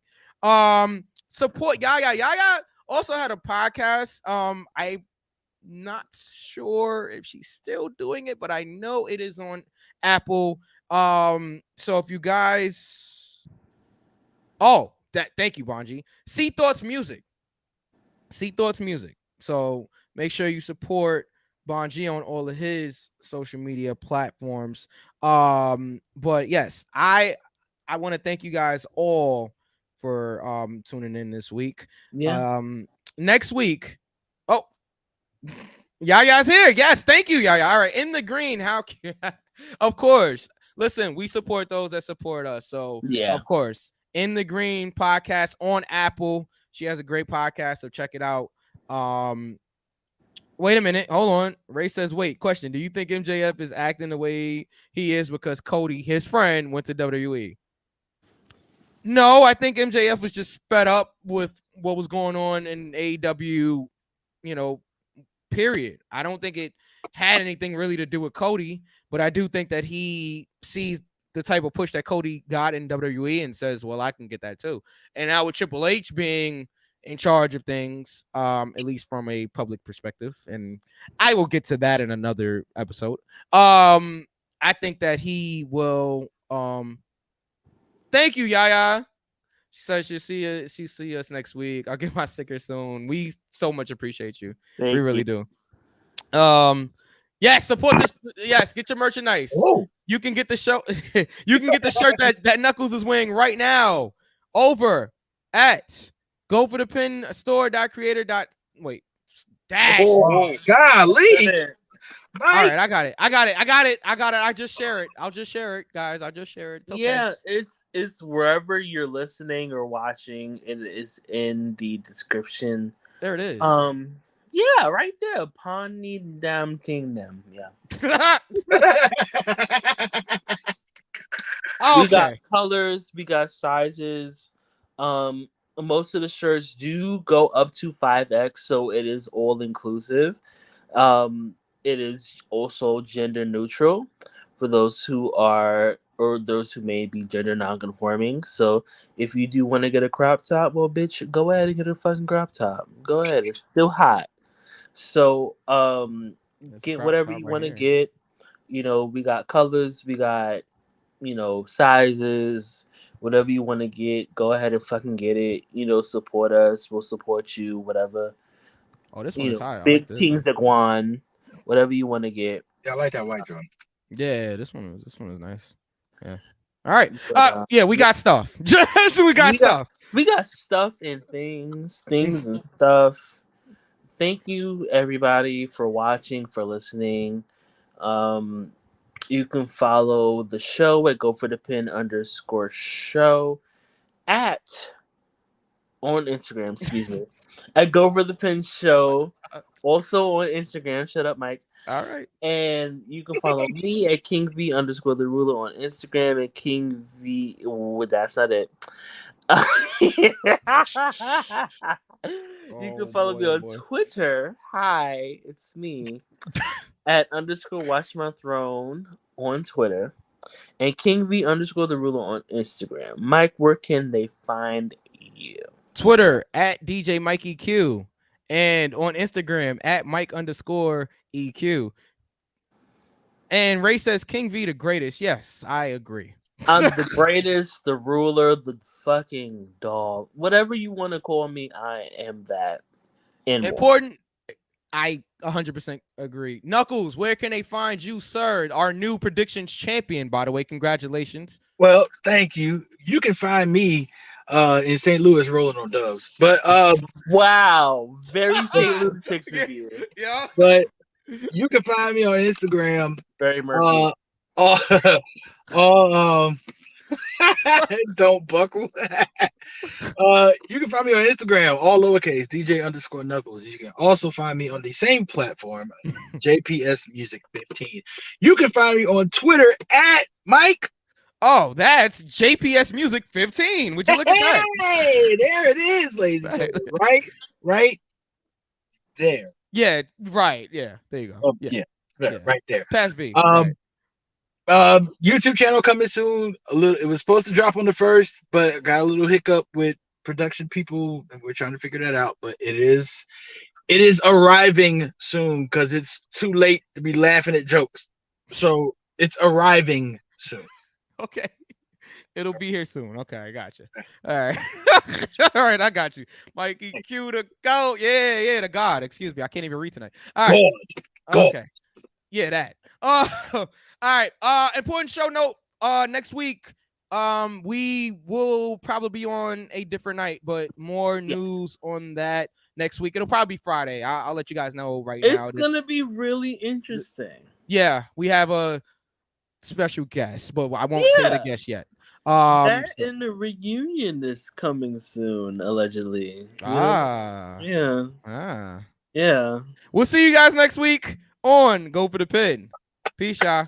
Support Yaya. Also had a podcast. I'm not sure if she's still doing it, but I know it is on Apple. So if you guys, thank you, Bonji. Sea Thoughts Music. So make sure you support Bonji on all of his social media platforms. But yes, I want to thank you guys all for tuning in this week. Yeah. Next week. Oh, Yaya's here. Yes, thank you, Yaya. All right, in the green. How? Of course. Listen, we support those that support us. So yeah, of course, in the green podcast on Apple. She has a great podcast, so check it out. Wait a minute. Hold on. Ray says, wait, question. Do you think MJF is acting the way he is because Cody, his friend, went to WWE? No, I think MJF was just fed up with what was going on in AEW, period. I don't think it had anything really to do with Cody, but I do think that he sees the type of push that Cody got in WWE and says, well, I can get that too. And now with Triple H being, in charge of things, at least from a public perspective, and I will get to that in another episode. I think that he will. Thank you, Yaya. She says she'll see us next week. I'll get my sticker soon. We so much appreciate you. Thank We really you. do. Yes, support this. Yes, get your merchandise. Whoa. You can get the show. You can get the shirt that Knuckles is wearing right now over at goforthepinstore.creator. Wait, dash. Oh, golly. All right, I got it. I just share it. I'll just share it, guys. I'll just share it. It's okay. Yeah, it's wherever you're listening or watching. It is in the description. There it is. Yeah, right there. Pawnee Damn Kingdom. Yeah. We got colors, we got sizes. Most of the shirts do go up to 5X, so it is all inclusive. It is also gender neutral for those who are, or those who may be gender non-conforming. So if you do want to get a crop top, well, bitch, go ahead and get a fucking crop top. Go ahead, it's still hot. So get whatever you want to get. You know, we got colors, we got, you know, sizes, whatever you want to get. Go ahead and fucking get it. You know, support us. We'll support you. Whatever. Oh, this one is high. Big Teams Iguan. Whatever you want to get. Yeah, I like that white drum. Yeah, this one is nice. Yeah. All right. Yeah, we got stuff. we got stuff. We got stuff and things and stuff. Thank you, everybody, for watching, for listening. You can follow the show at GoForThePin_show on Instagram. Excuse me, at GoForThePin show. Also on Instagram. Shut up, Mike. All right. And you can follow me at KingV_the ruler on Instagram and KingV. Oh, that's not it. You can follow me on Twitter. Hi, it's me at _WatchMyThrone on Twitter and KingV_the ruler on Instagram. Mike, where can they find you? Twitter at DJ Mikey Q and on Instagram at Mike_EQ. And Ray says King V the greatest. Yes, I agree. I'm the greatest, the ruler, the fucking dog. Whatever you want to call me, I am that. Important. I 100% agree. Knuckles, where can they find you, sir? Our new predictions champion, by the way. Congratulations. Well, thank you. You can find me in St. Louis rolling on doves. But wow, very St. Louis picks of you. Yeah. But you can find me on Instagram. Very murky. Don't buckle. You can find me on Instagram, all lowercase, DJ_Knuckles. You can also find me on the same platform, JPS Music 15. You can find me on Twitter at Mike. Oh, that's JPS Music 15. Would you look at that? Hey, there it is, ladies and gentlemen. Right there. Yeah, right. Yeah, there you go. Yeah, right there. Pass V. YouTube channel coming soon. It was supposed to drop on the 1st, but got a little hiccup with production people, and we're trying to figure that out. But it is arriving soon because it's too late to be laughing at jokes. So it's arriving soon. Okay. It'll be here soon. Okay, I got you. All right. All right, I got you. Mikey Q to go. Yeah, the God. Excuse me. I can't even read tonight. All right. God. Okay. Yeah, that. All right. Important show note. Next week, we will probably be on a different night, but more news on that next week. It'll probably be Friday. I'll let you guys know now. It's gonna be really interesting. Yeah, we have a special guest, but I won't say the guest yet. That and the reunion is coming soon, allegedly. Yeah. We'll see you guys next week on Go for the Pin. Peace, y'all.